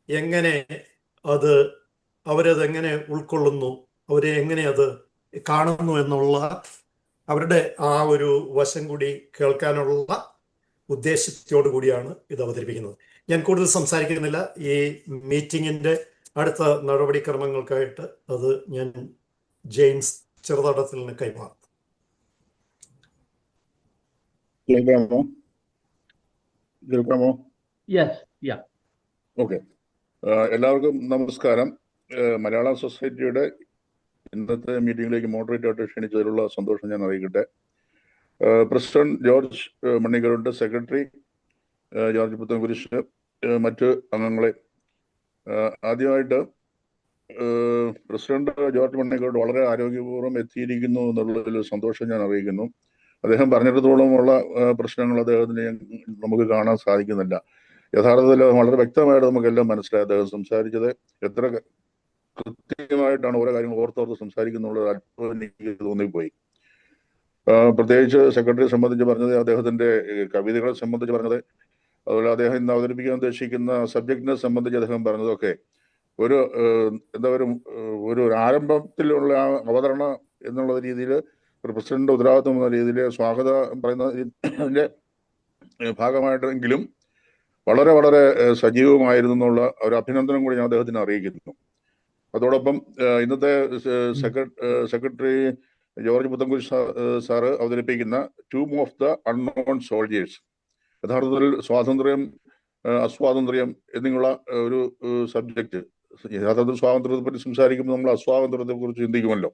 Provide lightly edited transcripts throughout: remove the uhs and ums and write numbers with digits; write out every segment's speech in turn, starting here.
എങ്ങനെ അത് അവരതെങ്ങനെ ഉൾക്കൊള്ളുന്നു, അവരെ എങ്ങനെ അത് കാണുന്നു എന്നുള്ള അവരുടെ ആ ഒരു വശം കൂടി കേൾക്കാനുള്ള ഉദ്ദേശത്തോടു കൂടിയാണ് ഇത് അവതരിപ്പിക്കുന്നത്. ഞാൻ കൂടുതൽ സംസാരിക്കുന്നില്ല. ഈ മീറ്റിങ്ങിൻ്റെ അടുത്ത നടപടിക്രമങ്ങൾക്കായിട്ട് അത് ഞാൻ ജെയിംസ് ചെറുതടത്തിൽ കൈമാറും. കേൾക്കാമോ? ഓക്കെ. എല്ലാവർക്കും നമസ്കാരം. മലയാള സൊസൈറ്റിയുടെ ഇന്നത്തെ മീറ്റിംഗിലേക്ക് മോഡറേറ്ററായിട്ട് ക്ഷണിച്ചതിലുള്ള സന്തോഷം ഞാൻ അറിയിക്കട്ടെ. പ്രസിഡന്റ് ജോർജ് മണ്ണിക്കലുണ്ട്, സെക്രട്ടറി ജോർജ് പുത്തൻകുരിശ്, മറ്റ് അംഗങ്ങളെ. ആദ്യമായിട്ട് പ്രസിഡന്റ് ജോർജ് മണ്ണിക്കലോട് വളരെ ആരോഗ്യപൂർവ്വം എത്തിയിരിക്കുന്നു എന്നുള്ളതിൽ സന്തോഷം ഞാൻ അറിയിക്കുന്നു. അദ്ദേഹം പറഞ്ഞിടത്തോളമുള്ള പ്രശ്നങ്ങൾ അദ്ദേഹത്തിന് നമുക്ക് കാണാൻ സാധിക്കുന്നില്ല. യഥാർത്ഥത്തിൽ വളരെ വ്യക്തമായിട്ട് നമുക്കെല്ലാം മനസ്സിലായി. അദ്ദേഹം സംസാരിച്ചത് എത്ര കൃത്യമായിട്ടാണ് ഓരോ കാര്യങ്ങൾ ഓർത്തോർത്ത് സംസാരിക്കുന്നുള്ളത് അല്പം എനിക്ക് തോന്നിപ്പോയി. പ്രത്യേകിച്ച് സെക്രട്ടറിയെ സംബന്ധിച്ച് പറഞ്ഞത്, അദ്ദേഹത്തിന്റെ കവിതകളെ സംബന്ധിച്ച് പറഞ്ഞത്, അതുപോലെ അദ്ദേഹം ഇന്ന് അവതരിപ്പിക്കാൻ ഉദ്ദേശിക്കുന്ന സബ്ജക്റ്റിനെ സംബന്ധിച്ച് അദ്ദേഹം പറഞ്ഞതൊക്കെ ഒരു ഒരു ആരംഭത്തിലുള്ള അവതരണം എന്നുള്ള രീതിയിൽ, ഒരു പ്രസിഡന്റ് ഉത്തരവാദിത്വം എന്ന രീതിയിൽ സ്വാഗതം പറയുന്നതിന്റെ ഭാഗമായിട്ടെങ്കിലും വളരെ വളരെ സജീവമായിരുന്നു എന്നുള്ള ഒരു അഭിനന്ദനം കൂടി ഞാൻ അദ്ദേഹത്തിന് അറിയിക്കുന്നു. അതോടൊപ്പം ഇന്നത്തെ സെക്രട്ടറി ജോർജ് പുത്തൻകുരിശ് സാറ് അവതരിപ്പിക്കുന്ന ടൂം ഓഫ് ദ അൺനോൺ സോൾജേഴ്സ്, യഥാർത്ഥത്തിൽ സ്വാതന്ത്ര്യം, അസ്വാതന്ത്ര്യം എന്നിങ്ങനെയുള്ള ഒരു സബ്ജക്റ്റ്. യഥാർത്ഥത്തിൽ സ്വാതന്ത്ര്യത്തെ പറ്റി സംസാരിക്കുമ്പോൾ നമ്മൾ അസ്വാതന്ത്ര്യത്തെ കുറിച്ച് ചിന്തിക്കുമല്ലോ.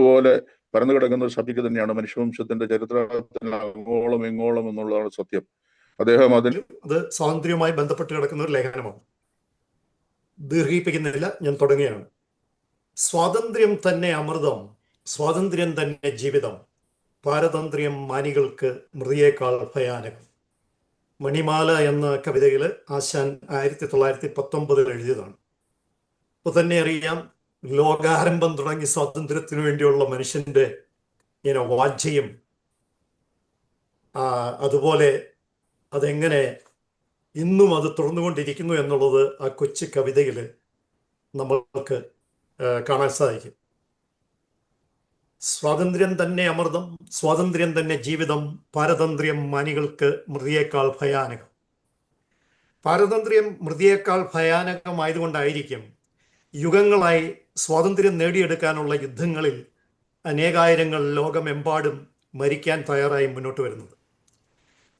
പോലെ പരന്നു കിടക്കുന്ന ഒരു സബ്ജക്റ്റ് തന്നെയാണ് മനുഷ്യവംശത്തിന്റെ ചരിത്രത്തിൽ അങ്ങോളം ഇങ്ങോളം എന്നുള്ളതാണ് സത്യം. അദ്ദേഹം അത് സ്വാതന്ത്ര്യവുമായി ബന്ധപ്പെട്ട് കിടക്കുന്ന ഒരു ലേഖനമാണ്. ദീർഘിപ്പിക്കുന്നില്ല, ഞാൻ തുടങ്ങുകയാണ്. സ്വാതന്ത്ര്യം തന്നെ അമൃതം, സ്വാതന്ത്ര്യം തന്നെ ജീവിതം, പാരതന്ത്ര്യം മാനികൾക്ക് മൃതിയേക്കാൾ ഭയാനകം. മണിമാല എന്ന കവിതയിൽ ആശാൻ 1919 എഴുതിയതാണ്. ഇപ്പോൾ തന്നെ അറിയാം, ലോകാരംഭം തുടങ്ങി സ്വാതന്ത്ര്യത്തിനു വേണ്ടിയുള്ള മനുഷ്യന്റെ വാഞ്ഛയും അതുപോലെ അതെങ്ങനെ ഇന്നും അത് തുറന്നുകൊണ്ടിരിക്കുന്നു എന്നുള്ളത് ആ കൊച്ചു കവിതയിൽ നമ്മൾക്ക് കാണാൻ സാധിക്കും. സ്വാതന്ത്ര്യം തന്നെ അമൃതം, സ്വാതന്ത്ര്യം തന്നെ ജീവിതം, പാരതന്ത്ര്യം മാനികൾക്ക് മൃതിയേക്കാൾ ഭയാനകം. പാരതന്ത്ര്യം മൃതിയേക്കാൾ ഭയാനകമായതുകൊണ്ടായിരിക്കും യുഗങ്ങളായി സ്വാതന്ത്ര്യം നേടിയെടുക്കാനുള്ള യുദ്ധങ്ങളിൽ അനേകായിരങ്ങൾ ലോകമെമ്പാടും മരിക്കാൻ തയ്യാറായി മുന്നോട്ട് വരുന്നത്.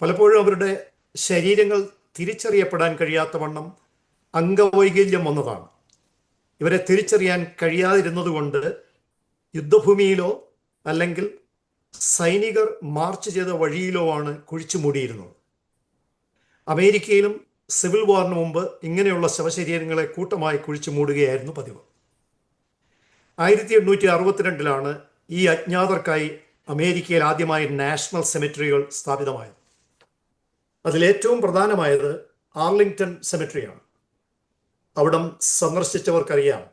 പലപ്പോഴും അവരുടെ ശരീരങ്ങൾ തിരിച്ചറിയപ്പെടാൻ കഴിയാത്ത വണ്ണം അംഗവൈകല്യം വന്നതാണ്. ഇവരെ തിരിച്ചറിയാൻ കഴിയാതിരുന്നതുകൊണ്ട് യുദ്ധഭൂമിയിലോ അല്ലെങ്കിൽ സൈനികർ മാർച്ച് ചെയ്ത വഴിയിലോ ആണ് കുഴിച്ചു മൂടിയിരുന്നത്. അമേരിക്കയിലും സിവിൽ വാറിന് മുമ്പ് ഇങ്ങനെയുള്ള ശവശരീരങ്ങളെ കൂട്ടമായി കുഴിച്ചു മൂടുകയായിരുന്നു പതിവ്. 1862 ഈ അജ്ഞാതർക്കായി അമേരിക്കയിൽ ആദ്യമായി നാഷണൽ സെമിറ്ററികൾ സ്ഥാപിതമായത്. അതിലേറ്റവും പ്രധാനമായത് ആർലിംഗ്ടൺ സെമിറ്ററിയാണ്. അവിടം സന്ദർശിച്ചവർക്കറിയാം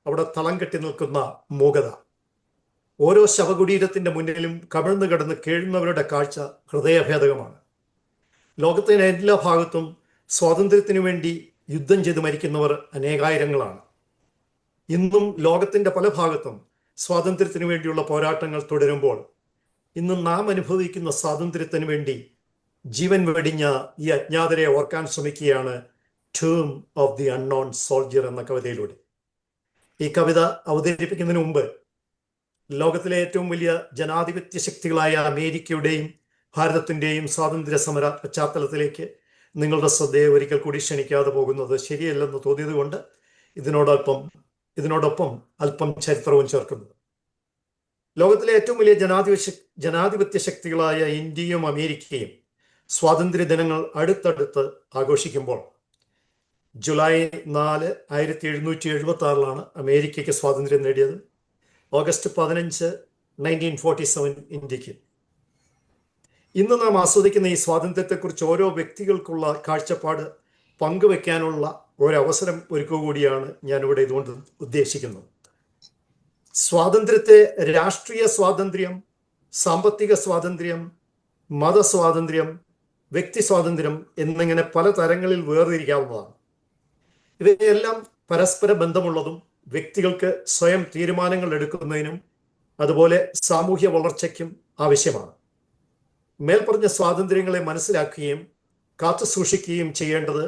അവിടെ തളം കെട്ടി നിൽക്കുന്ന മൂകത. ഓരോ ശവകുടീരത്തിന്റെ മുന്നിലും കമിഴ്ന്നു കിടന്ന് കേഴുന്നവരുടെ കാഴ്ച ഹൃദയഭേദകമാണ്. ലോകത്തിന്റെ എല്ലാ ഭാഗത്തും സ്വാതന്ത്ര്യത്തിനു വേണ്ടി യുദ്ധം ചെയ്ത് മരിക്കുന്നവർ അനേകായിരങ്ങളാണ്. ഇന്നും ലോകത്തിന്റെ പല ഭാഗത്തും സ്വാതന്ത്ര്യത്തിനു വേണ്ടിയുള്ള പോരാട്ടങ്ങൾ തുടരുമ്പോൾ ഇന്ന് നാം അനുഭവിക്കുന്ന സ്വാതന്ത്ര്യത്തിനു വേണ്ടി ജീവൻ വെടിഞ്ഞ ഈ അജ്ഞാതരെ ഓർക്കാൻ ശ്രമിക്കുകയാണ് ടൂം ഓഫ് ദി അൺനോൺ സോൾജിയർ എന്ന കവിതയിലൂടെ. ഈ കവിത അവതരിപ്പിക്കുന്നതിന് മുമ്പ് ലോകത്തിലെ ഏറ്റവും വലിയ ജനാധിപത്യ ശക്തികളായ അമേരിക്കയുടെയും ഭാരതത്തിൻ്റെയും സ്വാതന്ത്ര്യ സമര പശ്ചാത്തലത്തിലേക്ക് നിങ്ങളുടെ ശ്രദ്ധയെ ഒരിക്കൽ കൂടി ക്ഷണിക്കാതെ പോകുന്നത് ശരിയല്ലെന്ന് തോന്നിയത് കൊണ്ട് ഇതിനോടൊപ്പം അല്പം ചരിത്രവും ചേർക്കുന്നു. ലോകത്തിലെ ഏറ്റവും വലിയ ജനാധിപത്യ ശക്തികളായ ഇന്ത്യയും അമേരിക്കയും സ്വാതന്ത്ര്യ ദിനങ്ങൾ അടുത്തടുത്ത് ആഘോഷിക്കുമ്പോൾ ജൂലൈ 4, 1776 അമേരിക്കയ്ക്ക് സ്വാതന്ത്ര്യം നേടിയത്. ഓഗസ്റ്റ് 15, 1947 ഇന്ത്യക്ക്. ഇന്ന് നാം ആസ്വദിക്കുന്ന ഈ സ്വാതന്ത്ര്യത്തെക്കുറിച്ച് ഓരോ വ്യക്തികൾക്കുള്ള കാഴ്ചപ്പാട് പങ്കുവെക്കാനുള്ള ഒരവസരം ഒരുക്കുക കൂടിയാണ് ഞാനിവിടെ ഇതുകൊണ്ട് ഉദ്ദേശിക്കുന്നത്. സ്വാതന്ത്ര്യത്തെ രാഷ്ട്രീയ സ്വാതന്ത്ര്യം, സാമ്പത്തിക സ്വാതന്ത്ര്യം, മതസ്വാതന്ത്ര്യം, വ്യക്തി സ്വാതന്ത്ര്യം എന്നിങ്ങനെ പല തരങ്ങളിൽ വേർതിരിക്കാവുന്നതാണ്. ഇവയെല്ലാം പരസ്പര ബന്ധമുള്ളതും വ്യക്തികൾക്ക് സ്വയം തീരുമാനങ്ങൾ എടുക്കുന്നതിനും അതുപോലെ സാമൂഹ്യ വളർച്ചയ്ക്കും ആവശ്യമാണ്. മേൽപ്പറഞ്ഞ സ്വാതന്ത്ര്യങ്ങളെ മനസ്സിലാക്കുകയും കാത്തു സൂക്ഷിക്കുകയും ചെയ്യേണ്ടത്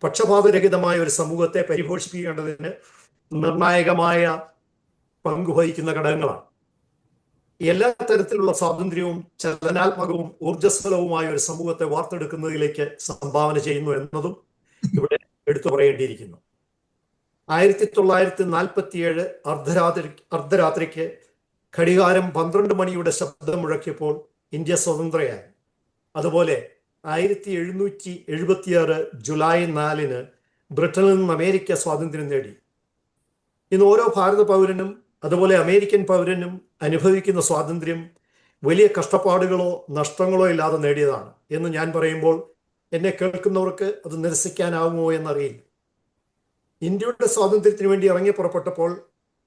പക്ഷപാതരഹിതമായ ഒരു സമൂഹത്തെ പരിപോഷിപ്പിക്കേണ്ടതിന് നിർണായകമായ പങ്കുവഹിക്കുന്ന ഘടകങ്ങളാണ്. എല്ലാ തരത്തിലുള്ള സ്വാതന്ത്ര്യവും ചലനാത്മകവും ഊർജ്ജസ്വലവുമായ ഒരു സമൂഹത്തെ വാർത്തെടുക്കുന്നതിലേക്ക് സംഭാവന ചെയ്യുന്നു എന്നതും ഇവിടെ എടുത്തു പറയേണ്ടിയിരിക്കുന്നു. 1947 അർദ്ധരാത്രിക്ക് ഘടികാരം 12 മണിയുടെ ശബ്ദം മുഴക്കിയപ്പോൾ ഇന്ത്യ സ്വതന്ത്രയായി. അതുപോലെ 1776 ജൂലൈ 4 ബ്രിട്ടനിൽ നിന്ന് അമേരിക്ക സ്വാതന്ത്ര്യം നേടി. ഇന്ന് ഓരോ ഭാരത പൗരനും അതുപോലെ അമേരിക്കൻ പൗരനും അനുഭവിക്കുന്ന സ്വാതന്ത്ര്യം വലിയ കഷ്ടപ്പാടുകളോ നഷ്ടങ്ങളോ ഇല്ലാതെ നേടിയതാണ് എന്ന് ഞാൻ പറയുമ്പോൾ എന്നെ കേൾക്കുന്നവർക്ക് അത് നിരസിക്കാനാവുമോ എന്നറിയില്ല. ഇന്ത്യയുടെ സ്വാതന്ത്ര്യത്തിന് വേണ്ടി ഇറങ്ങി പുറപ്പെട്ടപ്പോൾ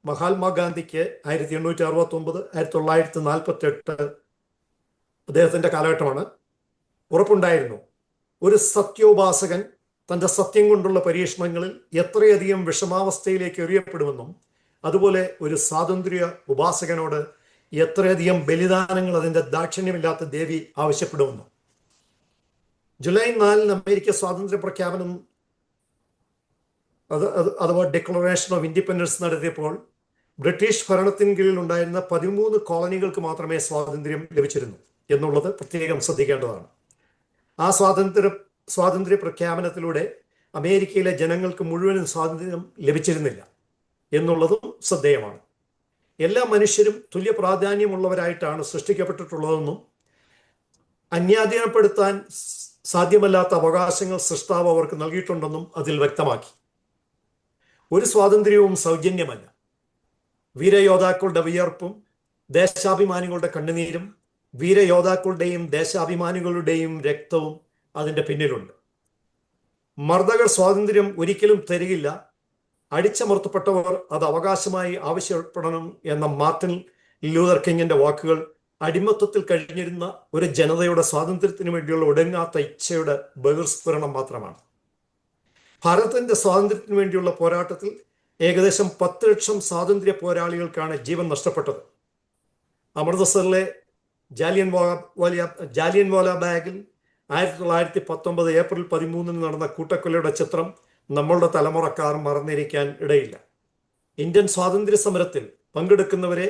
മഹാത്മാഗാന്ധിക്ക് 1869 1948 അദ്ദേഹത്തിന്റെ കാലഘട്ടമാണ്, ഉറപ്പുണ്ടായിരുന്നു ഒരു സത്യോപാസകൻ തന്റെ സത്യം കൊണ്ടുള്ള പരീക്ഷണങ്ങളിൽ എത്രയധികം വിഷമാവസ്ഥയിലേക്ക് എറിയപ്പെടുമെന്നും അതുപോലെ ഒരു സ്വാതന്ത്ര്യ ഉപാസകനോട് എത്രയധികം ബലിദാനങ്ങൾ അതിന്റെ ദാക്ഷിണ്യമില്ലാത്ത ദേവി ആവശ്യപ്പെടുമെന്നും. ജൂലൈ 4 അമേരിക്ക സ്വാതന്ത്ര്യ പ്രഖ്യാപനം അഥവാ ഡിക്ലറേഷൻ ഓഫ് ഇൻഡിപെൻഡൻസ് നടത്തിയപ്പോൾ ബ്രിട്ടീഷ് ഭരണത്തിന് കീഴിൽ ഉണ്ടായിരുന്ന 13 കോളനികൾക്ക് മാത്രമേ സ്വാതന്ത്ര്യം ലഭിച്ചിരുന്നു എന്നുള്ളത് പ്രത്യേകം ശ്രദ്ധിക്കേണ്ടതാണ്. ആ സ്വാതന്ത്ര്യ പ്രഖ്യാപനത്തിലൂടെ അമേരിക്കയിലെ ജനങ്ങൾക്ക് മുഴുവനും സ്വാതന്ത്ര്യം ലഭിച്ചിരുന്നില്ല എന്നുള്ളതും ശ്രദ്ധേയമാണ്. എല്ലാ മനുഷ്യരും തുല്യ പ്രാധാന്യമുള്ളവരായിട്ടാണ് സൃഷ്ടിക്കപ്പെട്ടിട്ടുള്ളതെന്നും അന്യാധീനപ്പെടുത്താൻ സാധ്യമല്ലാത്ത അവകാശങ്ങൾ സൃഷ്ടാവ് അവർക്ക് നൽകിയിട്ടുണ്ടെന്നും അതിൽ വ്യക്തമാക്കി. ഒരു സ്വാതന്ത്ര്യവും സൗജന്യമല്ല. വീരയോദ്ധാക്കളുടെ വിയർപ്പും ദേശാഭിമാനികളുടെ കണ്ണുനീരും വീരയോദ്ധാക്കളുടെയും ദേശാഭിമാനികളുടെയും രക്തവും അതിൻ്റെ പിന്നിലുണ്ട്. മർദ്ദകർ സ്വാതന്ത്ര്യം ഒരിക്കലും തരികില്ല, അടിച്ചമർത്തപ്പെട്ടവർ അത് അവകാശമായി ആവശ്യപ്പെടണം എന്ന മാർട്ടിൻ ലൂതർ കിങ്ങിന്റെ വാക്കുകൾ അടിമത്തത്തിൽ കഴിഞ്ഞിരുന്ന ഒരു ജനതയുടെ സ്വാതന്ത്ര്യത്തിന് വേണ്ടിയുള്ള ഒടുങ്ങാത്ത ഇച്ഛയുടെ ബഹിർസ്ഫുരണം മാത്രമാണ്. ഭാരതത്തിന്റെ സ്വാതന്ത്ര്യത്തിന് വേണ്ടിയുള്ള പോരാട്ടത്തിൽ ഏകദേശം 10 ലക്ഷം സ്വാതന്ത്ര്യ പോരാളികൾക്കാണ് ജീവൻ നഷ്ടപ്പെട്ടത്. അമൃത്സറിലെ ജാലിയൻവാല ബാഗിൽ 1919 ഏപ്രിൽ 13 നടന്ന കൂട്ടക്കൊലയുടെ ചിത്രം നമ്മളുടെ തലമുറക്കാർ മറന്നിരിക്കാൻ ഇടയില്ല. ഇന്ത്യൻ സ്വാതന്ത്ര്യ സമരത്തിൽ പങ്കെടുക്കുന്നവരെ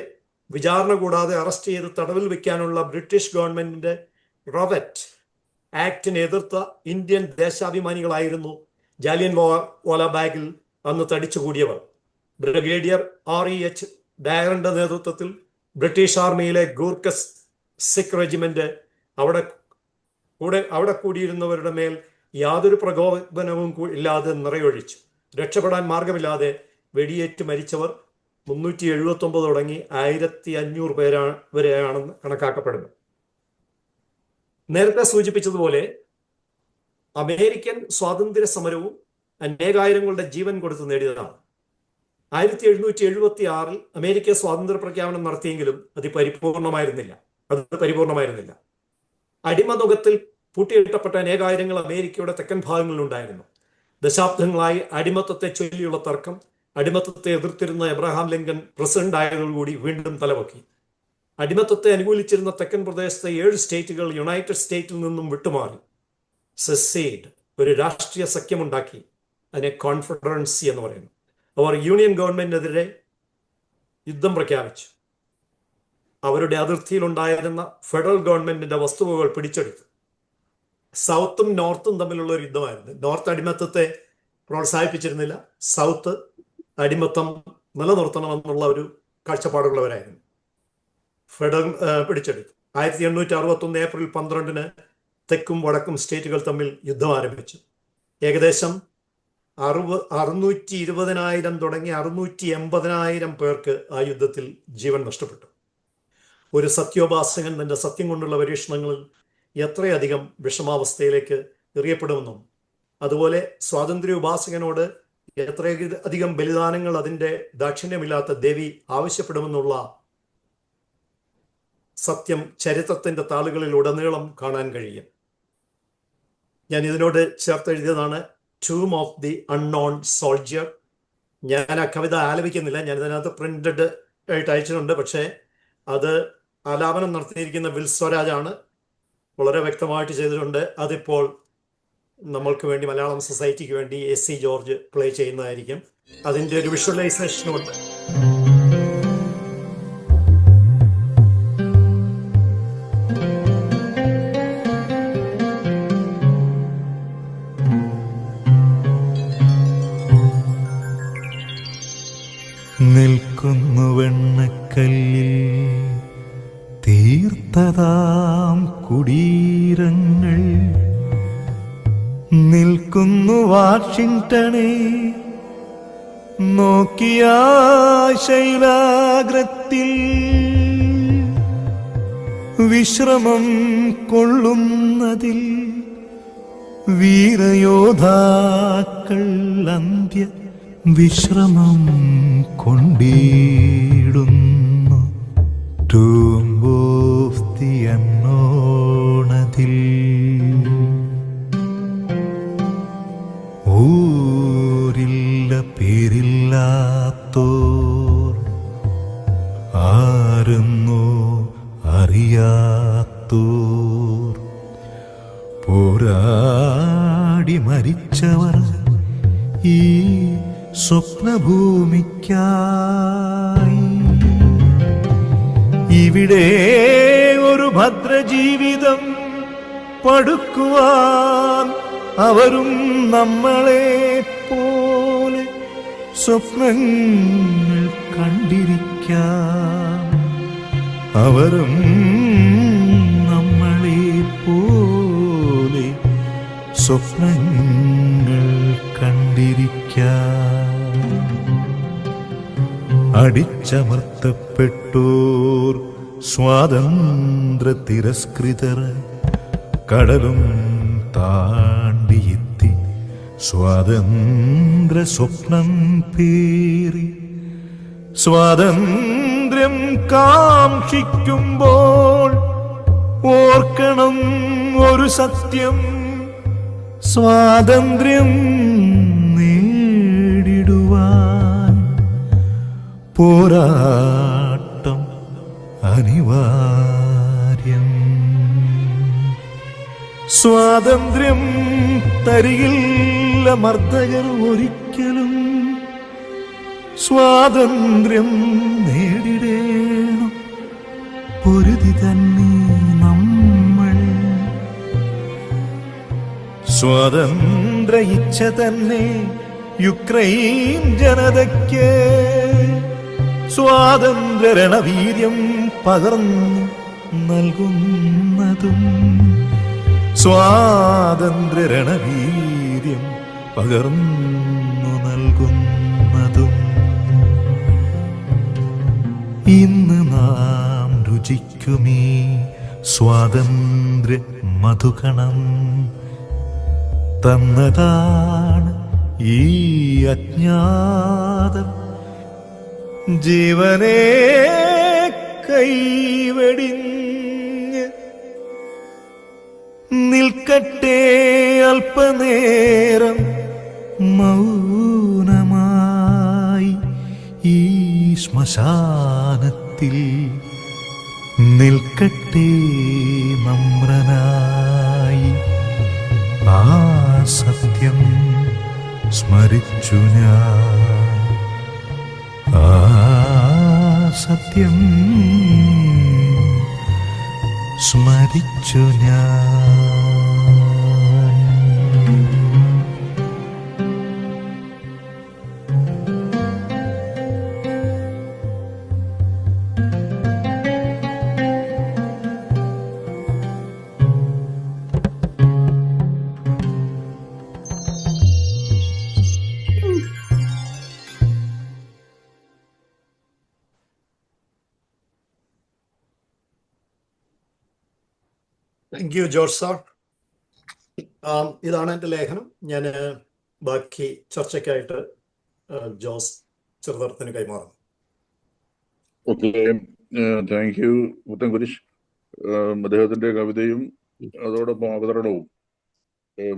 വിചാരണ കൂടാതെ അറസ്റ്റ് ചെയ്ത് തടവിൽ വയ്ക്കാനുള്ള ബ്രിട്ടീഷ് ഗവൺമെന്റിന്റെ റോബർട്ട് ആക്ടിനെ എതിർത്ത ഇന്ത്യൻ ദേശാഭിമാനികളായിരുന്നു ജാലിയൻവാല ബാഗിൽ അന്ന് തടിച്ചുകൂടിയവർ. ബ്രിഗേഡിയർ REH ഡയറിന്റെ നേതൃത്വത്തിൽ ബ്രിട്ടീഷ് ആർമിയിലെ ഗൂർഖസ് സിഖ് റെജിമെന്റ് അവിടെ കൂടിയിരുന്നവരുടെ മേൽ യാതൊരു പ്രകോപനവും ഇല്ലാതെ നിറയൊഴിച്ചു. രക്ഷപ്പെടാൻ മാർഗമില്ലാതെ വെടിയേറ്റ് മരിച്ചവർ 379 തുടങ്ങി 1500 വരെയാണെന്ന് കണക്കാക്കപ്പെടുന്നു. നേരത്തെ സൂചിപ്പിച്ചതുപോലെ അമേരിക്കൻ സ്വാതന്ത്ര്യ സമരവും അനേകായിരങ്ങളുടെ ജീവൻ കൊടുത്ത് നേടിയതാണ്. 1776 അമേരിക്ക സ്വാതന്ത്ര്യ പ്രഖ്യാപനം നടത്തിയെങ്കിലും അത് പരിപൂർണമായിരുന്നില്ല. അടിമനുഖത്തിൽ പൂട്ടിയിട്ടപ്പെട്ട അനേകായിരങ്ങൾ അമേരിക്കയുടെ തെക്കൻ ഭാഗങ്ങളിലുണ്ടായിരുന്നു. ദശാബ്ദങ്ങളായി അടിമത്തത്തെ ചൊല്ലിയുള്ള തർക്കം അടിമത്തത്തെ എതിർത്തിരുന്ന എബ്രഹാം ലിങ്കൺ പ്രസിഡന്റ് ആയതോടുകൂടി വീണ്ടും തലപൊക്കി. അടിമത്തത്തെ അനുകൂലിച്ചിരുന്ന തെക്കൻ പ്രദേശത്തെ 7 സ്റ്റേറ്റുകൾ യുണൈറ്റഡ് സ്റ്റേറ്റിൽ നിന്നും വിട്ടുമാറി സെസീഡ് ഒരു രാഷ്ട്രീയ സഖ്യമുണ്ടാക്കി. അതിനെ കോൺഫെഡറൻസി എന്ന് പറയുന്നു. അവർ യൂണിയൻ ഗവൺമെന്റിനെതിരെ യുദ്ധം പ്രഖ്യാപിച്ചു. അവരുടെ അതിർത്തിയിലുണ്ടായിരുന്ന ഫെഡറൽ ഗവൺമെന്റിന്റെ വസ്തുവകൾ പിടിച്ചെടുത്തു. സൗത്തും നോർത്തും തമ്മിലുള്ള ഒരു യുദ്ധമായിരുന്നു. നോർത്ത് അടിമത്തത്തെ പ്രോത്സാഹിപ്പിച്ചിരുന്നില്ല, സൗത്ത് അടിമത്തം നിലനിർത്തണമെന്നുള്ള ഒരു കാഴ്ചപ്പാടുള്ളവരായിരുന്നു. ഫെഡറൽ പിടിച്ചെടുത്തു. 1861 ഏപ്രിൽ 12 തെക്കും വടക്കും സ്റ്റേറ്റുകൾ തമ്മിൽ യുദ്ധം ആരംഭിച്ചു. ഏകദേശം 620,000 തുടങ്ങി 680,000 പേർക്ക് ആ യുദ്ധത്തിൽ ജീവൻ നഷ്ടപ്പെട്ടു. ഒരു സത്യോപാസകൻ തന്റെ സത്യം കൊണ്ടുള്ള പരീക്ഷണങ്ങളിൽ എത്രയധികം വിഷമാവസ്ഥയിലേക്ക് എറിയപ്പെടുമെന്നും അതുപോലെ സ്വാതന്ത്ര്യ ഉപാസകനോട് എത്രയധികം ബലിദാനങ്ങൾ അതിൻ്റെ ദാക്ഷിണ്യമില്ലാത്ത ദേവി ആവശ്യപ്പെടുമെന്നുള്ള സത്യം ചരിത്രത്തിന്റെ താളുകളിൽ ഉടനീളം കാണാൻ കഴിയും. ഞാൻ ഇതിനോട് ചേർത്ത് എഴുതിയതാണ് ടൂം ഓഫ് ദി അൺനോൺ സോൾജിയർ. ഞാൻ ആ കവിത ആലപിക്കുന്നില്ല, ഞാൻ ഇതിനകത്ത് പ്രിന്റഡ് ആയിട്ട് അയച്ചിട്ടുണ്ട്. പക്ഷേ അത് ആലാപനം നടത്തിയിരിക്കുന്ന വിൽ സ്വരാജാണ്, വളരെ വ്യക്തമായിട്ട് ചെയ്തിട്ടുണ്ട്. അതിപ്പോൾ നമ്മൾക്ക് വേണ്ടി, മലയാളം സൊസൈറ്റിക്ക് വേണ്ടി AC ജോർജ് പ്ലേ ചെയ്യുന്നതായിരിക്കും. അതിൻ്റെ ഒരു വിഷ്വലൈസേഷനുണ്ട്. നിൽക്കുന്നു വെണ്ണക്കല്ലിൽ തീർത്തതാം കുടീരങ്ങൾ, നിൽക്കുന്നു വാഷിംഗ്ടണെ നോക്കിയ ശൈലാഗ്രത്തിൽ, വിശ്രമം കൊള്ളുന്നതിൽ വീരയോദ്ധാക്കൾ അന്ത്യ വിശ്രമം കൊണ്ടിടുന്നു. Tomb of the unknownതിൽ ഊരില്ല പേരില്ലാത്തോർ, ആരെന്നോ അറിയാത്തോർ, പോരാടി മരിച്ചവർ ഈ സ്വപ്നഭൂമിക്കായി. ഇവിടെ ഒരു ഭദ്രജീവിതം പടുക്കുവാൻ അവരും നമ്മളെ പോലെ സ്വപ്നങ്ങൾ കണ്ടിരിക്കാം. അവരും നമ്മളെ പോലെ സ്വപ്നങ്ങൾ കണ്ടിരിക്കാം. അടിച്ചമർത്തപ്പെട്ടോർ സ്വാതന്ത്ര്യ തിരസ്കൃതർ, കടലും താണ്ടിയെത്തി സ്വാതന്ത്ര്യ സ്വപ്നം പേറി. സ്വാതന്ത്ര്യം കാക്ഷിക്കുമ്പോൾ ഓർക്കണം ഒരു സത്യം, സ്വാതന്ത്ര്യം നേടിടുവാൻ പോരാട്ടം അനിവാര്യം. സ്വാതന്ത്ര്യം തരികില്ല മർദ്ദകർ ഒരിക്കലും, സ്വാതന്ത്ര്യം നേടിടേണം പൊരുതി തന്നെ നമ്മൾ. സ്വാതന്ത്ര്യ ഇച്ഛ തന്നെ യുക്രൈൻ ജനതയ്ക്ക് സ്വാതന്ത്ര്യ രണവീര്യം പകർന്നു നൽകുന്നതും, സ്വാതന്ത്ര്യ രണവീര്യം പകർന്നു നൽകുന്നതും. ഇന്ന് നാം രുചിക്കുമീ സ്വാതന്ത്ര്യ മധുകണം തന്നതാണ് ഈ അജ്ഞാതം. ജീവനെ കൈവെടിഞ്ഞ് നിൽക്കട്ടെ അല്പനേരം മൗനമായി ഈ ശ്മശാനത്തിൽ, നിൽക്കട്ടെ നമ്രനായി. ആ സത്യം സ്മരിച്ചു ഞാൻ, ആ സത്യം സ്മരിച്ചു ഞാൻ. Thank you George sir. ഇതാണ് എൻ്റെ ലേഖനം. ഞാൻ ബാക്കി ചർച്ചയ്ക്കായിട്ട് ജോസ് ചെറുതർത്തിന് കൈമാറുന്നു. Okay, thank you Puthenkurish. അദ്ദേഹത്തിന്റെ കവിതയും അതോടൊപ്പം അവതരണവും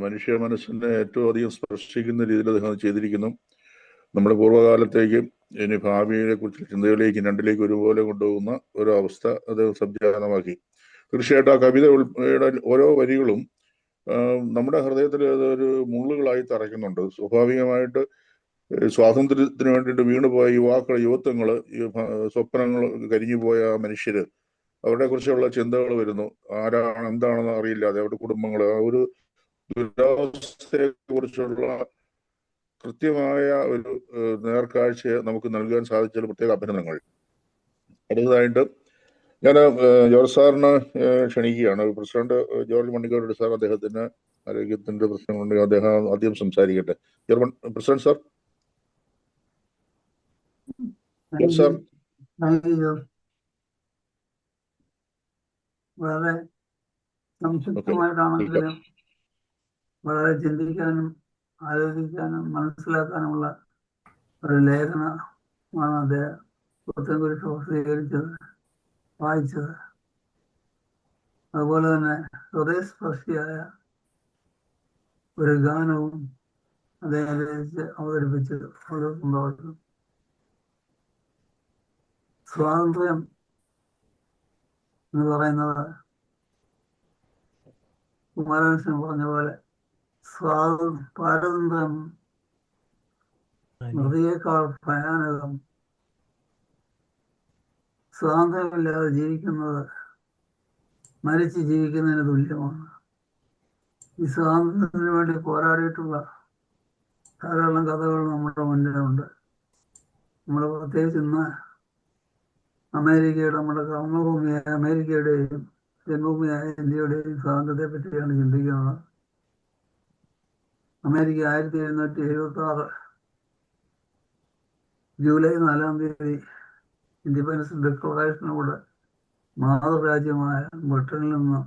മനുഷ്യ മനസ്സിനെ ഏറ്റവും അധികം സ്പർശിക്കുന്ന രീതിയിൽ അദ്ദേഹം അത് ചെയ്തിരിക്കുന്നു. നമ്മുടെ പൂർവ്വകാലത്തേക്കും ഇനി ഭാവിയെ കുറിച്ച് ചിന്തകളിലേക്കും രണ്ടിലേക്കും ഒരുപോലെ കൊണ്ടുപോകുന്ന ഒരു അവസ്ഥ അത് സംജാതമാക്കി. തീർച്ചയായിട്ടും ആ കവിതയുടെ ഓരോ വരികളും നമ്മുടെ ഹൃദയത്തിൽ അതൊരു മുള്ളുകളായി തറയ്ക്കുന്നുണ്ട്. സ്വാഭാവികമായിട്ട് സ്വാതന്ത്ര്യത്തിന് വേണ്ടിയിട്ട് വീണുപോയ യുവാക്കൾ, യുവത്വങ്ങള്, സ്വപ്നങ്ങൾ കരിഞ്ഞുപോയ മനുഷ്യര്, അവരെ കുറിച്ചുള്ള ചിന്തകൾ വരുന്നു. ആരാണ് എന്താണെന്ന് അറിയില്ലാതെ അവരുടെ കുടുംബങ്ങൾ, ആ ഒരു ദുരവസ്ഥയെ കുറിച്ചുള്ള കൃത്യമായ ഒരു നേർക്കാഴ്ച നമുക്ക് നൽകാൻ സാധിച്ചതിൽ പ്രത്യേക അഭിനന്ദനങ്ങൾ. അടുത്തതായിട്ട് ഞാൻ ജോർജ് സാറിന് ക്ഷണിക്കുകയാണ്. പ്രസിഡന്റ് ജോർജ് മണ്ണിക്കോട് സാർ, അദ്ദേഹത്തിന് ആരോഗ്യത്തിന്റെ പ്രശ്നങ്ങളുണ്ടെങ്കിൽ അദ്ദേഹം ആദ്യം സംസാരിക്കട്ടെ. President sir. George sir. വളരെ സംക്ഷിപ്തമായിട്ടാണെങ്കിലും വളരെ ചിന്തിക്കാനും ആലോചിക്കാനും മനസ്സിലാക്കാനുമുള്ള ഒരു ലേഖനമാണ് അദ്ദേഹം പുത്തൻകുരിശ് പ്രസിദ്ധീകരിച്ചത്, വായിച്ചത്. അതുപോലെ തന്നെ ഹൃദയസ്പർശിയായ ഒരു ഗാനവും അദ്ദേഹം രചിച്ച് അവതരിപ്പിച്ച് വളരെ സന്തോഷം. സ്വാതന്ത്ര്യം എന്ന് പറയുന്നത് കുമാരകൃഷ്ണൻ പറഞ്ഞ പോലെ പാരതന്ത്ര്യം മൃതിയേക്കാൾ ഭയാനകം. സ്വാതന്ത്ര്യമില്ലാതെ ജീവിക്കുന്നത് മരിച്ച് ജീവിക്കുന്നതിന് തുല്യമാണ്. ഈ സ്വാതന്ത്ര്യത്തിന് വേണ്ടി പോരാടിയിട്ടുള്ള ധാരാളം കഥകൾ നമ്മുടെ മുന്നിലുണ്ട്. നമ്മൾ പ്രത്യേകിച്ച് ഇന്ന് അമേരിക്കയുടെ, നമ്മുടെ കർമ്മഭൂമിയായ അമേരിക്കയുടെയും ജന്മഭൂമിയായ ഇന്ത്യയുടെയും സ്വാതന്ത്ര്യത്തെ പറ്റിയാണ് ചിന്തിക്കുന്നത്. അമേരിക്ക 1776 ജൂലൈ 4-ാം തീയതി ഇൻഡിപെൻഡൻസ് ഡിക്ലറേഷനോട് മാതൃരാജ്യമായ ബ്രിട്ടനിൽ നിന്ന്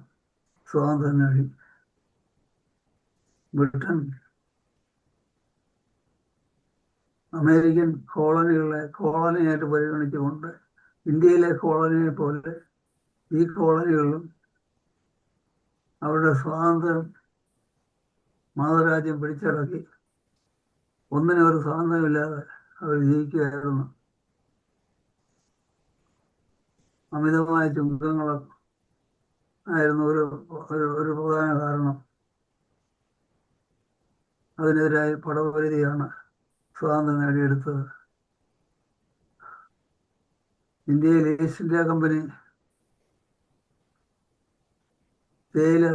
സ്വാതന്ത്ര്യം നേടി. ബ്രിട്ടൻ അമേരിക്കൻ കോളനിയായിട്ട് പരിഗണിച്ചുകൊണ്ട് ഇന്ത്യയിലെ കോളനിയെ പോലെ ഈ കോളനികളിലും അവരുടെ സ്വാതന്ത്ര്യം മാതൃരാജ്യം പിടിച്ചടക്കി ഒന്നിനും ഒരു സ്വാതന്ത്ര്യമില്ലാതെ അവർ ജീവിക്കുകയായിരുന്നു. അമിതമായ ചുങ്കങ്ങൾ ആയിരുന്നു ഒരു പ്രധാന കാരണം. അതിനെതിരായി പടപൊരുതിയാണ് സ്വാതന്ത്ര്യം നേടിയെടുത്തത്. ഇന്ത്യയിൽ ഈസ്റ്റ് ഇന്ത്യ കമ്പനി തേയില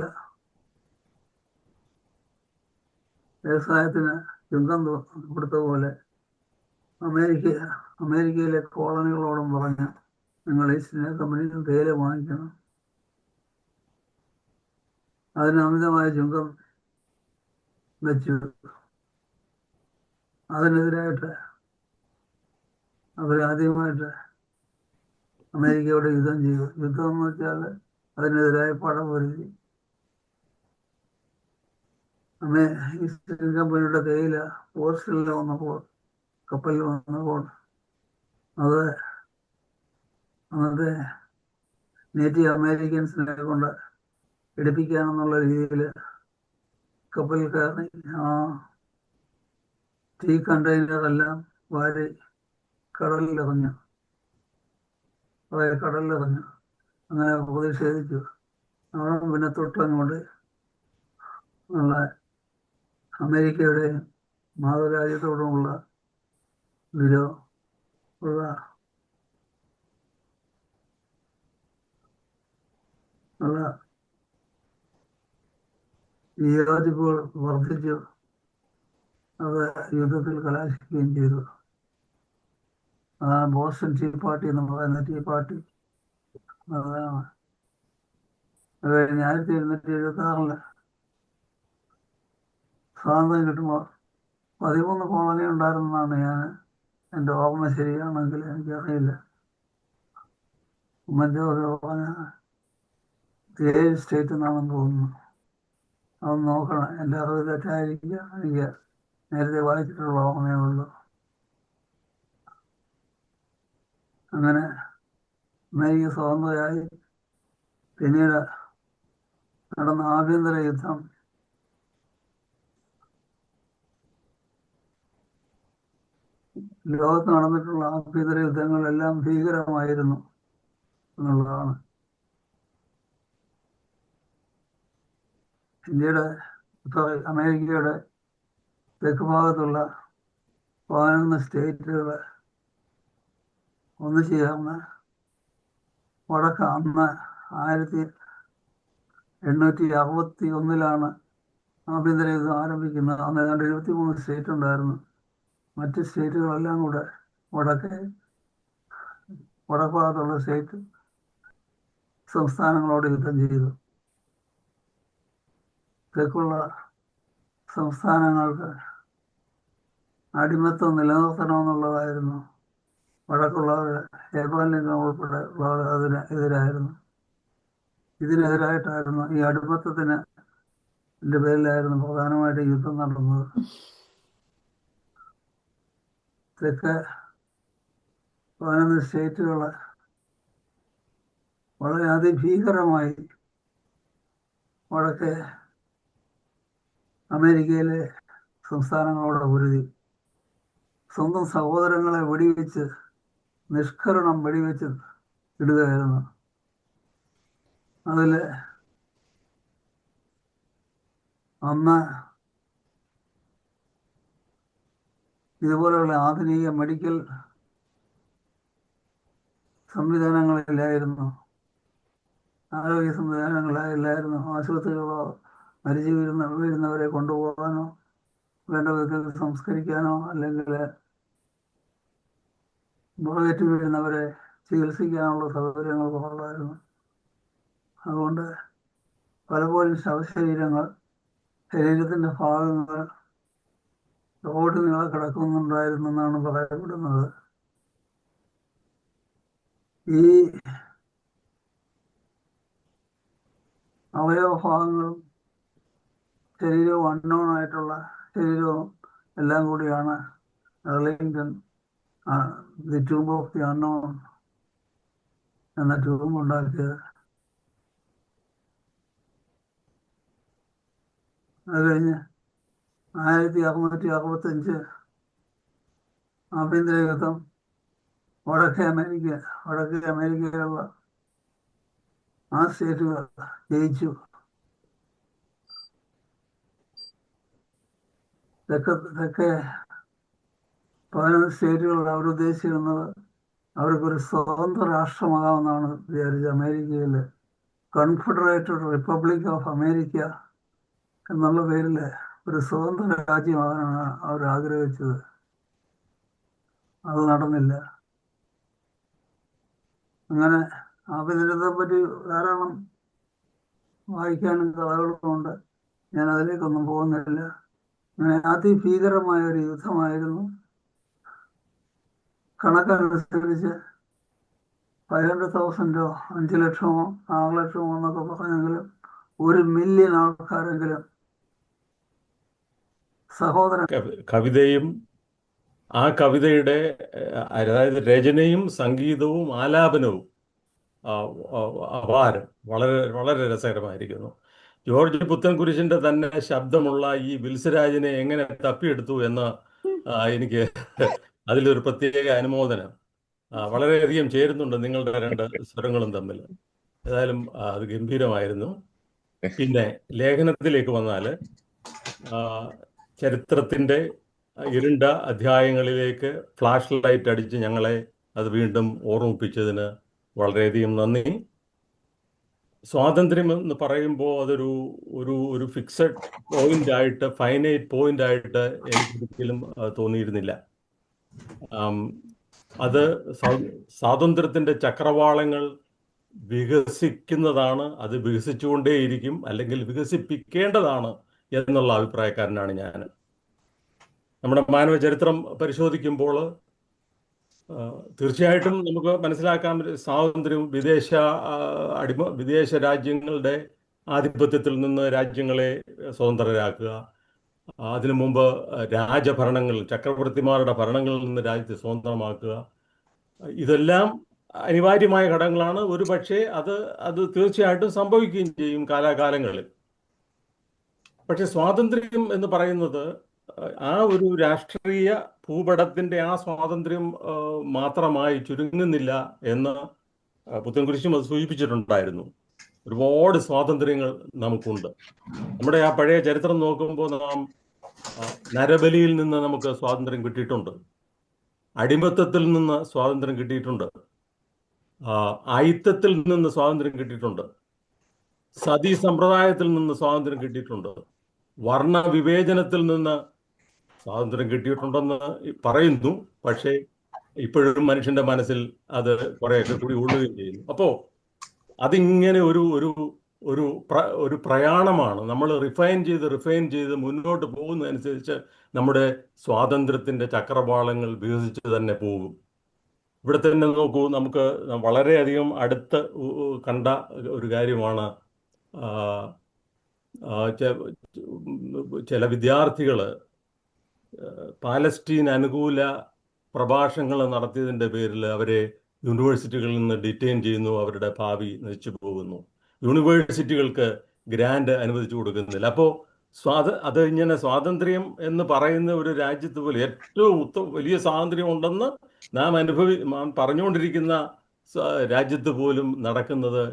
വ്യവസായത്തിന് ചുങ്കം കൊടുത്ത പോലെ അമേരിക്കയിലെ കോളനികളോടും പറഞ്ഞ് നിങ്ങൾ ഈസ്റ്റ് ഇന്ത്യ കമ്പനിയിൽ തേയില വാങ്ങിക്കണം. അതിന് അമിതമായ ചുങ്കം വെച്ചു. അതിനെതിരായിട്ട് അവരാദ്യമായിട്ട് അമേരിക്കയോട് യുദ്ധം ചെയ്തു. യുദ്ധം എന്ന് വെച്ചാൽ അതിനെതിരായ പടപൊരുതി. ഈസ്റ്റ് ഇന്ത്യ കമ്പനിയുടെ തേയില പോർട്സിൽ വന്നപ്പോൾ, കപ്പലിൽ വന്നപ്പോൾ അത് അന്നത്തെ നേറ്റീവ് അമേരിക്കൻസിനെ കൊണ്ട് എടുപ്പിക്കാനെന്നുള്ള രീതിയിൽ കപ്പലിൽ കയറി ആ ടീ കണ്ടെയ്നറെല്ലാം വാരി കടലിലെറിഞ്ഞു. അങ്ങനെ പ്രതിഷേധിച്ചു. അവിടെ പിന്നെ തൊട്ടങ്ങോട്ട് ഉള്ള അമേരിക്കയുടെയും മാതൃരാജ്യത്തോടുമുള്ള വിയോജിപ്പുകൾ വർദ്ധിച്ചു. അത് യുദ്ധത്തിൽ കലാശിക്കുകയും ചെയ്തു. ബോസ്റ്റൺ ടീ പാർട്ടി എന്ന് പറയുന്ന ടീ പാർട്ടി അതാണ്. അത് കഴിഞ്ഞ് 1776 സ്വാതന്ത്ര്യം കിട്ടുമ്പോൾ 13 കോളനി ഉണ്ടായിരുന്നതാണ് എൻ്റെ ഓർമ്മ ശരിയാണെങ്കിൽ, എനിക്കറിയില്ല. ഉമ്മൻചാണ്ടി പറഞ്ഞ 7 സ്റ്റേറ്റ് എന്നാണെന്ന് തോന്നുന്നു. അത് നോക്കണം, എൻ്റെ അറിവ് തെറ്റായിരിക്കുക. എനിക്ക് നേരത്തെ വായിച്ചിട്ടുള്ള ഓർമ്മയേ ഉള്ളൂ. അങ്ങനെ അമേരിക്ക സ്വതന്ത്രമായി. പിന്നീട് നടന്ന ആഭ്യന്തര യുദ്ധം ലോകത്ത് നടന്നിട്ടുള്ള ആഭ്യന്തര യുദ്ധങ്ങളെല്ലാം ഭീകരമായിരുന്നു എന്നുള്ളതാണ്. അമേരിക്കയുടെ തെക്ക് ഭാഗത്തുള്ള 11 സ്റ്റേറ്റുകൾ ഒന്ന് ചേർന്ന് വടക്ക് അന്ന് 1861 ആഭ്യന്തര യുദ്ധം ആരംഭിക്കുന്നത്. അന്ന് ഏതാണ്ട് 23 സ്റ്റേറ്റ് ഉണ്ടായിരുന്നു. മറ്റ് സ്റ്റേറ്റുകളെല്ലാം കൂടെ വടക്ക് ഭാഗത്തുള്ള സ്റ്റേറ്റ് സംസ്ഥാനങ്ങളോട് യുദ്ധം ചെയ്തു. തെക്കുള്ള സംസ്ഥാനങ്ങൾക്ക് അടിമത്തം നിലനിർത്തണമെന്നുള്ളതായിരുന്നു. വടക്കുള്ളവർ ജപ്പാൻ ലിംഗം ഉൾപ്പെടെ ഉള്ളവർ അതിന് എതിരായിരുന്നു. ഇതിനെതിരായിട്ടായിരുന്നു, ഈ അടിമത്തത്തിന് പേരിലായിരുന്നു പ്രധാനമായിട്ട് യുദ്ധം നടന്നത്. തെക്ക് 11 സ്റ്റേറ്റുകൾ വളരെ അതിഭീകരമായി വടക്കേ അമേരിക്കയിലെ സംസ്ഥാനങ്ങളോട് പൊരുതി. സ്വന്തം സഹോദരങ്ങളെ നിഷ്കരണം വെടിവെച്ച് ഇടുകയായിരുന്നു. അതിൽ അന്ന് ഇതുപോലെയുള്ള ആധുനിക മെഡിക്കൽ സംവിധാനങ്ങളില്ലായിരുന്നു, ആരോഗ്യ സംവിധാനങ്ങളില്ലായിരുന്നു. ആശുപത്രികളോ മരിച്ചു വീഴുന്നവരെ കൊണ്ടുപോകാനോ വേണ്ട വിധത്തിൽ സംസ്കരിക്കാനോ അല്ലെങ്കിൽ മുറിവേറ്റ് വീഴുന്നവരെ ചികിത്സിക്കാനുള്ള സൗകര്യങ്ങൾ കുറവായിരുന്നു. അതുകൊണ്ട് പലപ്പോഴും ശരീരത്തിൻ്റെ ഭാഗങ്ങൾ റോഡ് നീളെ കിടക്കുന്നുണ്ടായിരുന്നെന്നാണ് പറയപ്പെടുന്നത്. ഈ അവയവഭാഗങ്ങളും ശരീരവും അൺനോണായിട്ടുള്ള ശരീരവും എല്ലാം കൂടിയാണ് Arlington the tomb of the unknown എന്ന ടൂംബ് ഉണ്ടാക്കിയത്. അത് കഴിഞ്ഞ് 1665 ആഭ്യന്തര യുദ്ധം വടക്കേ അമേരിക്കയിലുള്ള ആ സ്റ്റേറ്റുകൾ ജയിച്ചു. തെക്കേ 11 സ്റ്റേറ്റുകൾ അവരുദ്ദേശിച്ചിരുന്നത് അവർക്കൊരു സ്വതന്ത്ര രാഷ്ട്രമാകാമെന്നാണ് വിചാരിച്ചത്. അമേരിക്കയിൽ കൺഫെഡറേറ്റഡ് റിപ്പബ്ലിക് ഓഫ് അമേരിക്ക എന്നുള്ള പേരിൽ ഒരു സ്വതന്ത്ര രാജ്യമാകാനാണ് അവർ ആഗ്രഹിച്ചത്. അത് നടന്നില്ല. അങ്ങനെ ആഭ്യന്തരത്തെ പറ്റി ധാരാളം വായിക്കാനും കഥകളും ഉണ്ട്. ഞാൻ അതിലേക്കൊന്നും പോകുന്നില്ല. അങ്ങനെ അതിഭീകരമായ ഒരു യുദ്ധമായിരുന്നു. കണക്കനുസരിച്ച് 500,000 5 ലക്ഷമോ 6 ലക്ഷമോ എന്നൊക്കെ പറഞ്ഞെങ്കിലും 1 മില്യൺ ആൾക്കാരെങ്കിലും സഹോദരൻ. കവിതയും ആ കവിതയുടെ അതായത് രചനയും സംഗീതവും ആലാപനവും അപാരം, വളരെ വളരെ രസകരമായിരിക്കുന്നു. ജോർജ് പുത്തൻകുരിശിന്റെ തന്നെ ശബ്ദമുള്ള ഈ വിൽസരാജിനെ എങ്ങനെ തപ്പിയെടുത്തു എന്ന് എനിക്ക് അതിലൊരു പ്രത്യേക അനുമോദനം. വളരെയധികം ചേരുന്നുണ്ട് നിങ്ങളുടെ 2 സ്വരങ്ങളും തമ്മിൽ. ഏതായാലും അത് ഗംഭീരമായിരുന്നു. പിന്നെ ലേഖനത്തിലേക്ക് വന്നാൽ ചരിത്രത്തിൻ്റെ ഇരുണ്ട അധ്യായങ്ങളിലേക്ക് ഫ്ലാഷ് ലൈറ്റ് അടിച്ച് ഞങ്ങളെ അത് വീണ്ടും ഓർമ്മിപ്പിച്ചതിന് വളരെയധികം നന്ദി. സ്വാതന്ത്ര്യം എന്ന് പറയുമ്പോൾ അതൊരു ഒരു ഫിക്സഡ് പോയിന്റ് ഫൈനൈറ്റ് പോയിന്റ് ആയിട്ട് എനിക്കൊരിക്കലും തോന്നിയിരുന്നില്ല. അത് സ്വാതന്ത്ര്യത്തിൻ്റെ ചക്രവാളങ്ങൾ വികസിക്കുന്നതാണ്, അത് വികസിച്ചുകൊണ്ടേയിരിക്കും, അല്ലെങ്കിൽ വികസിപ്പിക്കേണ്ടതാണ് എന്നുള്ള അഭിപ്രായക്കാരനാണ് ഞാൻ. നമ്മുടെ മാനവ ചരിത്രം പരിശോധിക്കുമ്പോൾ തീർച്ചയായിട്ടും നമുക്ക് മനസ്സിലാക്കാൻ സ്വാതന്ത്ര്യം വിദേശ രാജ്യങ്ങളുടെ ആധിപത്യത്തിൽ നിന്ന് രാജ്യങ്ങളെ സ്വതന്ത്രരാക്കുക, അതിനു മുമ്പ് രാജഭരണങ്ങൾ, ചക്രവർത്തിമാരുടെ ഭരണങ്ങളിൽ നിന്ന് രാജ്യത്തെ സ്വതന്ത്രമാക്കുക, ഇതെല്ലാം അനിവാര്യമായ ഘടകങ്ങളാണ്. ഒരു പക്ഷേ അത് തീർച്ചയായിട്ടും സംഭവിക്കുകയും ചെയ്യും കാലാകാലങ്ങളിൽ. പക്ഷെ സ്വാതന്ത്ര്യം എന്ന് പറയുന്നത് ആ ഒരു രാഷ്ട്രീയ ഭൂപടത്തിൻ്റെ ആ സ്വാതന്ത്ര്യം മാത്രമായി ചുരുങ്ങുന്നില്ല എന്ന് പുത്തൻകുരിശും അത് സൂചിപ്പിച്ചിട്ടുണ്ടായിരുന്നു. ഒരുപാട് സ്വാതന്ത്ര്യങ്ങൾ നമുക്കുണ്ട്. നമ്മുടെ ആ പഴയ ചരിത്രം നോക്കുമ്പോൾ നാം നരബലിയിൽ നിന്ന് നമുക്ക് സ്വാതന്ത്ര്യം കിട്ടിയിട്ടുണ്ട്, അടിമത്തത്തിൽ നിന്ന് സ്വാതന്ത്ര്യം കിട്ടിയിട്ടുണ്ട്, അയിത്തത്തിൽ നിന്ന് സ്വാതന്ത്ര്യം കിട്ടിയിട്ടുണ്ട്, സതി സമ്പ്രദായത്തിൽ നിന്ന് സ്വാതന്ത്ര്യം കിട്ടിയിട്ടുണ്ട്, വർണ്ണവിവേചനത്തിൽ നിന്ന് സ്വാതന്ത്ര്യം കിട്ടിയിട്ടുണ്ടെന്ന് പറയുന്നു. പക്ഷേ ഇപ്പോഴും മനുഷ്യന്റെ മനസ്സിൽ അത് കുറേയൊക്കെ കൂടി ഉള്ളുകയും ചെയ്യുന്നു. അപ്പോൾ അതിങ്ങനെ ഒരു ഒരു ഒരു ഒരു പ്രയാണമാണ്. നമ്മൾ റിഫൈൻ ചെയ്ത് മുന്നോട്ട് പോകുന്നതനുസരിച്ച് നമ്മുടെ സ്വാതന്ത്ര്യത്തിൻ്റെ ചക്രവാളങ്ങൾ വികസിച്ച് തന്നെ പോകും. ഇവിടെ തന്നെ നോക്കൂ, നമുക്ക് വളരെയധികം അടുത്ത് കണ്ട ഒരു കാര്യമാണ്. ചില വിദ്യാർത്ഥികൾ പാലസ്തീൻ അനുകൂല പ്രഭാഷണങ്ങൾ നടത്തിയതിൻ്റെ പേരിൽ അവരെ യൂണിവേഴ്സിറ്റികളിൽ നിന്ന് ഡിറ്റെയിൻ ചെയ്യുന്നു, അവരുടെ ഭാവി നശിച്ചു പോകുന്നു, യൂണിവേഴ്സിറ്റികൾക്ക് ഗ്രാൻഡ് അനുവദിച്ചു കൊടുക്കുന്നില്ല. അപ്പോൾ അത് ഇങ്ങനെ സ്വാതന്ത്ര്യം എന്ന് പറയുന്ന ഒരു രാജ്യത്ത് പോലും ഏറ്റവും വലിയ സ്വാതന്ത്ര്യം ഉണ്ടെന്ന് നാം പറഞ്ഞുകൊണ്ടിരിക്കുന്ന രാജ്യത്ത് പോലും നടക്കുന്നത്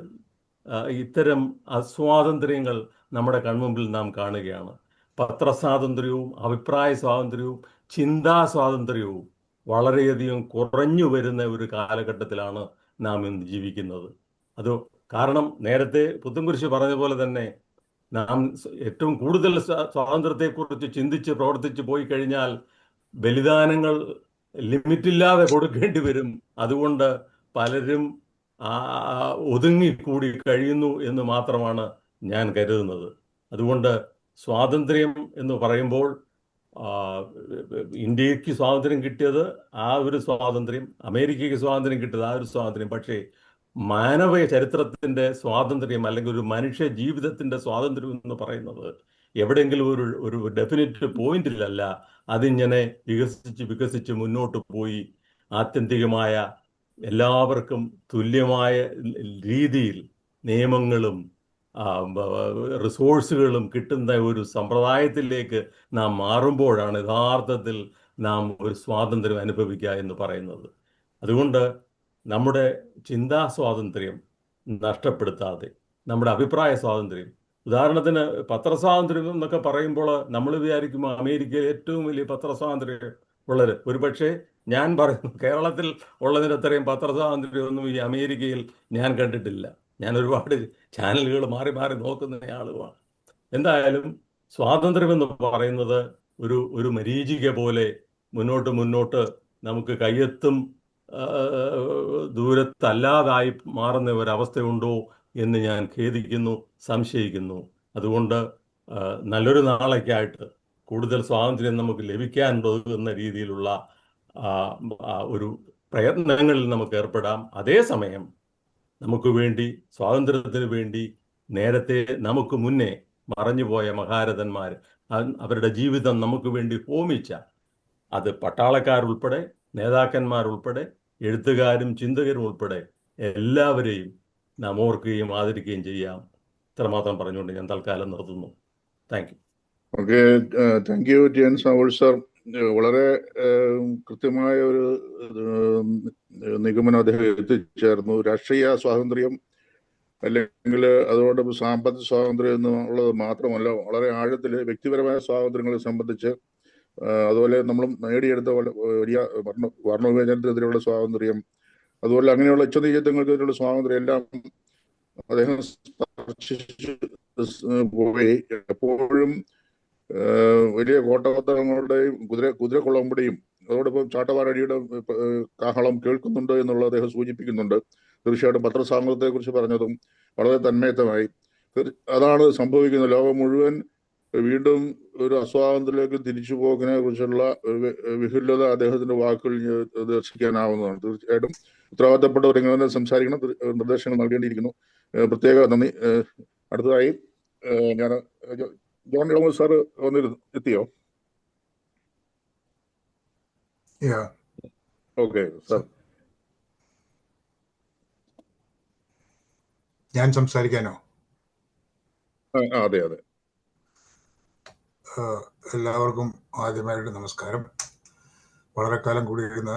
ഇത്തരം അസ്വാതന്ത്ര്യങ്ങൾ നമ്മുടെ കൺമുമ്പിൽ നാം കാണുകയാണ്. പത്രസ്വാതന്ത്ര്യവും അഭിപ്രായ സ്വാതന്ത്ര്യവും ചിന്താ സ്വാതന്ത്ര്യവും വളരെയധികം കുറഞ്ഞു വരുന്ന ഒരു കാലഘട്ടത്തിലാണ് നാം ഇന്ന് ജീവിക്കുന്നത്. അത് കാരണം നേരത്തെ പുത്തൻകുരിശ് പറഞ്ഞ പോലെ തന്നെ നാം ഏറ്റവും കൂടുതൽ സ്വാതന്ത്ര്യത്തെക്കുറിച്ച് ചിന്തിച്ച് പ്രവർത്തിച്ച് പോയി കഴിഞ്ഞാൽ ബലിദാനങ്ങൾ ലിമിറ്റില്ലാതെ കൊടുക്കേണ്ടി വരും. അതുകൊണ്ട് പലരും ഒതുങ്ങിക്കൂടി കഴിയുന്നു എന്ന് മാത്രമാണ് ഞാൻ കരുതുന്നത്. അതുകൊണ്ട് സ്വാതന്ത്ര്യം എന്ന് പറയുമ്പോൾ ഇന്ത്യക്ക് സ്വാതന്ത്ര്യം കിട്ടിയത് ആ ഒരു സ്വാതന്ത്ര്യം, അമേരിക്കയ്ക്ക് സ്വാതന്ത്ര്യം കിട്ടിയത് ആ ഒരു സ്വാതന്ത്ര്യം. പക്ഷേ മാനവ ചരിത്രത്തിൻ്റെ സ്വാതന്ത്ര്യം അല്ലെങ്കിൽ ഒരു മനുഷ്യ ജീവിതത്തിൻ്റെ സ്വാതന്ത്ര്യം എന്ന് പറയുന്നത് എവിടെയെങ്കിലും ഒരു ഡെഫിനിറ്റ് പോയിന്റിലല്ല. അതിങ്ങനെ വികസിച്ച് മുന്നോട്ട് പോയി ആത്യന്തികമായ എല്ലാവർക്കും തുല്യമായ രീതിയിൽ നിയമങ്ങളും റിസോഴ്സുകളും കിട്ടുന്ന ഒരു സമ്പ്രദായത്തിലേക്ക് നാം മാറുമ്പോഴാണ് യഥാർത്ഥത്തിൽ നാം ഒരു സ്വാതന്ത്ര്യം അനുഭവിക്കുക എന്ന് പറയുന്നത്. അതുകൊണ്ട് നമ്മുടെ ചിന്താ സ്വാതന്ത്ര്യം നഷ്ടപ്പെടുത്താതെ നമ്മുടെ അഭിപ്രായ സ്വാതന്ത്ര്യം, ഉദാഹരണത്തിന് പത്രസ്വാതന്ത്ര്യം എന്നൊക്കെ പറയുമ്പോൾ നമ്മൾ വിചാരിക്കുമ്പോൾ അമേരിക്കയിൽ ഏറ്റവും വലിയ പത്രസ്വാതന്ത്ര്യം ഉള്ളത്, ഒരുപക്ഷെ ഞാൻ പറയുന്നു കേരളത്തിൽ ഉള്ളതിൻ്റെ അത്രയും പത്രസ്വാതന്ത്ര്യമൊന്നും ഈ അമേരിക്കയിൽ ഞാൻ കണ്ടിട്ടില്ല. ഞാൻ ഒരുപാട് ചാനലുകൾ മാറി നോക്കുന്ന ആളുകളാണ്. എന്തായാലും സ്വാതന്ത്ര്യമെന്ന് പറയുന്നത് ഒരു മരീചിക പോലെ മുന്നോട്ട് നമുക്ക് കയ്യെത്തും ദൂരത്തല്ലാതായി മാറുന്ന ഒരവസ്ഥയുണ്ടോ എന്ന് ഞാൻ ഖേദിക്കുന്നു, സംശയിക്കുന്നു. അതുകൊണ്ട് നല്ലൊരു നാളേക്കായിട്ട് കൂടുതൽ സ്വാതന്ത്ര്യം നമുക്ക് ലഭിക്കാനുണ്ടെന്ന രീതിയിലുള്ള ഒരു പ്രയത്നങ്ങളിൽ നമുക്ക് ഏർപ്പെടാം. അതേസമയം നമുക്ക് വേണ്ടി, സ്വാതന്ത്ര്യത്തിന് വേണ്ടി നേരത്തെ നമുക്ക് മുന്നേ മറഞ്ഞുപോയ മഹാരഥന്മാർ, അവരുടെ ജീവിതം നമുക്ക് വേണ്ടി ഹോമിച്ച, അത് പട്ടാളക്കാരുൾപ്പെടെ നേതാക്കന്മാരുൾപ്പെടെ എഴുത്തുകാരും ചിന്തകരും ഉൾപ്പെടെ എല്ലാവരെയും നാം ഓർക്കുകയും ആദരിക്കുകയും ചെയ്യാം. ഇത്രമാത്രം പറഞ്ഞുകൊണ്ട് ഞാൻ തൽക്കാലം നിർത്തുന്നു. Thank you. Okay, thank U T N Samuel sir. വളരെ കൃത്യമായ ഒരു നിഗമനം അദ്ദേഹം എത്തിച്ചേർന്നു. രാഷ്ട്രീയ സ്വാതന്ത്ര്യം അല്ലെങ്കിൽ അതോടൊപ്പം സാമ്പത്തിക സ്വാതന്ത്ര്യം എന്നുള്ളത് മാത്രമല്ല, വളരെ ആഴത്തിൽ വ്യക്തിപരമായ സ്വാതന്ത്ര്യങ്ങളെ സംബന്ധിച്ച്, അതുപോലെ നമ്മൾ നേടിയെടുത്ത വലിയ വർണ്ണവിവേചനത്തിനെതിരെയുള്ള സ്വാതന്ത്ര്യം, അതുപോലെ അങ്ങനെയുള്ള ഇച്ഛനീചത്വങ്ങൾക്കെതിരെയുള്ള സ്വാതന്ത്ര്യം എല്ലാം അദ്ദേഹം പോയി. എപ്പോഴും വലിയ കോട്ടവത്തങ്ങളുടെയും കുതിരക്കുളമ്പടിയും അതോടൊപ്പം ചാട്ടവാറടിയുടെ കാഹളം കേൾക്കുന്നുണ്ട് എന്നുള്ളത് അദ്ദേഹം സൂചിപ്പിക്കുന്നുണ്ട്. തീർച്ചയായിട്ടും പത്രസ്വാതന്ത്ര്യത്തെ കുറിച്ച് പറഞ്ഞതും വളരെ തന്മയത്തമായി. അതാണ് സംഭവിക്കുന്നത്. ലോകം മുഴുവൻ വീണ്ടും ഒരു അസ്വാതന്ത്ര്യത്തിലേക്ക് തിരിച്ചു പോക്കിനെ കുറിച്ചുള്ള വിഹുലത അദ്ദേഹത്തിന്റെ വാക്കുകളിൽ ദർശിക്കാനാവുന്നതാണ്. തീർച്ചയായിട്ടും ഉത്തരവാദിത്തപ്പെട്ടവർ എങ്ങനെ സംസാരിക്കണം, നിർദ്ദേശങ്ങൾ നൽകേണ്ടിയിരിക്കുന്നു. പ്രത്യേക നന്ദി. അടുത്തതായി ഞാൻ ജോൺ ഇളമൂർ സാറ് എത്തിയോ? ഓക്കെ സാർ, ഞാൻ സംസാരിക്കാനോ? അതെ. എല്ലാവർക്കും ആദ്യമായിട്ട് നമസ്കാരം. വളരെ കാലം കൂടിയിരുന്ന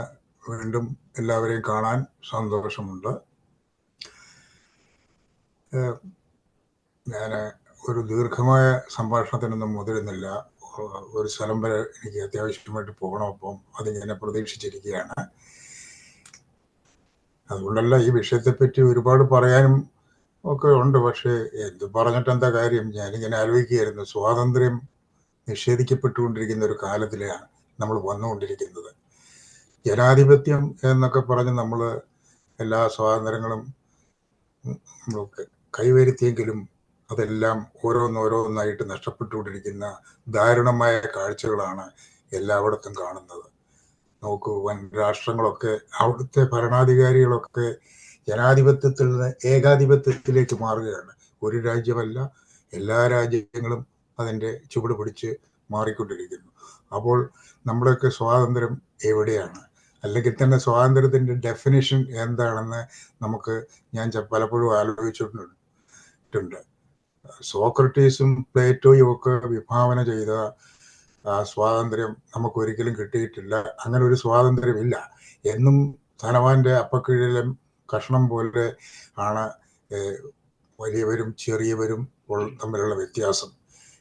വീണ്ടും എല്ലാവരെയും കാണാൻ സന്തോഷമുണ്ട്. ഞാൻ ഒരു ദീർഘമായ സംഭാഷണത്തിനൊന്നും മുതിരുന്നില്ല. ഒരു സ്ഥലം വരെ എനിക്ക് അത്യാവശ്യമായിട്ട് പോകണം. അപ്പം അതിങ്ങനെ പ്രതീക്ഷിച്ചിരിക്കുകയാണ്. അതുകൊണ്ടല്ല, ഈ വിഷയത്തെപ്പറ്റി ഒരുപാട് പറയാനും ഒക്കെ ഉണ്ട്. പക്ഷേ എന്ത് പറഞ്ഞിട്ട് എന്താ കാര്യം? ഞാനിങ്ങനെ ആലോചിക്കുകയായിരുന്നു, സ്വാതന്ത്ര്യം നിഷേധിക്കപ്പെട്ടുകൊണ്ടിരിക്കുന്ന ഒരു കാലത്തിലാണ് നമ്മൾ വന്നുകൊണ്ടിരിക്കുന്നത്. ജനാധിപത്യം എന്നൊക്കെ പറഞ്ഞ് നമ്മൾ എല്ലാ സ്വാതന്ത്ര്യങ്ങളും കൈവരുത്തിയെങ്കിലും അതെല്ലാം ഓരോന്നോരോന്നായിട്ട് നഷ്ടപ്പെട്ടുകൊണ്ടിരിക്കുന്ന ദാരുണമായ കാഴ്ചകളാണ് എല്ലായിടത്തും കാണുന്നത്. നോക്കൂ, വൻ രാഷ്ട്രങ്ങളൊക്കെ അവിടുത്തെ ഭരണാധികാരികളൊക്കെ ജനാധിപത്യത്തിൽ നിന്ന് ഏകാധിപത്യത്തിലേക്ക് മാറുകയാണ്. ഒരു രാജ്യമല്ല, എല്ലാ രാജ്യങ്ങളും അതിൻ്റെ ചുവട് പിടിച്ച് മാറിക്കൊണ്ടിരിക്കുന്നു. അപ്പോൾ നമ്മുടെയൊക്കെ സ്വാതന്ത്ര്യം എവിടെയാണ്? അല്ലെങ്കിൽ തന്നെ സ്വാതന്ത്ര്യത്തിൻ്റെ ഡെഫിനിഷൻ എന്താണെന്ന് ഞാൻ പലപ്പോഴും ആലോചിച്ചിട്ടുണ്ട്. സോക്രട്ടീസും പ്ലേറ്റോയും ഒക്കെ വിഭാവന ചെയ്ത സ്വാതന്ത്ര്യം നമുക്കൊരിക്കലും കിട്ടിയിട്ടില്ല. അങ്ങനെ ഒരു സ്വാതന്ത്ര്യമില്ല. എന്നും ധനവാന്റെ അപ്പക്കീഴിലും കഷ്ണം പോലെ ആണ് വലിയവരും ചെറിയവരും തമ്മിലുള്ള വ്യത്യാസം.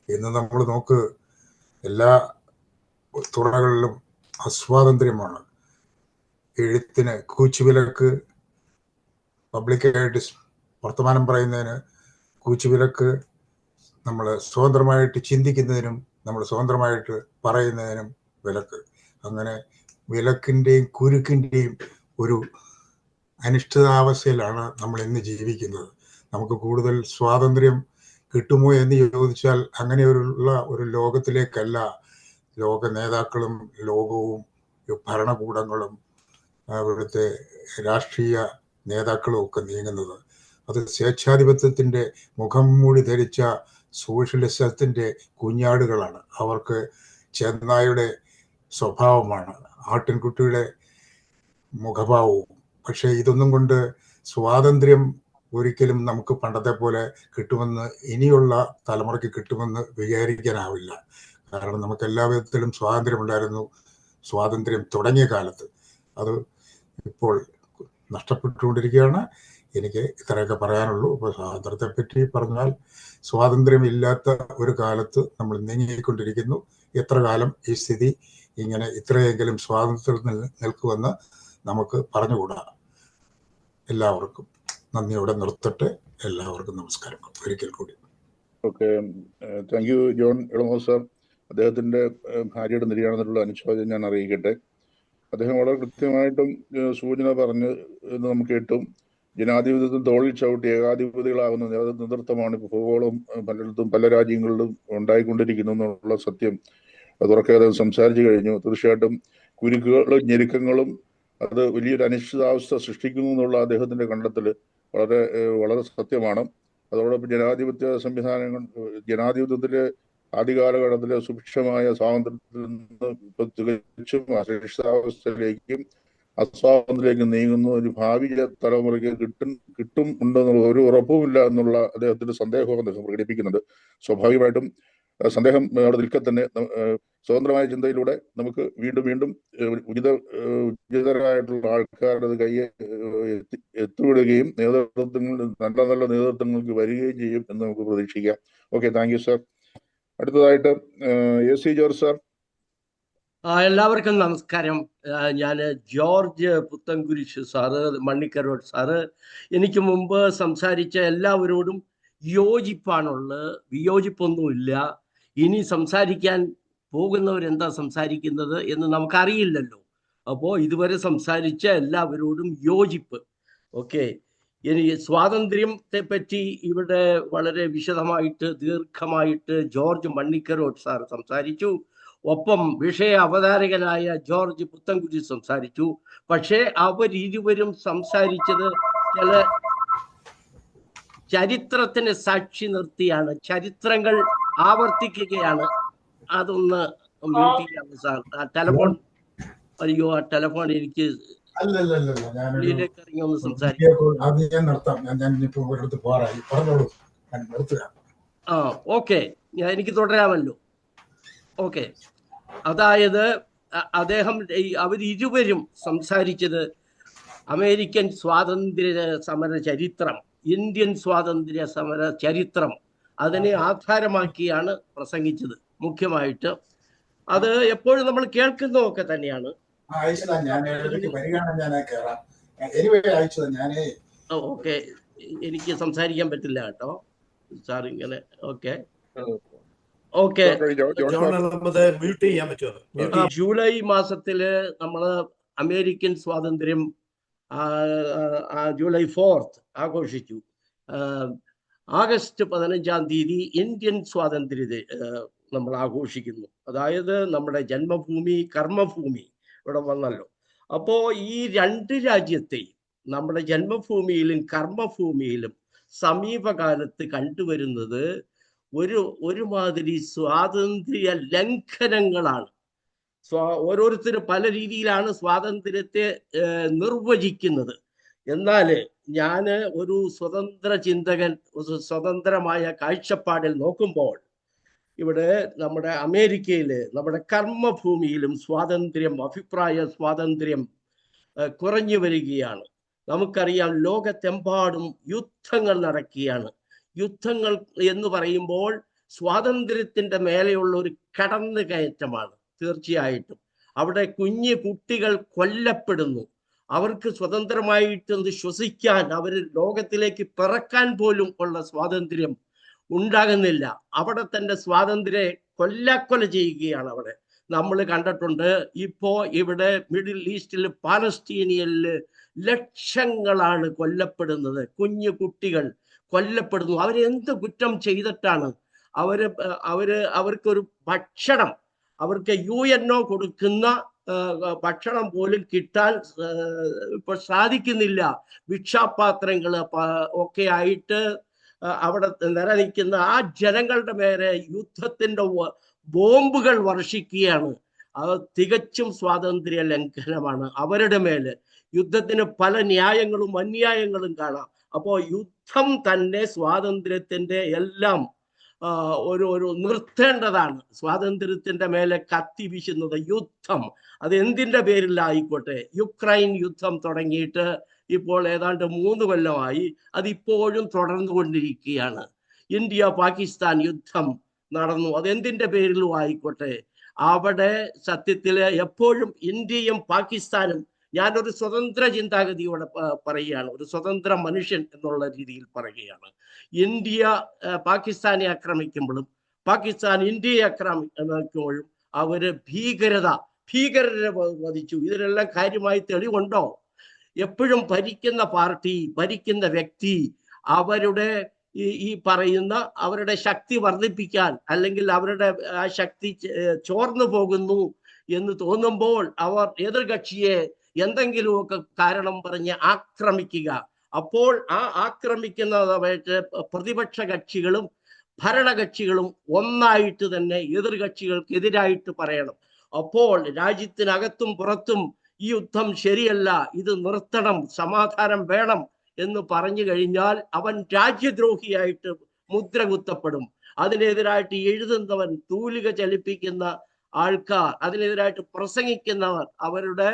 ഇന്ന് നമ്മൾ നോക്ക്, എല്ലാ തുറകളിലും അസ്വാതന്ത്ര്യമാണ്. എഴുത്തിന് കൂച്ചുവിലക്ക്, പബ്ലിക്കായിട്ട് വർത്തമാനം പറയുന്നതിന് കൂച്ചുവിലക്ക്, നമ്മൾ സ്വതന്ത്രമായിട്ട് ചിന്തിക്കുന്നതിനും നമ്മൾ സ്വതന്ത്രമായിട്ട് പറയുന്നതിനും വിലക്ക്. അങ്ങനെ വിലക്കിൻ്റെയും കുരുക്കിൻ്റെയും ഒരു അനിശ്ചിതാവസ്ഥയിലാണ് നമ്മൾ ഇന്ന് ജീവിക്കുന്നത്. നമുക്ക് കൂടുതൽ സ്വാതന്ത്ര്യം കിട്ടുമോ എന്ന് ചോദിച്ചാൽ അങ്ങനെയുള്ള ഒരു ലോകത്തിലേക്കല്ല ലോക നേതാക്കളും ലോകവും ഭരണകൂടങ്ങളും അവിടുത്തെ രാഷ്ട്രീയ നേതാക്കളും ഒക്കെ നീങ്ങുന്നത്. അത് സ്വേച്ഛാധിപത്യത്തിൻ്റെ മുഖം മൂടി ധരിച്ച സോഷ്യലിസത്തിൻ്റെ കുഞ്ഞാടുകളാണ്. അവർക്ക് ചെന്നായുടെ സ്വഭാവമാണ്, ആട്ടിൻകുട്ടിയുടെ മുഖഭാവവും. പക്ഷേ ഇതൊന്നും കൊണ്ട് സ്വാതന്ത്ര്യം ഒരിക്കലും നമുക്ക് പണ്ടത്തെ പോലെ കിട്ടുമെന്ന്, ഇനിയുള്ള തലമുറയ്ക്ക് കിട്ടുമെന്ന് വിചാരിക്കാനാവില്ല. കാരണം നമുക്ക് എല്ലാ വിധത്തിലും സ്വാതന്ത്ര്യമുണ്ടായിരുന്നു സ്വാതന്ത്ര്യം തുടങ്ങിയ കാലത്ത്. അത് ഇപ്പോൾ നഷ്ടപ്പെട്ടുകൊണ്ടിരിക്കുകയാണ്. എനിക്ക് ഇത്രയൊക്കെ പറയാനുള്ളൂ. ഇപ്പോൾ സ്വാതന്ത്ര്യത്തെപ്പറ്റി പറഞ്ഞാൽ, സ്വാതന്ത്ര്യമില്ലാത്ത ഒരു കാലത്ത് നമ്മൾ നീങ്ങിക്കൊണ്ടിരിക്കുന്നു. എത്ര കാലം ഈ സ്ഥിതി ഇങ്ങനെ ഇത്രയെങ്കിലും സ്വാതന്ത്ര്യത്തിൽ നിൽക്കുമെന്ന് നമുക്ക് പറഞ്ഞുകൂടാ. എല്ലാവർക്കും നന്ദിയോടെ നിർത്തട്ടെ. എല്ലാവർക്കും നമസ്കാരം ഒരിക്കൽ കൂടി. ഓക്കെ, താങ്ക് യു ജോൺ എളമോ സാർ. അദ്ദേഹത്തിൻ്റെ ഭാര്യയുടെ നിര്യാണത്തിലുള്ള അനുശോചനം ഞാൻ അറിയിക്കട്ടെ. അദ്ദേഹം വളരെ കൃത്യമായിട്ടും സൂചന പറഞ്ഞ് നമുക്ക് കേട്ടും, ജനാധിപത്യത്തിൽ തോളിൽ ചവിട്ടി ഏകാധിപതികളാകുന്ന നേതൃത്വമാണ് ഇപ്പോൾ ഭൂഗോളം പലയിടത്തും പല രാജ്യങ്ങളിലും ഉണ്ടായിക്കൊണ്ടിരിക്കുന്നു എന്നുള്ള സത്യം അതുറക്കെ അദ്ദേഹം സംസാരിച്ചു കഴിഞ്ഞു. തീർച്ചയായിട്ടും കുരുക്കുകളും ഞെരുക്കങ്ങളും അത് വലിയൊരു അനിശ്ചിതാവസ്ഥ സൃഷ്ടിക്കുന്നു എന്നുള്ള അദ്ദേഹത്തിൻ്റെ കണ്ടെത്തൽ വളരെ വളരെ സത്യമാണ്. അതോടൊപ്പം ജനാധിപത്യത്തിലെ ആദ്യകാലഘട്ടത്തിലെ സുഭിക്ഷമായ സ്വാതന്ത്ര്യത്തിൽ നിന്ന് ഇപ്പൊ തികച്ചും അനിശ്ചിതാവസ്ഥയിലേക്കും അസ്വാതന്ത്ര്യത്തിലേക്ക് നീങ്ങുന്ന ഒരു ഭാവി തലമുറയ്ക്ക് കിട്ടും ഉണ്ടെന്നുള്ള ഒരു ഉറപ്പുമില്ല എന്നുള്ള അദ്ദേഹത്തിന്റെ സന്ദേഹവും അദ്ദേഹം പ്രകടിപ്പിക്കുന്നുണ്ട്. സ്വാഭാവികമായിട്ടും സന്ദേഹം അവിടെ നിൽക്കെ തന്നെ സ്വതന്ത്രമായ ചിന്തയിലൂടെ നമുക്ക് വീണ്ടും ഉചിതരായിട്ടുള്ള ആൾക്കാരുടെ കയ്യെ എത്തിവിടുകയും നല്ല നേതൃത്വങ്ങൾക്ക് വരികയും ചെയ്യും എന്ന് നമുക്ക് പ്രതീക്ഷിക്കാം. Okay, thank you sir. അടുത്തതായിട്ട് AC ജോർജ് സാർ. എല്ലാവർക്കും നമസ്കാരം. ഞാൻ ജോർജ് പുത്തൻകുരിശ് സാറ്, മണ്ണിക്കരോട് സാറ്. എനിക്ക് മുമ്പ് സംസാരിച്ച എല്ലാവരോടും യോജിപ്പാണുള്ളത്, വിയോജിപ്പൊന്നുമില്ല. ഇനി സംസാരിക്കാൻ പോകുന്നവരെന്താ സംസാരിക്കുന്നത് എന്ന് നമുക്കറിയില്ലല്ലോ. അപ്പോൾ ഇതുവരെ സംസാരിച്ച എല്ലാവരോടും യോജിപ്പ്. ഓക്കെ, ഇനി സ്വാതന്ത്ര്യത്തെ പറ്റി ഇവിടെ വളരെ വിശദമായിട്ട് ദീർഘമായിട്ട് ജോർജ് മണ്ണിക്കരോട് സാർ സംസാരിച്ചു. ഒപ്പം വിഷയ അവതാരകനായ ജോർജ് പുത്തൻകുരിശ് സംസാരിച്ചു. പക്ഷേ അവരിരുവരും സംസാരിച്ചത് ചില ചരിത്രത്തിന് സാക്ഷി നിർത്തിയാണ്, ചരിത്രങ്ങൾ ആവർത്തിക്കുകയാണ്. അതൊന്ന് മ്യൂട്ട് ചെയ്യാം സാർ. ആ ടെലഫോൺ, അയ്യോ ആ ടെലഫോൺ എനിക്ക് ഉള്ളിലേക്ക് ഇറങ്ങി ഒന്ന് സംസാരിക്കാം. ഓക്കെ, എനിക്ക് തുടരാമല്ലോ. ഓക്കെ, അതായത് അദ്ദേഹം അവരിരുവരും സംസാരിച്ചത് അമേരിക്കൻ സ്വാതന്ത്ര്യ സമര ചരിത്രം, ഇന്ത്യൻ സ്വാതന്ത്ര്യ സമര ചരിത്രം അതിനെ ആധാരമാക്കിയാണ് പ്രസംഗിച്ചത് മുഖ്യമായിട്ട്. അത് എപ്പോഴും നമ്മൾ കേൾക്കുന്നതൊക്കെ തന്നെയാണ്. ഓക്കെ, എനിക്ക് സംസാരിക്കാൻ പറ്റില്ല കേട്ടോ സാർ ഇങ്ങനെ. ഓക്കെ ഓക്കെ, ജൂലൈ മാസത്തില് നമ്മള് അമേരിക്കൻ സ്വാതന്ത്ര്യം ജൂലൈ 4th ആഘോഷിച്ചു. ആഗസ്റ്റ് 15-ാം തീയതി ഇന്ത്യൻ സ്വാതന്ത്ര്യ നമ്മൾ ആഘോഷിക്കുന്നു. അതായത് നമ്മുടെ ജന്മഭൂമി, കർമ്മഭൂമി ഇവിടെ വന്നല്ലോ. അപ്പോ ഈ രണ്ട് രാജ്യത്തെയും, നമ്മുടെ ജന്മഭൂമിയിലും കർമ്മഭൂമിയിലും സമീപകാലത്ത് കണ്ടുവരുന്നത് ഒരുമാതിരി സ്വാതന്ത്ര്യ ലംഘനങ്ങളാണ്. ഓരോരുത്തരും പല രീതിയിലാണ് സ്വാതന്ത്ര്യത്തെ നിർവചിക്കുന്നത്. എന്നാൽ ഞാൻ ഒരു സ്വതന്ത്ര ചിന്തകൻ, സ്വതന്ത്രമായ കാഴ്ചപ്പാടിൽ നോക്കുമ്പോൾ ഇവിടെ നമ്മുടെ അമേരിക്കയില്, നമ്മുടെ കർമ്മഭൂമിയിലും സ്വാതന്ത്ര്യം, അഭിപ്രായ സ്വാതന്ത്ര്യം കുറഞ്ഞു വരികയാണ്. നമുക്കറിയാം, ലോകത്തെമ്പാടും യുദ്ധങ്ങൾ നടക്കുകയാണ്. യുദ്ധങ്ങൾ എന്ന് പറയുമ്പോൾ സ്വാതന്ത്ര്യത്തിന്റെ മേലെയുള്ള ഒരു കടന്നുകയറ്റമാണ്. തീർച്ചയായിട്ടും അവിടെ കുഞ്ഞു കുട്ടികൾ കൊല്ലപ്പെടുന്നു. അവർക്ക് സ്വതന്ത്രമായിട്ടൊന്ന് ശ്വസിക്കാൻ, അവർ ലോകത്തിലേക്ക് പിറക്കാൻ പോലും ഉള്ള സ്വാതന്ത്ര്യം ഉണ്ടാകുന്നില്ല. അവിടെ തന്നെ സ്വാതന്ത്ര്യ കൊല്ലാക്കൊല ചെയ്യുകയാണ്. അവിടെ നമ്മൾ കണ്ടിട്ടുണ്ട്. ഇപ്പോ ഇവിടെ മിഡിൽ ഈസ്റ്റിൽ, പാലസ്തീനിയയില് ലക്ഷങ്ങളാണ് കൊല്ലപ്പെടുന്നത്. കുഞ്ഞു കുട്ടികൾ കൊല്ലപ്പെടുന്നു. അവരെന്ത് കുറ്റം ചെയ്തിട്ടാണ്? അവർക്കൊരു ഭക്ഷണം, അവർക്ക് UNO കൊടുക്കുന്ന ഭക്ഷണം പോലും കിട്ടാൻ ഇപ്പോൾ സാധിക്കുന്നില്ല. ഭിക്ഷാപാത്രങ്ങൾ ഒക്കെ ആയിട്ട് അവിടെ നിലനിൽക്കുന്ന ആ ജനങ്ങളുടെ മേലെ യുദ്ധത്തിന്റെ ബോംബുകൾ വർഷിക്കുകയാണ്. അത് തികച്ചും സ്വാതന്ത്ര്യ ലംഘനമാണ് അവരുടെ മേല്. യുദ്ധത്തിന് പല ന്യായങ്ങളും അന്യായങ്ങളും കാണാം. അപ്പോൾ യുദ്ധം തന്നെ സ്വാതന്ത്ര്യത്തിന്റെ എല്ലാം ഒരു നിർത്തേണ്ടതാണ്. സ്വാതന്ത്ര്യത്തിന്റെ മേലെ കത്തി വീശുന്നത് യുദ്ധം, അത് എന്തിന്റെ പേരിലായിക്കോട്ടെ. യുക്രൈൻ യുദ്ധം തുടങ്ങിയിട്ട് ഇപ്പോൾ ഏതാണ്ട് 3 കൊല്ലമായി. അതിപ്പോഴും തുടർന്നുകൊണ്ടിരിക്കുകയാണ്. ഇന്ത്യ പാകിസ്ഥാൻ യുദ്ധം നടന്നു, അതെന്തിന്റെ പേരിലും ആയിക്കോട്ടെ. അവിടെ സത്യത്തില് എപ്പോഴും ഇന്ത്യയും പാകിസ്ഥാനും, ഞാനൊരു സ്വതന്ത്ര ചിന്താഗതിയോടെ പറയുകയാണ്, ഒരു സ്വതന്ത്ര മനുഷ്യൻ എന്നുള്ള രീതിയിൽ പറയുകയാണ്. ഇന്ത്യ പാകിസ്ഥാനെ ആക്രമിക്കുമ്പോഴും പാകിസ്ഥാൻ ഇന്ത്യയെ ആക്രമിക്കുമ്പോഴും അവര് ഭീകരരെ വധിച്ചു. ഇതിനെല്ലാം കാര്യമായി തെളിവുണ്ടോ? എപ്പോഴും ഭരിക്കുന്ന പാർട്ടി, ഭരിക്കുന്ന വ്യക്തി അവരുടെ ഈ പറയുന്ന അവരുടെ ശക്തി വർദ്ധിപ്പിക്കാൻ, അല്ലെങ്കിൽ അവരുടെ ആ ശക്തി ചോർന്നു പോകുന്നു എന്ന് തോന്നുമ്പോൾ അവർ എതിർകക്ഷിയെ എന്തെങ്കിലുമൊക്കെ കാരണം പറഞ്ഞ് ആക്രമിക്കുക. അപ്പോൾ ആ ആക്രമിക്കുന്നതായിട്ട് പ്രതിപക്ഷ കക്ഷികളും ഭരണകക്ഷികളും ഒന്നായിട്ട് തന്നെ എതിർകക്ഷികൾക്കെതിരായിട്ട് പറയണം. അപ്പോൾ രാജ്യത്തിനകത്തും പുറത്തും ഈ യുദ്ധം ശരിയല്ല, ഇത് നിർത്തണം, സമാധാനം വേണം എന്ന് പറഞ്ഞു കഴിഞ്ഞാൽ അവൻ രാജ്യദ്രോഹിയായിട്ട് മുദ്ര കുത്തപ്പെടും. അതിനെതിരായിട്ട് എഴുതുന്നവൻ, തൂലിക ചലിപ്പിക്കുന്ന ആൾക്കാർ, അതിനെതിരായിട്ട് പ്രസംഗിക്കുന്നവർ, അവരുടെ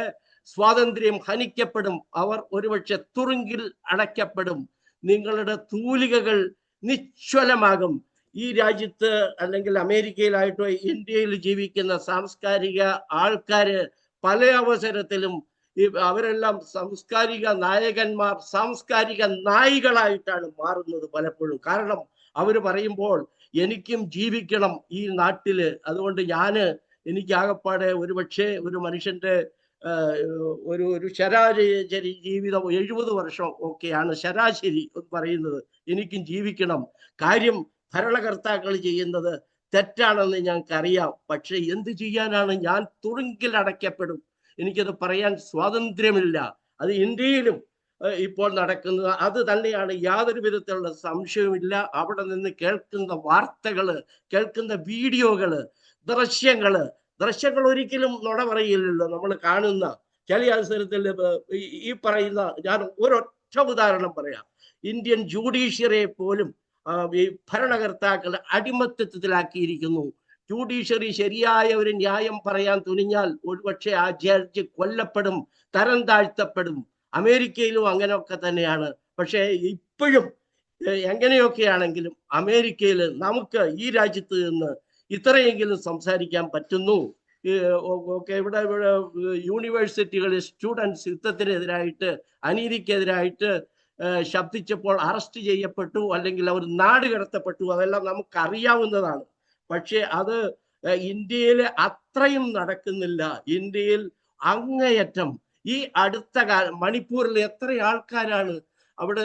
സ്വാതന്ത്ര്യം ഹനിക്കപ്പെടും. അവർ ഒരുപക്ഷെ തുറുങ്കിൽ അടയ്ക്കപ്പെടും. നിങ്ങളുടെ തൂലികകൾ നിശ്ചലമാകും. ഈ രാജ്യത്ത് അല്ലെങ്കിൽ അമേരിക്കയിലായിട്ടോ ഇന്ത്യയിൽ ജീവിക്കുന്ന സാംസ്കാരിക ആൾക്കാര് പല അവസരത്തിലും അവരെല്ലാം സാംസ്കാരിക നായകന്മാർ, സാംസ്കാരിക നായികളായിട്ടാണ് മാറുന്നത് പലപ്പോഴും. കാരണം അവർ പറയുമ്പോൾ എനിക്കും ജീവിക്കണം ഈ നാട്ടില്, അതുകൊണ്ട് എനിക്ക് ആകപ്പാടെ ഒരുപക്ഷെ ഒരു മനുഷ്യന്റെ ഒരു ശരാശരി ജീവിതം 70 വർഷം ഒക്കെയാണ് ശരാശരി പറയുന്നത്. എനിക്കും ജീവിക്കണം. കാര്യം ഭരണകർത്താക്കൾ ചെയ്യുന്നത് തെറ്റാണെന്ന് ഞങ്ങൾക്കറിയാം. പക്ഷെ എന്ത് ചെയ്യാനാണ്? ഞാൻ തുറുങ്കിൽ അടയ്ക്കപ്പെടും. എനിക്കത് പറയാൻ സ്വാതന്ത്ര്യമില്ല. അത് ഇന്ത്യയിലും ഇപ്പോൾ നടക്കുന്നത് അത് തന്നെയാണ്, യാതൊരു വിധത്തിലുള്ള സംശയവുമില്ല. അവിടെ നിന്ന് കേൾക്കുന്ന വാർത്തകള്, കേൾക്കുന്ന വീഡിയോകള്, ദൃശ്യങ്ങൾ ഒരിക്കലും നുണ പറയില്ലല്ലോ. നമ്മൾ കാണുന്ന ചില അവസരത്തിൽ ഈ പറയുന്ന, ഞാൻ ഒരൊറ്റ ഉദാഹരണം പറയാം. ഇന്ത്യൻ ജുഡീഷ്യറിയെ പോലും ഈ ഭരണകർത്താക്കൾ അടിമത്തത്തിലാക്കിയിരിക്കുന്നു. ജുഡീഷ്യറി ശരിയായ ഒരു ന്യായം പറയാൻ തുനിഞ്ഞാൽ ഒരുപക്ഷെ ആ ജഡ്ജ് കൊല്ലപ്പെടും, തരം താഴ്ത്തപ്പെടും. അമേരിക്കയിലും അങ്ങനെയൊക്കെ തന്നെയാണ്. പക്ഷേ ഇപ്പോഴും എങ്ങനെയൊക്കെയാണെങ്കിലും അമേരിക്കയിൽ നമുക്ക് ഈ രാജ്യത്ത് നിന്ന് ഇത്രയെങ്കിലും സംസാരിക്കാൻ പറ്റുന്നു. ഇവിടെ യൂണിവേഴ്സിറ്റികളിൽ സ്റ്റുഡൻസ് യുദ്ധത്തിനെതിരായിട്ട്, അനീതിക്കെതിരായിട്ട് ശബ്ദിച്ചപ്പോൾ അറസ്റ്റ് ചെയ്യപ്പെട്ടു, അല്ലെങ്കിൽ അവർ നാട് കടത്തപ്പെട്ടു. അതെല്ലാം നമുക്കറിയാവുന്നതാണ്. പക്ഷെ അത് ഇന്ത്യയിൽ അത്രയും നടക്കുന്നില്ല. ഇന്ത്യയിൽ അങ്ങേയറ്റം ഈ അടുത്ത കാലം മണിപ്പൂരിൽ എത്ര ആൾക്കാരാണ് അവിടെ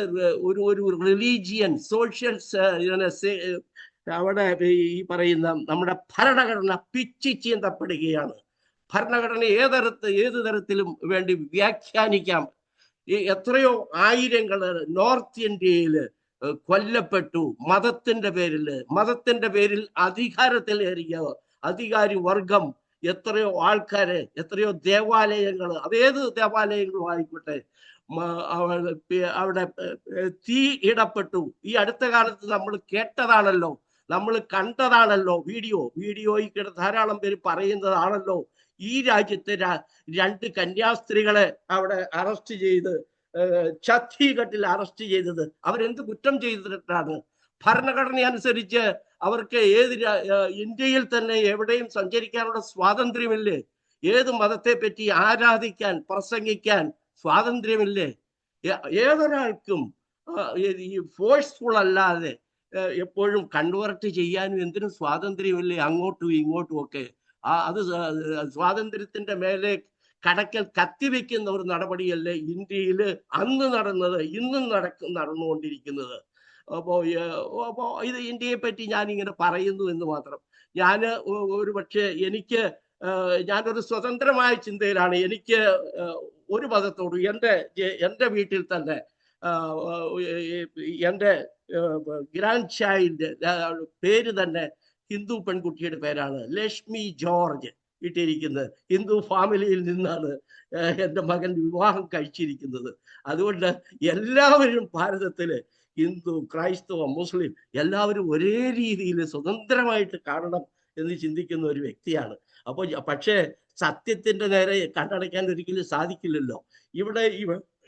ഒരു റിലീജിയൻ സോഷ്യൽ അവിടെ ഈ പറയുന്ന നമ്മുടെ ഭരണഘടന പിച്ചി ചീന്തപ്പെടുകയാണ്. ഭരണഘടന ഏത് തരത്തിലും വേണ്ടി വ്യാഖ്യാനിക്കാം. എത്രയോ ആയിരങ്ങൾ നോർത്ത് ഇന്ത്യയിൽ കൊല്ലപ്പെട്ടു മതത്തിന്റെ പേരിൽ അധികാരത്തിലേറിയ അധികാരി വർഗം, എത്രയോ ആൾക്കാരെ, എത്രയോ ദേവാലയങ്ങൾ, അതേത് ദേവാലയങ്ങളും ആയിക്കോട്ടെ, അവിടെ തീ ഇടപ്പെട്ടു. ഈ അടുത്ത കാലത്ത് നമ്മൾ കേട്ടതാണല്ലോ, നമ്മൾ കണ്ടതാണല്ലോ, വീഡിയോയിൽ ധാരാളം പേര് പറയുന്നതാണല്ലോ. ഈ രാജ്യത്തെ 2 കന്യാസ്ത്രീകളെ അവിടെ അറസ്റ്റ് ചെയ്ത് ഛത്തീഗഡിൽ അറസ്റ്റ് ചെയ്തത് അവരെന്ത് കുറ്റം ചെയ്തിട്ടാണ്? ഭരണഘടന അനുസരിച്ച് അവർക്ക് ഇന്ത്യയിൽ തന്നെ എവിടെയും സഞ്ചരിക്കാനുള്ള സ്വാതന്ത്ര്യമില്ലേ? ഏത് മതത്തെ പറ്റി ആരാധിക്കാൻ, പ്രസംഗിക്കാൻ സ്വാതന്ത്ര്യമില്ലേ? ഏതൊരാൾക്കും ഈ ഫോഴ്സ്ഫുൾ അല്ലാതെ എപ്പോഴും കൺവേർട്ട് ചെയ്യാനും എന്തിനും സ്വാതന്ത്ര്യമില്ലേ? അങ്ങോട്ടും ഇങ്ങോട്ടും ഒക്കെ അത് സ്വാതന്ത്ര്യത്തിന്റെ മേലെ കടക്കൽ കത്തിവെക്കുന്ന ഒരു നടപടിയല്ലേ ഇന്ത്യയിൽ അന്ന് നടന്നത്, ഇന്നും നടന്നുകൊണ്ടിരിക്കുന്നത്. അപ്പോ ഇത് ഇന്ത്യയെ പറ്റി ഞാനിങ്ങനെ പറയുന്നു എന്ന് മാത്രം. ഞാൻ ഒരു പക്ഷേ ഞാനൊരു സ്വതന്ത്രമായ ചിന്തയിലാണ്. എനിക്ക് ഒരു മതത്തോടും എൻ്റെ വീട്ടിൽ തന്നെ എൻ്റെ ഗ്രാൻഡ് ചൈൽഡ് പേര് തന്നെ ഹിന്ദു പെൺകുട്ടിയുടെ പേരാണ്, ലക്ഷ്മി ജോർജ് ഇട്ടിരിക്കുന്നത്. ഹിന്ദു ഫാമിലിയിൽ നിന്നാണ് എൻ്റെ മകൻ വിവാഹം കഴിച്ചിരിക്കുന്നത്. അതുകൊണ്ട് എല്ലാവരും ഭാരതത്തില് ഹിന്ദു, ക്രൈസ്തവ, മുസ്ലിം എല്ലാവരും ഒരേ രീതിയിൽ സ്വതന്ത്രമായിട്ട് കാണണം എന്ന് ചിന്തിക്കുന്ന ഒരു വ്യക്തിയാണ്. അപ്പോൾ പക്ഷേ സത്യത്തിന്റെ നേരെ കണ്ണടയ്ക്കാൻ ഒരിക്കലും സാധിക്കില്ലല്ലോ.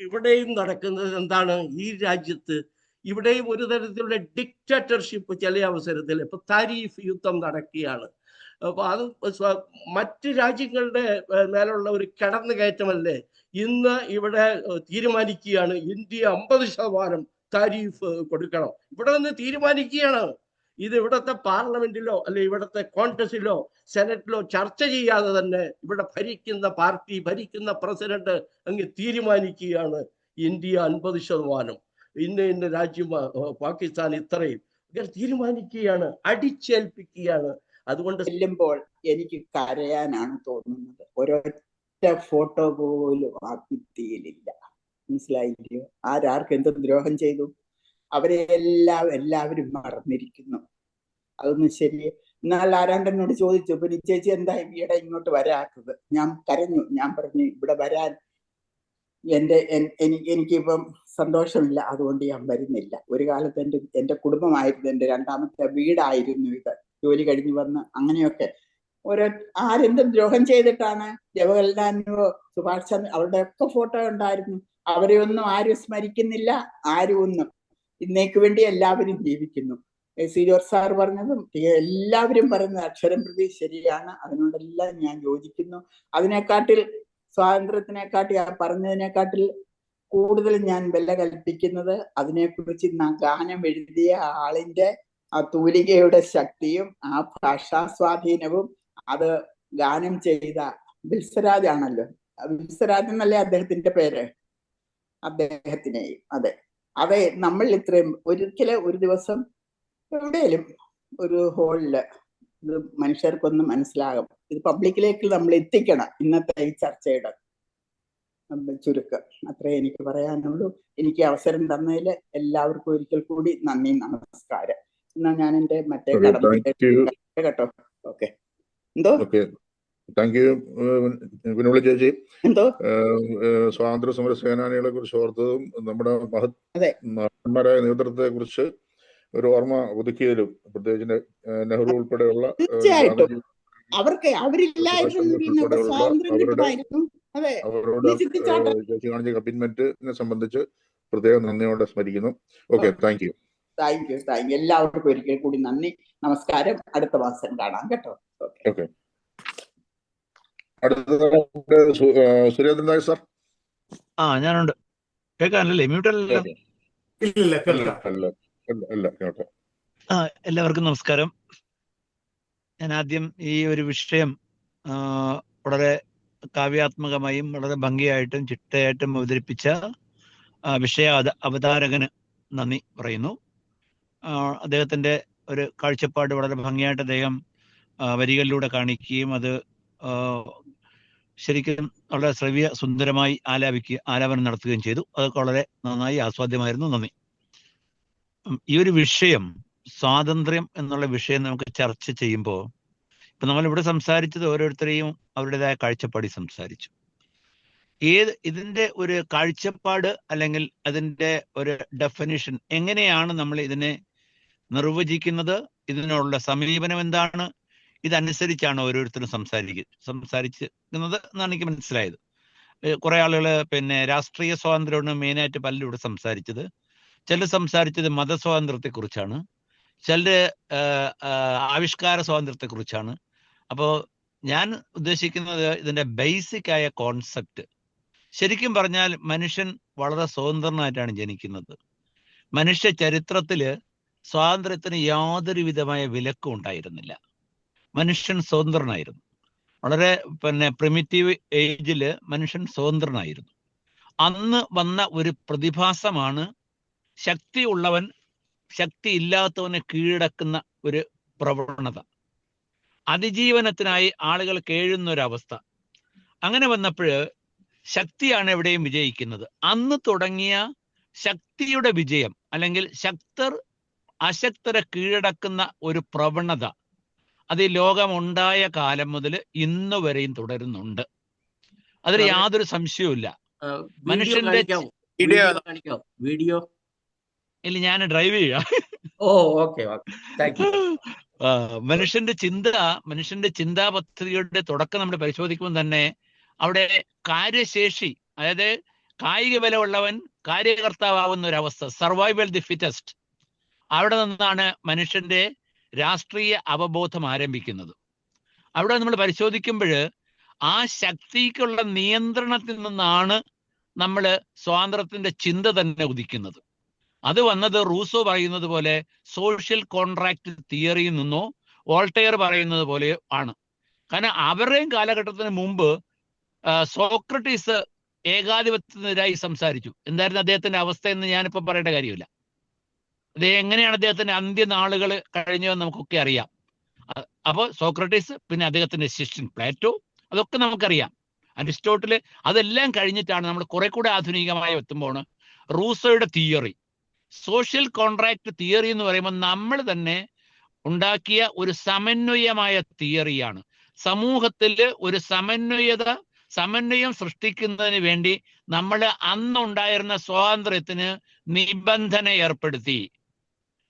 ഇവിടെയും നടക്കുന്നത് എന്താണ്? ഈ രാജ്യത്ത് ഇവിടെയും ഒരു തരത്തിലുള്ള ഡിക്റ്റേറ്റർഷിപ്പ് ചില അവസരത്തിൽ ഇപ്പൊ താരിഫ് യുദ്ധം നടക്കുകയാണ്. അപ്പൊ അത് മറ്റ് രാജ്യങ്ങളുടെ മേലുള്ള ഒരു കടന്നുകയറ്റമല്ലേ. ഇന്ന് ഇവിടെ തീരുമാനിക്കുകയാണ് ഇന്ത്യ 50% താരിഫ് കൊടുക്കണം. ഇവിടെ നിന്ന് തീരുമാനിക്കുകയാണ്. ഇത് ഇവിടുത്തെ പാർലമെന്റിലോ അല്ലെ ഇവിടുത്തെ കോൺഗ്രസിലോ സെനറ്റിലോ ചർച്ച ചെയ്യാതെ തന്നെ ഇവിടെ ഭരിക്കുന്ന പാർട്ടി, ഭരിക്കുന്ന പ്രസിഡന്റ് അങ്ങ് തീരുമാനിക്കുകയാണ് ഇന്ത്യ 50%, ഇന്ന രാജ്യം പാകിസ്ഥാൻ ഇത്രയും തീരുമാനിക്കുകയാണ്, അടിച്ചേൽപ്പിക്കുകയാണ്. അതുകൊണ്ട് ചെല്ലുമ്പോൾ എനിക്ക് കരയാനാണ് തോന്നുന്നത്. ഒരൊറ്റ ഫോട്ടോ പോലും ആ ഭിത്തിയിലില്ല. മനസ്സിലായില്ലയോ? ആരാർക്ക് എന്ത് ദ്രോഹം ചെയ്തു? അവരെ എല്ലാവരും മറന്നിരിക്കുന്നു. അതൊന്നും ശരി. എന്നാൽ ആരാണ്ടെന്നോട് ചോദിച്ചു, പിന്നെ ചേച്ചി എന്താ ഈയിടെ ഇങ്ങോട്ട് വരാത്തത്? ഞാൻ കരഞ്ഞു. ഞാൻ പറഞ്ഞു, ഇവിടെ വരാൻ എനിക്കിപ്പം സന്തോഷമില്ല, അതുകൊണ്ട് ഞാൻ വരുന്നില്ല. ഒരു കാലത്ത് എൻ്റെ കുടുംബമായിരുന്നു, എൻ്റെ 2ാമത്തെ വീടായിരുന്നു ഇത്. ജോലി കഴിഞ്ഞ് വന്ന് അങ്ങനെയൊക്കെ ആരെന്തും ദ്രോഹം ചെയ്തിട്ടാണ്? ജവഹർലാൽ നെഹ്റു, സുഭാഷ് ചന്ദ്ര, അവരുടെയൊക്കെ ഫോട്ടോ ഉണ്ടായിരുന്നു. അവരെയൊന്നും ആരും സ്മരിക്കുന്നില്ല, ആരും ഒന്നും. ഇന്നേക്ക് വേണ്ടി എല്ലാവരും ജീവിക്കുന്നു. സി ജോർജ് സാർ പറഞ്ഞതും എല്ലാവരും പറയുന്നത് അക്ഷരം പ്രതി ശരിയാണ്. അതിനോടെല്ലാം ഞാൻ യോജിക്കുന്നു. അതിനെക്കാട്ടിൽ സ്വാതന്ത്ര്യത്തിനെക്കാട്ടി പറഞ്ഞതിനെക്കാട്ടിൽ കൂടുതൽ ഞാൻ വില കൽപ്പിക്കുന്നത് അതിനെക്കുറിച്ച് ഗാനം എഴുതിയ ആളിന്റെ ആ തൂലികയുടെ ശക്തിയും ആ ഭാഷാ സ്വാധീനവും, അത് ഗാനം ചെയ്ത വിൽസരാജ് ആണല്ലോ. വിൽസരാജ് എന്നല്ലേ അദ്ദേഹത്തിന്റെ പേര്? അദ്ദേഹത്തിനെയും അതെ നമ്മൾ ഇത്രയും ഒരു ദിവസം എവിടെയും ഒരു ഹോളില് ഇത് മനുഷ്യർക്കൊന്നും മനസ്സിലാകും. ഇത് പബ്ലിക്കിലേക്ക് നമ്മൾ എത്തിക്കണം. ഇന്നത്തെ ഈ ചർച്ചയുടെ ചുരുക്കം അത്രേ എനിക്ക് പറയാനുള്ളൂ. എനിക്ക് അവസരം തന്നതിൽ എല്ലാവർക്കും ഒരിക്കൽ കൂടി നന്ദി, നമസ്കാരം. എന്നാ ഞാൻ എൻ്റെ മറ്റേ കേട്ടോ. ഓക്കെ, എന്തോ താങ്ക് യു വിനുള ചേച്ചി. എന്തോ സ്വാതന്ത്ര്യ സമര സേനാനികളെ കുറിച്ച് ഓർത്തതും നമ്മുടെ മഹന്മാരായ നേതൃത്വത്തെ കുറിച്ച് ഒരു ഓർമ്മ പുതുക്കിയതിലും പ്രത്യേകിച്ച് നെഹ്റു ഉൾപ്പെടെയുള്ള തീർച്ചയായിട്ടും ഗാന്ധിജി, അവരില്ലായിരുന്നെങ്കിൽ നമ്മുടെ ഉൾപ്പെടെയുള്ള സ്വാതന്ത്ര്യം അവരുടെ കിട്ടുമായിരുന്നു. അതെ, അവരോട് നിശ്ചിച്ചാട്ടം. ചേച്ചി കാണിച്ച കമ്മിറ്റ്മെന്റിനെ സംബന്ധിച്ച് പ്രത്യേകം നന്ദിയോടെ സ്മരിക്കുന്നു. Okay, thank you. Thank you. എല്ലാവർക്കും ഒരിക്കൽ കൂടി നന്ദി, നമസ്കാരം. അടുത്ത മാസം കാണാം കേട്ടോ. ഓക്കെ, അടുത്ത സുരേന്ദ്രൻ നായർ സാർ. ഞാനുണ്ട്. കേൾക്കാനല്ലേ? മ്യൂട്ടല്ലോ? ഇല്ല, കേൾക്കാം. അല്ല, കേട്ടോ. എല്ലാവർക്കും നമസ്കാരം. ഞാൻ ആദ്യം ഈ ഒരു വിഷയം വളരെ കാവ്യാത്മകമായും വളരെ ഭംഗിയായിട്ടും ചിട്ടയായിട്ടും അവതരിപ്പിച്ച വിഷയ അവതാരകന് നന്ദി പറയുന്നു. അദ്ദേഹത്തിൻ്റെ ഒരു കാഴ്ചപ്പാട് വളരെ ഭംഗിയായിട്ട് അദ്ദേഹം വരികളിലൂടെ കാണിക്കുകയും അത് ശരിക്കും വളരെ ശ്രവ്യ സുന്ദരമായി ആലാപനം നടത്തുകയും ചെയ്തു. അതൊക്കെ വളരെ നന്നായി ആസ്വാദ്യമായിരുന്നു. നന്ദി. ഈ ഒരു വിഷയം, സ്വാതന്ത്ര്യം എന്നുള്ള വിഷയം നമുക്ക് ചർച്ച ചെയ്യുമ്പോൾ ഇപ്പം നമ്മളിവിടെ സംസാരിച്ചത് ഓരോരുത്തരെയും അവരുടേതായ കാഴ്ചപ്പാടിൽ സംസാരിച്ചു. ഇതിൻ്റെ ഒരു കാഴ്ചപ്പാട് അല്ലെങ്കിൽ അതിൻ്റെ ഒരു ഡെഫിനിഷൻ എങ്ങനെയാണ് നമ്മൾ ഇതിനെ നിർവചിക്കുന്നത്, ഇതിനുള്ള സമീപനം എന്താണ്, ഇതനുസരിച്ചാണ് ഓരോരുത്തരും സംസാരിക്കുന്നത് എന്നാണ് എനിക്ക് മനസ്സിലായത്. കുറെ ആളുകൾ രാഷ്ട്രീയ സ്വാതന്ത്ര്യമാണ് മെയിനായിട്ട് പലരും ഇവിടെ സംസാരിച്ചത്. ചിലർ സംസാരിച്ചത് മതസ്വാതന്ത്ര്യത്തെക്കുറിച്ചാണ്, ചിലർ ആവിഷ്കാര സ്വാതന്ത്ര്യത്തെക്കുറിച്ചാണ്. അപ്പോൾ ഞാൻ ഉദ്ദേശിക്കുന്നത് ഇതിൻ്റെ ബേസിക് ആയ കോൺസെപ്റ്റ്, ശരിക്കും പറഞ്ഞാൽ മനുഷ്യൻ വളരെ സ്വതന്ത്രനായിട്ടാണ് ജനിക്കുന്നത്. മനുഷ്യ ചരിത്രത്തിൽ സ്വാതന്ത്ര്യത്തിന് യാതൊരു വിധമായ വിലക്കും ഉണ്ടായിരുന്നില്ല. മനുഷ്യൻ സ്വതന്ത്രനായിരുന്നു. വളരെ പ്രിമിറ്റീവ് ഏജിൽ മനുഷ്യൻ സ്വതന്ത്രനായിരുന്നു. അന്ന് വന്ന ഒരു പ്രതിഭാസമാണ് ശക്തിയുള്ളവൻ ശക്തി ഇല്ലാത്തവനെ കീഴടക്കുന്ന ഒരു പ്രവണത. അതിജീവനത്തിനായി ആളുകൾ കേഴുന്നൊരവസ്ഥ. അങ്ങനെ വന്നപ്പോൾ ശക്തിയാണ് എവിടെയും വിജയിക്കുന്നത്. അന്ന് തുടങ്ങിയ ശക്തിയുടെ വിജയം അല്ലെങ്കിൽ ശക്തർ അശക്തരെ കീഴടക്കുന്ന ഒരു പ്രവണത അത് ലോകമുണ്ടായ കാലം മുതൽ ഇന്ന് വരെയും തുടരുന്നുണ്ട്. അതിൽ യാതൊരു സംശയവുമില്ല. മനുഷ്യന്റെ വീഡിയോ ഇല്ല, ഞാൻ ഡ്രൈവ് ചെയ്യാം. മനുഷ്യന്റെ ചിന്താ പദ്ധതിയുടെ തുടക്കം നമ്മൾ പരിശോധിക്കുമ്പോൾ തന്നെ അവിടെ കാര്യശേഷി, അതായത് കായിക ബലമുള്ളവൻ കാര്യകർത്താവുന്ന ഒരവസ്ഥ, സർവൈവൽ ദി ഫിറ്റസ്റ്റ്, അവിടെ നിന്നാണ് മനുഷ്യന്റെ രാഷ്ട്രീയ അവബോധം ആരംഭിക്കുന്നത്. അവിടെ നമ്മൾ പരിശോധിക്കുമ്പോൾ ആ ശക്തിക്കുള്ള നിയന്ത്രണത്തിൽ നിന്നാണ് നമ്മൾ സ്വാതന്ത്ര്യത്തിന്റെ ചിന്ത തന്നെ ഉദിക്കുന്നത്. അത് വന്നത് റൂസോ പറയുന്നത് പോലെ സോഷ്യൽ കോൺട്രാക്ട് തിയറിയിൽ നിന്നോ വോൾട്ടയർ പറയുന്നത് പോലെ ആണ്. കാരണം അവരുടെയും കാലഘട്ടത്തിന് മുമ്പ് സോക്രട്ടീസ് ഏകാധിപത്യത്തിനെതിരായി സംസാരിച്ചു. എന്തായിരുന്നു അദ്ദേഹത്തിന്റെ അവസ്ഥ എന്ന് ഞാനിപ്പോൾ പറയേണ്ട കാര്യമില്ല. അദ്ദേഹം എങ്ങനെയാണ് അദ്ദേഹത്തിന്റെ അന്ത്യനാളുകൾ കഴിഞ്ഞതെന്ന് നമുക്കൊക്കെ അറിയാം. അപ്പോൾ സോക്രട്ടീസ്, പിന്നെ അദ്ദേഹത്തിന്റെ ശിഷ്യൻ പ്ലേറ്റോ, അതൊക്കെ നമുക്കറിയാം. അരിസ്റ്റോട്ടിൽ, അതെല്ലാം കഴിഞ്ഞിട്ടാണ് നമ്മൾ കുറെ കൂടെ ആധുനികമായി എത്തുമ്പോൾ റൂസോയുടെ തിയറി, സോഷ്യൽ കോൺട്രാക്ട് തിയറി എന്ന് പറയുമ്പോൾ നമ്മൾ തന്നെ ഉണ്ടാക്കിയ ഒരു സമന്വയമായ തിയറിയാണ്. സമൂഹത്തിൽ ഒരു സമന്വയം സൃഷ്ടിക്കുന്നതിന് വേണ്ടി നമ്മൾ അന്നുണ്ടായിരുന്ന സ്വാതന്ത്ര്യത്തിന് നിബന്ധന ഏർപ്പെടുത്തി.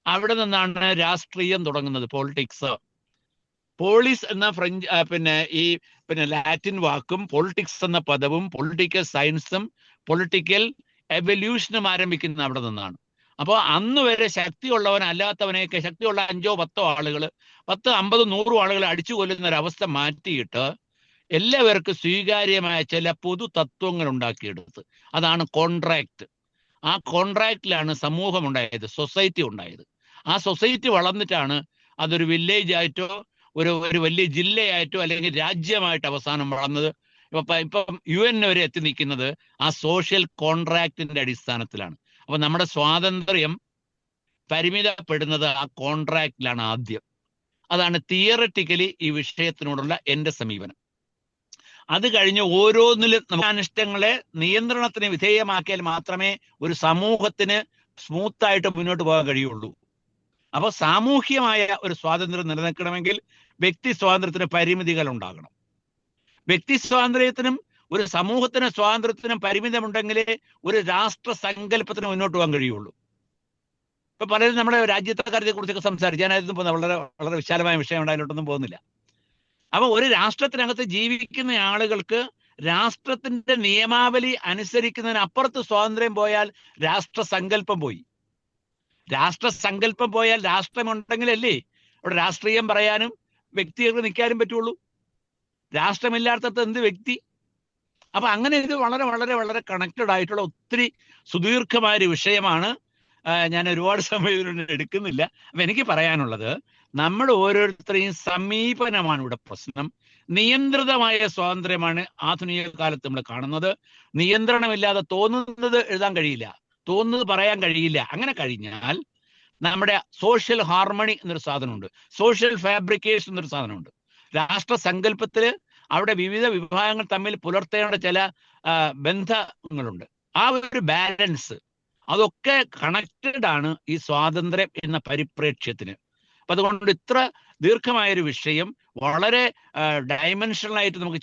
അവിടെ നിന്നാണ് രാഷ്ട്രീയം തുടങ്ങുന്നത്. പോളിസ് എന്ന ഫ്രഞ്ച് ലാറ്റിൻ വാക്കും പൊളിറ്റിക്സ് എന്ന പദവും പൊളിറ്റിക്കൽ സയൻസും പൊളിറ്റിക്കൽ എവല്യൂഷനും ആരംഭിക്കുന്നത് അവിടെ നിന്നാണ്. അപ്പോൾ അന്ന് വരെ ശക്തിയുള്ളവൻ അല്ലാത്തവനെയൊക്കെ, ശക്തിയുള്ള 5-10 ആളുകൾ 10, 50, 100 ആളുകളെ അടിച്ചു കൊല്ലുന്ന ഒരവസ്ഥ മാറ്റിയിട്ട് എല്ലാവർക്കും സ്വീകാര്യമായ ചില പൊതു തത്വങ്ങൾ ഉണ്ടാക്കിയെടുത്ത്, അതാണ് കോൺട്രാക്ട്. ആ കോൺട്രാക്റ്റിലാണ് സമൂഹം ഉണ്ടായത്, സൊസൈറ്റി ഉണ്ടായത്. ആ സൊസൈറ്റി വളർന്നിട്ടാണ് അതൊരു വില്ലേജ് ആയിട്ടോ ഒരു വലിയ ജില്ലയായിട്ടോ അല്ലെങ്കിൽ രാജ്യമായിട്ട് അവസാനം വളർന്നത്. ഇപ്പം UN വരെ എത്തി നിൽക്കുന്നത് ആ സോഷ്യൽ കോൺട്രാക്റ്റിന്റെ അടിസ്ഥാനത്തിലാണ്. അപ്പൊ നമ്മുടെ സ്വാതന്ത്ര്യം പരിമിതപ്പെടുന്നത് ആ കോൺട്രാക്റ്റിലാണ് ആദ്യം. അതാണ് തിയററ്റിക്കലി ഈ വിഷയത്തിനോടുള്ള എൻ്റെ സമീപനം. അത് കഴിഞ്ഞ് ഓരോന്നിലും നമുക്ക് അനിഷ്ടങ്ങളെ നിയന്ത്രണത്തിന് വിധേയമാക്കിയാൽ മാത്രമേ ഒരു സമൂഹത്തിന് സ്മൂത്തായിട്ട് മുന്നോട്ട് പോകാൻ കഴിയുള്ളൂ. അപ്പോൾ സാമൂഹ്യമായ ഒരു സ്വാതന്ത്ര്യം നിലനിൽക്കണമെങ്കിൽ വ്യക്തി സ്വാതന്ത്ര്യത്തിന് പരിമിതികൾ ഉണ്ടാകണം. വ്യക്തി സ്വാതന്ത്ര്യത്തിനും ഒരു സമൂഹത്തിന് സ്വാതന്ത്ര്യത്തിനും പരിമിതമുണ്ടെങ്കിലേ ഒരു രാഷ്ട്ര സങ്കല്പത്തിന് മുന്നോട്ട് പോകാൻ കഴിയുള്ളൂ. ഇപ്പൊ പലരും നമ്മുടെ രാജ്യത്തെ കാര്യത്തെ കുറിച്ചൊക്കെ സംസാരിച്ചു. ഞാനതൊന്നും പോകുന്നത് വളരെ വളരെ വിശാലമായ വിഷയം അതിലോട്ടൊന്നും പോകുന്നില്ല. അപ്പൊ ഒരു രാഷ്ട്രത്തിനകത്ത് ജീവിക്കുന്ന ആളുകൾക്ക് രാഷ്ട്രത്തിന്റെ നിയമാവലി അനുസരിക്കുന്നതിനപ്പുറത്ത് സ്വാതന്ത്ര്യം പോയാൽ രാഷ്ട്രസങ്കല്പം പോയി. രാഷ്ട്രസങ്കല്പം പോയാൽ രാഷ്ട്രമുണ്ടെങ്കിലല്ലേ അവിടെ രാഷ്ട്രീയം പറയാനും വ്യക്തികൾക്ക് നിൽക്കാനും പറ്റുള്ളൂ. രാഷ്ട്രമില്ലാത്തത് എന്ത് വ്യക്തി? അപ്പൊ അങ്ങനെ ഇത് വളരെ വളരെ വളരെ കണക്റ്റഡ് ആയിട്ടുള്ള ഒത്തിരി സുദീർഘമായൊരു വിഷയമാണ്. ഞാൻ ഒരുപാട് സമയം ഇതിലൊന്നും എടുക്കുന്നില്ല. അപ്പൊ എനിക്ക് പറയാനുള്ളത്, നമ്മൾ ഓരോരുത്തരെയും സമീപനമാണ് ഇവിടെ പ്രശ്നം. നിയന്ത്രിതമായ സ്വാതന്ത്ര്യമാണ് ആധുനിക കാലത്ത് നമ്മൾ കാണുന്നത്. നിയന്ത്രണമില്ലാതെ തോന്നുന്നത് എഴുതാൻ കഴിയില്ല, തോന്നുന്നത് പറയാൻ കഴിയില്ല. അങ്ങനെ കഴിഞ്ഞാൽ നമ്മുടെ സോഷ്യൽ ഹാർമണി എന്നൊരു സാധനമുണ്ട്, സോഷ്യൽ ഫാബ്രിക്കേഷൻ എന്നൊരു സാധനമുണ്ട്. രാഷ്ട്രസങ്കല്പത്തില് അവിടെ വിവിധ വിഭാഗങ്ങൾ തമ്മിൽ പുലർത്തേണ്ട ചില ബന്ധങ്ങളുണ്ട്. ആ ഒരു ബാലൻസ് അതൊക്കെ കണക്റ്റഡ് ആണ് ഈ സ്വാതന്ത്ര്യം എന്ന പരിപ്രേക്ഷ്യത്തിന്. അപ്പൊ അതുകൊണ്ട് ഇത്ര ദീർഘമായൊരു വിഷയം, വളരെ ഡയമെൻഷണലായിട്ട് നമുക്ക്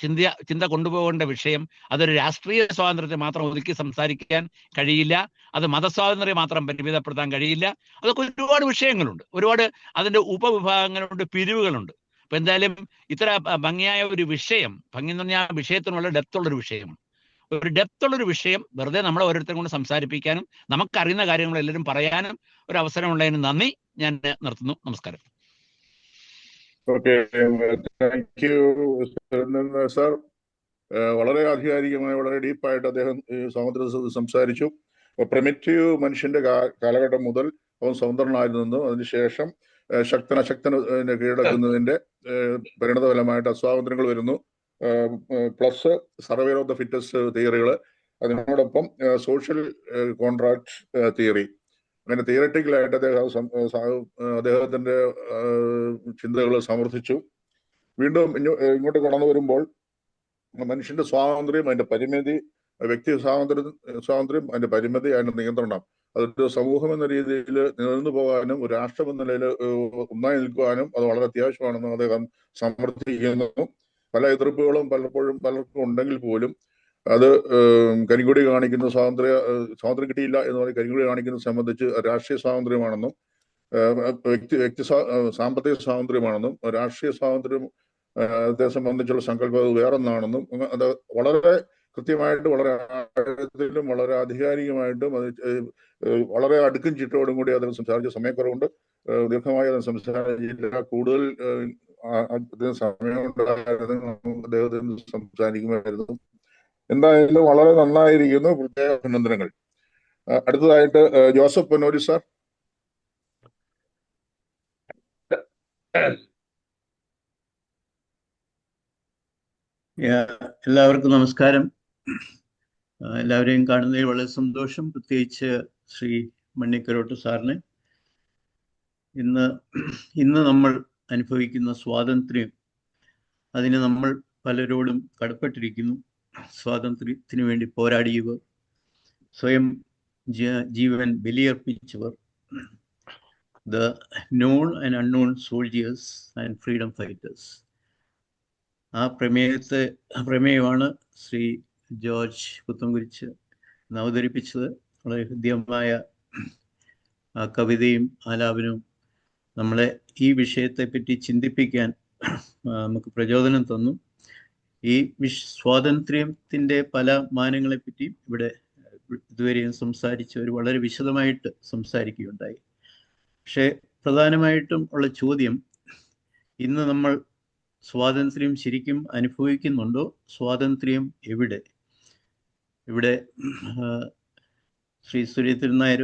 ചിന്ത കൊണ്ടുപോകേണ്ട വിഷയം, അതൊരു രാഷ്ട്രീയ സ്വാതന്ത്ര്യത്തെ മാത്രം ഒതുക്കി സംസാരിക്കാൻ കഴിയില്ല, അത് മതസ്വാതന്ത്ര്യം മാത്രം പരിമിതപ്പെടുത്താൻ കഴിയില്ല. അതൊക്കെ ഒരുപാട് വിഷയങ്ങളുണ്ട്, ഒരുപാട് അതിൻ്റെ ഉപവിഭാഗങ്ങളുണ്ട്, പിരിവുകളുണ്ട്. അപ്പൊ എന്തായാലും ഇത്ര ഭംഗിയായ ഒരു വിഷയം, ഭംഗി എന്ന് പറഞ്ഞാൽ വിഷയത്തിനുള്ള ഡെപ്തുള്ളൊരു വിഷയമാണ്. ഒരു ഡെപ്തുള്ളൊരു വിഷയം വെറുതെ നമ്മളെ ഓരോരുത്തരും കൊണ്ട് സംസാരിപ്പിക്കാനും നമുക്കറിയുന്ന കാര്യങ്ങൾ എല്ലാവരും പറയാനും ഒരു അവസരമുള്ളതിന് നന്ദി. ഞാൻ നിർത്തുന്നു. നമസ്കാരം. Okay, thank you sir. വളരെ ആധികാരികമായി വളരെ ഡീപ്പായിട്ട് അദ്ദേഹം സ്വാതന്ത്ര്യം സംസാരിച്ചു. പ്രിമിറ്റീവ് മനുഷ്യന്റെ കാലഘട്ടം മുതൽ അവൻ സ്വതന്ത്രനായിരുന്നു, അതിനുശേഷം അശക്തന് കീഴടക്കുന്നതിന്റെ പരിണതഫലമായിട്ട് അസ്വാതന്ത്ര്യങ്ങൾ വരുന്നു, plus survival of the fittest തിയറികൾ, അതിനോടൊപ്പം സോഷ്യൽ കോൺട്രാക്ട് തിയറി. അങ്ങനെ തിയററ്റിക്കലായിട്ട് അദ്ദേഹത്തിന്റെ ചിന്തകൾ സമർത്ഥിച്ചു. വീണ്ടും ഇങ്ങോട്ട് കടന്നു വരുമ്പോൾ മനുഷ്യന്റെ സ്വാതന്ത്ര്യം, അതിന്റെ പരിമിതി, വ്യക്തി സ്വാതന്ത്ര്യം, അതിന്റെ പരിമിതി, അതിന്റെ നിയന്ത്രണം, അതൊരു സമൂഹം എന്ന രീതിയിൽ നിലനിന്നു പോകാനും ഒരു രാഷ്ട്രം എന്ന നിലയിൽ ഒന്നായി നിൽക്കുവാനും അത് വളരെ അത്യാവശ്യമാണെന്ന് അദ്ദേഹം സമർത്ഥിക്കുന്നു. പല എതിർപ്പുകളും പലർക്കും ഉണ്ടെങ്കിൽ പോലും അത് കരിങ്കൊടി കാണിക്കുന്ന സ്വാതന്ത്ര്യം കിട്ടിയില്ല എന്ന് പറഞ്ഞ് കരിങ്കൊടി കാണിക്കുന്നത് സംബന്ധിച്ച് രാഷ്ട്രീയ സ്വാതന്ത്ര്യമാണെന്നും സാമ്പത്തിക സ്വാതന്ത്ര്യമാണെന്നും രാഷ്ട്രീയ സ്വാതന്ത്ര്യം സംബന്ധിച്ചുള്ള സങ്കല്പം അത് വേറൊന്നാണെന്നും അത് വളരെ കൃത്യമായിട്ട് വളരെ ആഴത്തിലും വളരെ ആധികാരികമായിട്ടും അത് വളരെ അടുക്കും ചിട്ടോടും കൂടി അദ്ദേഹം സംസാരിച്ച. സമയക്കുറവുണ്ട്, ദീർഘമായി അദ്ദേഹം സംസാരിച്ചില്ല. കൂടുതൽ സമയമുണ്ടായിരുന്നു അദ്ദേഹത്തിന് സംസാരിക്കുമായിരുന്നു. എന്തായാലും വളരെ നന്നായിരിക്കുന്നു. പ്രത്യേക അഭിനന്ദനങ്ങൾ. അടുത്തതായിട്ട് ജോസഫ് പൊന്നോലി സാർ. എല്ലാവർക്കും നമസ്കാരം. എല്ലാവരെയും കാണുന്നതിൽ വളരെ സന്തോഷം, പ്രത്യേകിച്ച് ശ്രീ മണ്ണിക്കരോട്ട് സാറിന്. ഇന്ന് നമ്മൾ അനുഭവിക്കുന്ന സ്വാതന്ത്ര്യം, അതിന് നമ്മൾ പലരോടും കടപ്പെട്ടിരിക്കുന്നു. സ്വാതന്ത്ര്യത്തിന് വേണ്ടി പോരാടിയവർ, സ്വയം ജീവൻ ബലിയർപ്പിച്ചവർ, the known and unknown soldiers and freedom fighters. ആ പ്രമേയമാണ് ശ്രീ ജോർജ് പുത്തൻകുരിശ് അവതരിപ്പിച്ചത്. വളരെ ഹൃദ്യമായ കവിതയും ആലാപനവും നമ്മളെ ഈ വിഷയത്തെപ്പറ്റി ചിന്തിപ്പിക്കാൻ നമുക്ക് പ്രചോദനം തന്നു. ഈ സ്വാതന്ത്ര്യത്തിൻ്റെ പല മാനങ്ങളെപ്പറ്റി ഇവിടെ ഇതുവരെയും സംസാരിച്ചവർ വളരെ വിശദമായിട്ട് സംസാരിക്കുകയുണ്ടായി. പക്ഷേ പ്രധാനമായിട്ടും ഉള്ള ചോദ്യം, ഇന്ന് നമ്മൾ സ്വാതന്ത്ര്യം ശരിക്കും അനുഭവിക്കുന്നുണ്ടോ? സ്വാതന്ത്ര്യം എവിടെ? ഇവിടെ ശ്രീ സുരേന്ദ്രൻ നായർ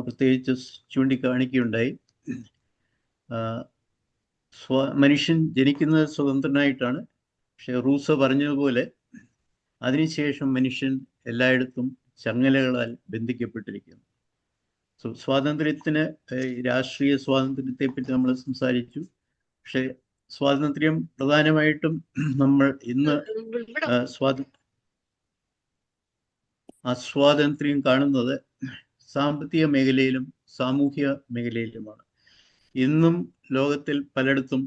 പ്രത്യേകിച്ച് ചൂണ്ടിക്കാണിക്കുകയുണ്ടായി. മനുഷ്യൻ ജനിക്കുന്നത് സ്വതന്ത്രനായിട്ടാണ്. പക്ഷെ റൂസോ പറഞ്ഞതുപോലെ അതിനുശേഷം മനുഷ്യൻ എല്ലായിടത്തും ചങ്ങലകളാൽ ബന്ധിക്കപ്പെട്ടിരിക്കുന്നു. സ്വാതന്ത്ര്യത്തിന്, രാഷ്ട്രീയ സ്വാതന്ത്ര്യത്തെ പറ്റി നമ്മൾ സംസാരിച്ചു. പക്ഷെ സ്വാതന്ത്ര്യം പ്രധാനമായിട്ടും നമ്മൾ ഇന്ന് സ്വാതന്ത്ര്യം കാണുന്നത് സാമ്പത്തിക മേഖലയിലും സാമൂഹ്യ മേഖലയിലുമാണ്. ഇന്നും ലോകത്തിൽ പലയിടത്തും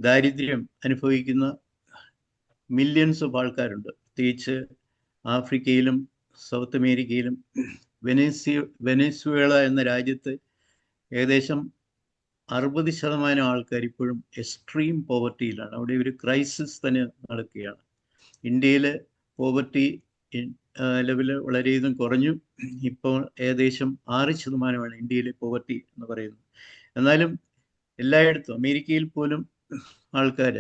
ദാരിദ്ര്യം അനുഭവിക്കുന്ന മില്യൺസ് ഓഫ് ആൾക്കാരുണ്ട്. പ്രത്യേകിച്ച് ആഫ്രിക്കയിലും സൗത്ത് അമേരിക്കയിലും വെനസ്വേല എന്ന രാജ്യത്ത് ഏകദേശം 60% ആൾക്കാർ ഇപ്പോഴും എക്സ്ട്രീം പോവർട്ടിയിലാണ്. അവിടെ ഒരു ക്രൈസിസ് തന്നെ നടക്കുകയാണ്. ഇന്ത്യയിൽ പോവർട്ടി ലെവൽ വളരെയധികം കുറഞ്ഞു. ഇപ്പോൾ ഏകദേശം 6% ഇന്ത്യയിലെ പോവർട്ടി എന്ന് പറയുന്നത്. എന്നാലും എല്ലായിടത്തും അമേരിക്കയിൽ പോലും ആൾക്കാർ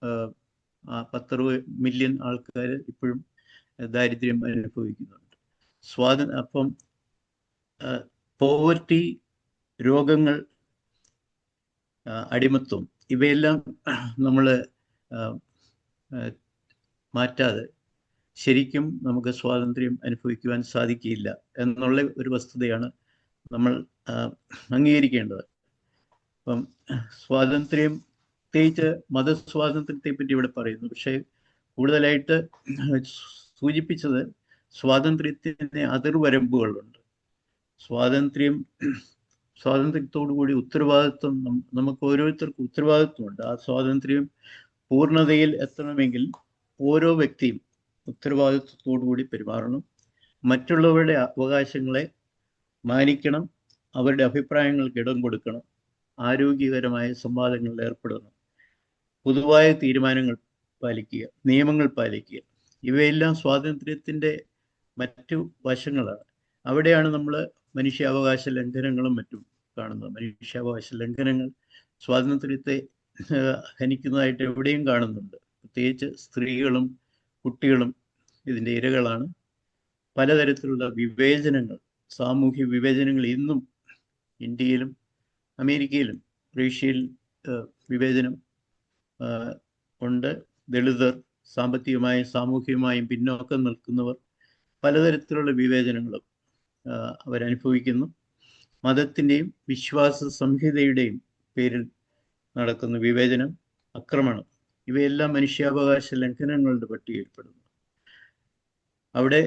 10-60 മില്യൺ ആൾക്കാർ ഇപ്പോഴും ദാരിദ്ര്യം അനുഭവിക്കുന്നുണ്ട്. അപ്പം പോവർട്ടി, രോഗങ്ങൾ, അടിമത്വം ഇവയെല്ലാം നമ്മൾ മാറ്റാതെ ശരിക്കും നമുക്ക് സ്വാതന്ത്ര്യം അനുഭവിക്കുവാൻ സാധിക്കില്ല എന്നുള്ള ഒരു വസ്തുതയാണ് നമ്മൾ അംഗീകരിക്കേണ്ടത്. അപ്പം സ്വാതന്ത്ര്യം, പ്രത്യേകിച്ച് മതസ്വാതന്ത്ര്യത്തെ പറ്റി ഇവിടെ പറയുന്നു. പക്ഷേ കൂടുതലായിട്ട് സൂചിപ്പിച്ചത് സ്വാതന്ത്ര്യത്തിന് അതിർവരമ്പുകളുണ്ട്. സ്വാതന്ത്ര്യത്തോടു കൂടി ഉത്തരവാദിത്വം, നമുക്ക് ഓരോരുത്തർക്കും ഉത്തരവാദിത്വമുണ്ട്. ആ സ്വാതന്ത്ര്യം പൂർണ്ണതയിൽ എത്തണമെങ്കിൽ ഓരോ വ്യക്തിയും ഉത്തരവാദിത്വത്തോടു കൂടി പെരുമാറണം. മറ്റുള്ളവരുടെ അവകാശങ്ങളെ മാനിക്കണം. അവരുടെ അഭിപ്രായങ്ങൾക്ക് ഇടം കൊടുക്കണം. ആരോഗ്യകരമായ സംവാദങ്ങളിൽ ഏർപ്പെടണം. പൊതുവായ തീരുമാനങ്ങൾ പാലിക്കുക, നിയമങ്ങൾ പാലിക്കുക. ഇവയെല്ലാം സ്വാതന്ത്ര്യത്തിൻ്റെ മറ്റു വശങ്ങളാണ്. അവിടെയാണ് നമ്മൾ മനുഷ്യാവകാശ ലംഘനങ്ങളും മറ്റും കാണുന്നത്. മനുഷ്യാവകാശ ലംഘനങ്ങൾ സ്വാതന്ത്ര്യത്തെ ഹനിക്കുന്നതായിട്ട് എവിടെയും കാണുന്നുണ്ട്. പ്രത്യേകിച്ച് സ്ത്രീകളും കുട്ടികളും ഇതിൻ്റെ ഇരകളാണ്. പലതരത്തിലുള്ള വിവേചനങ്ങൾ, സാമൂഹ്യ വിവേചനങ്ങൾ ഇന്നും ഇന്ത്യയിലും അമേരിക്കയിലും റഷ്യയിൽ വിവേചനം ഉണ്ട്. ദളിതർ, സാമ്പത്തികമായും സാമൂഹികമായും പിന്നോക്കം നിൽക്കുന്നവർ, പലതരത്തിലുള്ള വിവേചനങ്ങളും അവരനുഭവിക്കുന്നു. മതത്തിൻ്റെയും വിശ്വാസ സംഹിതയുടെയും പേരിൽ നടക്കുന്ന വിവേചനം, ആക്രമണം, ഇവയെല്ലാം മനുഷ്യാവകാശ ലംഘനങ്ങളുടെ പട്ടികയിൽപ്പെടുന്നു. അവിടെ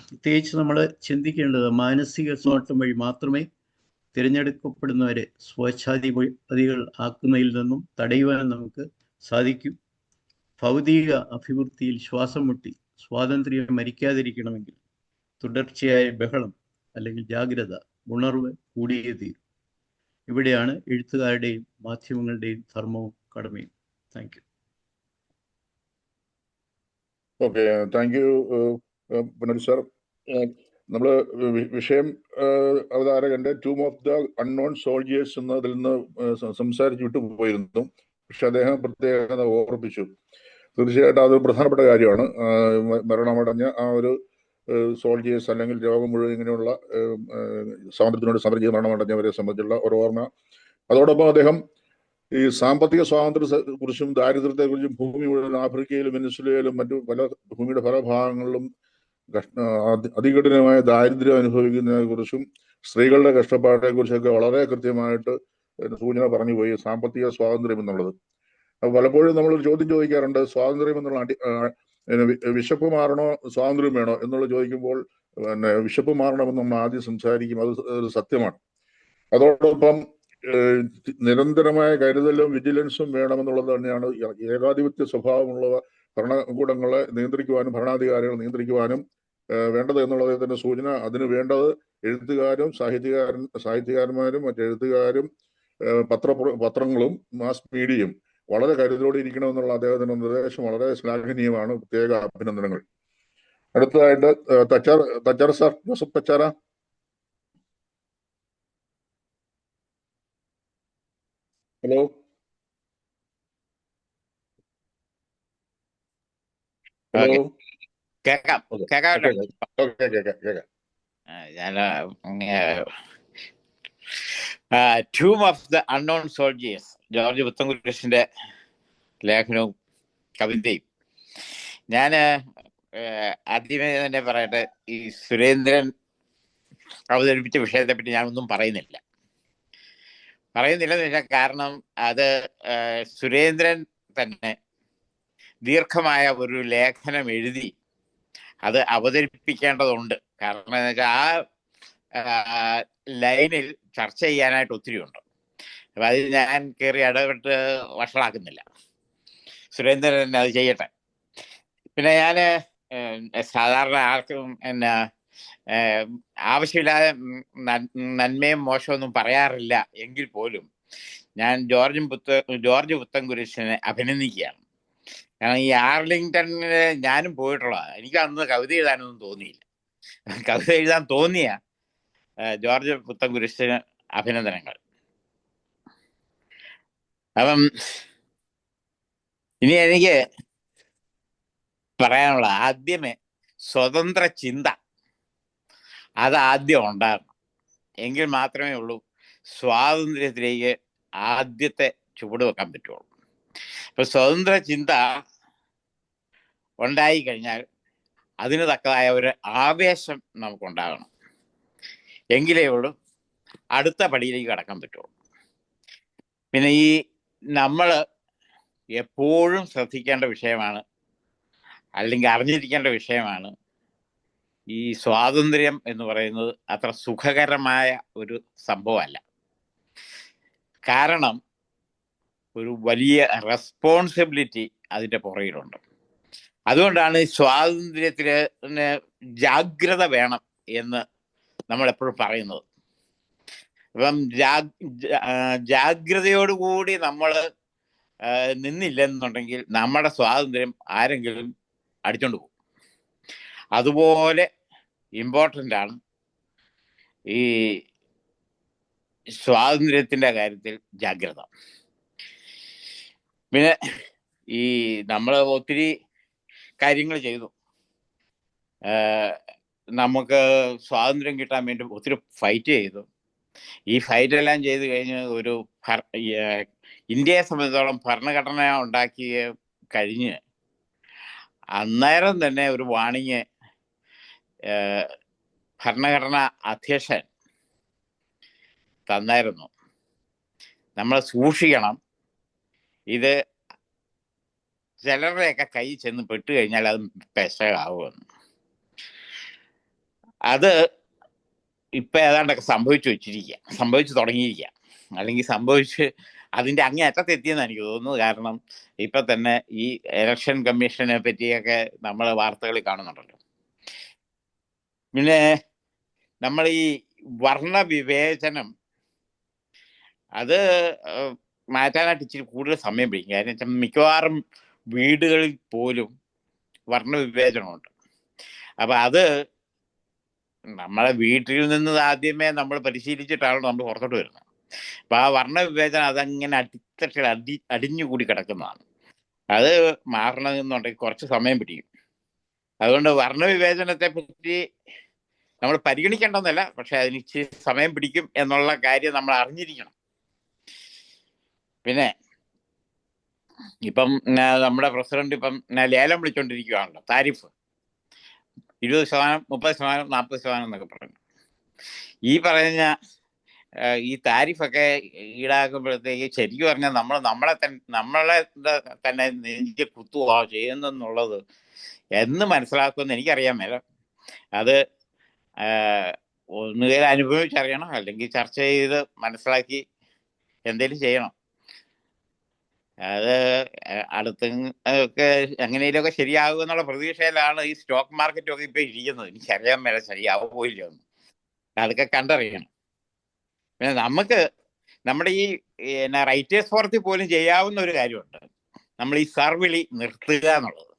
പ്രത്യേകിച്ച് നമ്മൾ ചിന്തിക്കേണ്ടത് മാനസിക സമ്മർദ്ദം വഴി മാത്രമേ തിരഞ്ഞെടുക്കപ്പെടുന്നവരെ സ്വേച്ഛാധിപതികൾ ആക്കുന്നതിൽ നിന്നും തടയുവാൻ നമുക്ക് സാധിക്കും. ഭൗതിക അഭിവൃദ്ധിയിൽ ശ്വാസം മുട്ടി സ്വാതന്ത്ര്യം മരിക്കാതിരിക്കണമെങ്കിൽ തുടർച്ചയായ ബഹളം അല്ലെങ്കിൽ ജാഗ്രത, ഉണർവ് കൂടിയേ തീരും. ഇവിടെയാണ് എഴുത്തുകാരുടെയും മാധ്യമങ്ങളുടെയും ധർമ്മവും കടമയും. Thank you. Okay, thank you Punal sir. നമ്മൾ വിഷയം അവതാരകന്റെ tomb of the unknown soldiers എന്നതിൽ നിന്ന് സംസാരിച്ചു വിട്ടു പോയിരുന്നു. പക്ഷെ അദ്ദേഹം പ്രത്യേകത ഓർമ്മിപ്പിച്ചു. തീർച്ചയായിട്ടും അത് പ്രധാനപ്പെട്ട കാര്യമാണ്. മരണമടഞ്ഞ ആ ഒരു സോൾജിയേഴ്സ് അല്ലെങ്കിൽ ലോകം മുഴുവൻ ഇങ്ങനെയുള്ള സ്വാതന്ത്ര്യത്തിനോട് സമരം ചെയ്ത് മരണമടഞ്ഞവരെ സംബന്ധിച്ചുള്ള ഒരു ഓർമ്മ. അതോടൊപ്പം അദ്ദേഹം ഈ സാമ്പത്തിക സ്വാതന്ത്ര്യത്തെ കുറിച്ചും ദാരിദ്ര്യത്തെക്കുറിച്ചും ഭൂമി മുഴുവൻ ആഫ്രിക്കയിലും വെനസ്വേലയിലും മറ്റു പല ഭൂമിയുടെ പല ഭാഗങ്ങളിലും അതികഠിനമായ ദാരിദ്ര്യം അനുഭവിക്കുന്നതിനെ കുറിച്ചും സ്ത്രീകളുടെ കഷ്ടപ്പാടിനെ കുറിച്ചൊക്കെ വളരെ കൃത്യമായിട്ട് സൂചന പറഞ്ഞു പോയി. സാമ്പത്തിക സ്വാതന്ത്ര്യം എന്നുള്ളത് അപ്പോൾ പലപ്പോഴും നമ്മൾ ചോദ്യം ചോദിക്കാറുണ്ട്, സ്വാതന്ത്ര്യം എന്നുള്ള വിശപ്പ് മാറണോ സ്വാതന്ത്ര്യം വേണോ എന്നുള്ള ചോദിക്കുമ്പോൾ വിശപ്പ് മാറണമെന്ന് നമ്മൾ ആദ്യം സംസാരിക്കും. അത് ഒരു സത്യമാണ്. അതോടൊപ്പം നിരന്തരമായ കരുതലും വിജിലൻസും വേണമെന്നുള്ളത് തന്നെയാണ്. ഏകാധിപത്യ സ്വഭാവമുള്ള ഭരണകൂടങ്ങളെ നിയന്ത്രിക്കുവാനും ഭരണാധികാരികളെ നിയന്ത്രിക്കുവാനും വേണ്ടത് എന്നുള്ളതിന്റെ സൂചന. അതിന് വേണ്ടത് എഴുത്തുകാരും സാഹിത്യകാരന്മാരും മറ്റെഴുത്തുകാരും പത്രങ്ങളും മാസ് മീഡിയയും വളരെ കരുതലോടെ ഇരിക്കണമെന്നുള്ള അദ്ദേഹത്തിന്റെ നിർദ്ദേശം വളരെ ശ്ലാഘനീയമാണ്. പ്രത്യേക അഭിനന്ദനങ്ങൾ. അടുത്തതായിട്ട് Thachar sir, Joseph Thachara. Hello. Hello, കേക്കാം. Tomb of the unknown soldiers, George പുത്തൻകുരിശിന്റെ ലേഖനവും കവിതയും. ഞാൻ ആദ്യമേ തന്നെ പറയട്ടെ, ഈ സുരേന്ദ്രൻ അവതരിപ്പിച്ച വിഷയത്തെപ്പറ്റി ഞാനൊന്നും പറയുന്നില്ലെന്ന് വെച്ചാൽ കാരണം അത് സുരേന്ദ്രൻ തന്നെ ദീർഘമായ ഒരു ലേഖനം എഴുതി അത് അവതരിപ്പിക്കേണ്ടതുണ്ട്. കാരണം എന്ന് വെച്ചാൽ ആ ലൈനിൽ ചർച്ച ചെയ്യാനായിട്ട് ഒത്തിരി ഉണ്ട്. അപ്പം അതിൽ ഞാൻ കയറി ഇടപെട്ട് വഷളാക്കുന്നില്ല. സുരേന്ദ്രൻ അത് ചെയ്യട്ടെ. പിന്നെ ഞാൻ സാധാരണ ആർക്കും ആവശ്യമില്ലാതെ നന്മയും മോശമൊന്നും പറയാറില്ല എങ്കിൽ പോലും ഞാൻ ജോർജ് പുത്തൻകുരിശിനെ അഭിനന്ദിക്കുകയാണ്. കാരണം ഈ ആർലിങ്ടണില് ഞാനും പോയിട്ടുള്ളതാണ്. എനിക്ക് അന്ന് കവിത എഴുതാനൊന്നും തോന്നിയില്ല. കവിത എഴുതാൻ തോന്നിയ ജോർജ് പുത്തൻകുരിശിന് അഭിനന്ദനങ്ങൾ. അപ്പം ഇനി എനിക്ക് പറയാനുള്ള ആദ്യമേ സ്വതന്ത്ര ചിന്ത അത് ആദ്യം ഉണ്ടാകണം. എങ്കിൽ മാത്രമേ ഉള്ളൂ സ്വാതന്ത്ര്യത്തിലേക്ക് ആദ്യത്തെ ചുവട് വെക്കാൻ പറ്റുള്ളൂ. അപ്പൊ സ്വതന്ത്ര ചിന്ത ഉണ്ടായി കഴിഞ്ഞാൽ അതിന് തക്കതായ ഒരു ആവേശം നമുക്കുണ്ടാകണം. എങ്കിലേ ഉള്ളൂ അടുത്ത പടിയിലേക്ക് കടക്കാൻ പറ്റുള്ളൂ. പിന്നെ ഈ നമ്മൾ എപ്പോഴും ശ്രദ്ധിക്കേണ്ട വിഷയമാണ്, അല്ലെങ്കിൽ അറിഞ്ഞിരിക്കേണ്ട വിഷയമാണ്, ഈ സ്വാതന്ത്ര്യം എന്ന് പറയുന്നത് അത്ര സുഖകരമായ ഒരു സംഭവമല്ല. കാരണം ഒരു വലിയ റെസ്പോൺസിബിലിറ്റി അതിൻ്റെ പുറകിലുണ്ട്. അതുകൊണ്ടാണ് ഈ സ്വാതന്ത്ര്യത്തിന് ജാഗ്രത വേണം എന്ന് നമ്മൾ എപ്പോഴും പറയുന്നത്. അപ്പം ജാഗ്രതയോടുകൂടി നമ്മൾ നിന്നില്ലെന്നുണ്ടെങ്കിൽ നമ്മുടെ സ്വാതന്ത്ര്യം ആരെങ്കിലും അടിച്ചോണ്ട് പോകും. അതുപോലെ ഇമ്പോർട്ടൻ്റ് ആണ് ഈ സ്വാതന്ത്ര്യത്തിൻ്റെ കാര്യത്തിൽ ജാഗ്രത. പിന്നെ ഈ നമ്മൾ ഒത്തിരി കാര്യങ്ങൾ ചെയ്തു. നമുക്ക് സ്വാതന്ത്ര്യം കിട്ടാൻ വേണ്ടി ഒത്തിരി ഫൈറ്റ് ചെയ്തു. ഈ ഫൈറ്റെല്ലാം ചെയ്ത് കഴിഞ്ഞ് ഒരു ഇന്ത്യയെ സംബന്ധിച്ചോളം ഭരണഘടന ഉണ്ടാക്കി കഴിഞ്ഞ് അന്നേരം തന്നെ ഒരു വാണിങ് ഭരണഘടന അധ്യക്ഷൻ തന്നായിരുന്നു. നമ്മൾ സൂക്ഷിക്കണം, ഇത് ചിലരുടെയൊക്കെ കൈ ചെന്ന് പെട്ട് കഴിഞ്ഞാൽ അത് പെശകാവുമെന്ന്. അത് ഇപ്പം ഏതാണ്ടൊക്കെ സംഭവിച്ചു തുടങ്ങിയിരിക്കുക, അല്ലെങ്കിൽ അതിൻ്റെ അങ്ങേ അറ്റത്തെത്തിയെന്ന് എനിക്ക് തോന്നുന്നു. കാരണം ഇപ്പം തന്നെ ഈ ഇലക്ഷൻ കമ്മീഷനെ പറ്റിയൊക്കെ നമ്മൾ വാർത്തകളിൽ കാണുന്നുണ്ടല്ലോ. പിന്നെ നമ്മൾ ഈ വർണ്ണവിവേചനം അത് മാറ്റാനായിട്ട് ഇച്ചിരി കൂടുതൽ സമയം പിടിക്കും. കാരണം വെച്ചാൽ മിക്കവാറും വീടുകളിൽ പോലും വർണ്ണവിവേചനമുണ്ട്. അപ്പം അത് നമ്മളെ വീട്ടിൽ നിന്ന് ആദ്യമേ നമ്മൾ പരിശീലിച്ചിട്ടാണ് നമ്മൾ പുറത്തോട്ട് വരുന്നത്. അപ്പം ആ വർണ്ണവിവേചനം അതങ്ങനെ അടിത്തട്ടിൽ അടിഞ്ഞുകൂടി കിടക്കുന്നതാണ്. അത് മാറണമെന്നുണ്ടെങ്കിൽ കുറച്ച് സമയം പിടിക്കും. അതുകൊണ്ട് വർണ്ണവിവേചനത്തെ പറ്റി നമ്മൾ പരിഗണിക്കേണ്ടെന്നല്ല, പക്ഷെ അതിന് ഇച്ചിരി സമയം പിടിക്കും എന്നുള്ള കാര്യം നമ്മൾ അറിഞ്ഞിരിക്കണം. പിന്നെ ഇപ്പം നമ്മുടെ പ്രസിഡന്റ് ഇപ്പം ലേലം വിളിച്ചുകൊണ്ടിരിക്കുകയാണല്ലോ, താരിഫ് 20%, 30%, 40% എന്നൊക്കെ പറഞ്ഞു. ഈ പറഞ്ഞ ഈ താരിഫൊക്കെ ഈടാക്കുമ്പോഴത്തേക്ക് ശരിക്കും പറഞ്ഞാൽ നമ്മളെ തന്നെ നെഞ്ച് കുത്തുകയോ ചെയ്യുന്നെന്നുള്ളത് എന്ന് മനസ്സിലാക്കുമെന്ന് എനിക്കറിയാൻ മേല. അത് ഒന്നുകിൽ അനുഭവിച്ചറിയണം, അല്ലെങ്കിൽ ചർച്ച ചെയ്ത് മനസ്സിലാക്കി എന്തെങ്കിലും ചെയ്യണം. അത് ഒക്കെ എങ്ങനെയൊക്കെ ശരിയാകും എന്നുള്ള പ്രതീക്ഷയിലാണ് ഈ സ്റ്റോക്ക് മാർക്കറ്റും ഒക്കെ ഇപ്പം ഇരിക്കുന്നത്. എനിക്കറിയാൻ മേല ശരിയാവുകയില്ല ഒന്ന്, അതൊക്കെ കണ്ടറിയണം. പിന്നെ നമുക്ക് നമ്മുടെ ഈ റൈറ്റേഴ്സ് ഫോറത്തിൽ പോലും ചെയ്യാവുന്ന ഒരു കാര്യമുണ്ട്, നമ്മൾ ഈ സർ വിളി നിർത്തുക എന്നുള്ളത്.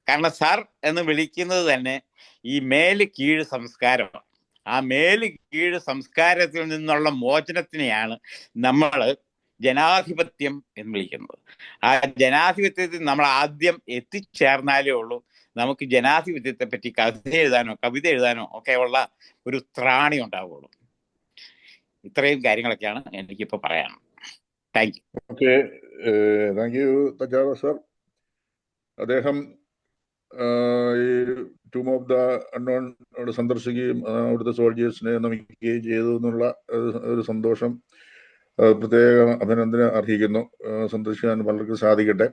കാരണം സർ എന്ന് വിളിക്കുന്നത് തന്നെ ഈ മേല് കീഴ് സംസ്കാരമാണ്. ആ മേല് കീഴ് സംസ്കാരത്തിൽ നിന്നുള്ള മോചനത്തിനെയാണ് നമ്മൾ ജനാധിപത്യം എന്ന് വിളിക്കുന്നത്. ആ ജനാധിപത്യത്തിൽ നമ്മൾ ആദ്യം എത്തിച്ചേർന്നാലേ ഉള്ളൂ നമുക്ക് ജനാധിപത്യത്തെ പറ്റി കവിത എഴുതാനോ ഒക്കെ ഉള്ള ഒരു ത്രാണി ഉണ്ടാവുള്ളൂ. ഇത്രയും കാര്യങ്ങളൊക്കെയാണ് എനിക്കിപ്പോൾ പറയാനുള്ളത്. Thank you. Okay, thank you തജാവ സർ. അദ്ദേഹം ഈ ടൂം ഓഫ് ദ അൺനോൺ അവിടെ സന്ദർശിക്കുകയും അവിടുത്തെ സോൾജേഴ്സിനെ നമിക്കുകയും ചെയ്തു എന്നുള്ള ഒരു സന്തോഷം, പ്രത്യേക അഭിനന്ദനം അർഹിക്കുന്നു. സന്ദർശിക്കാൻ പലർക്കും സാധിക്കട്ടെ.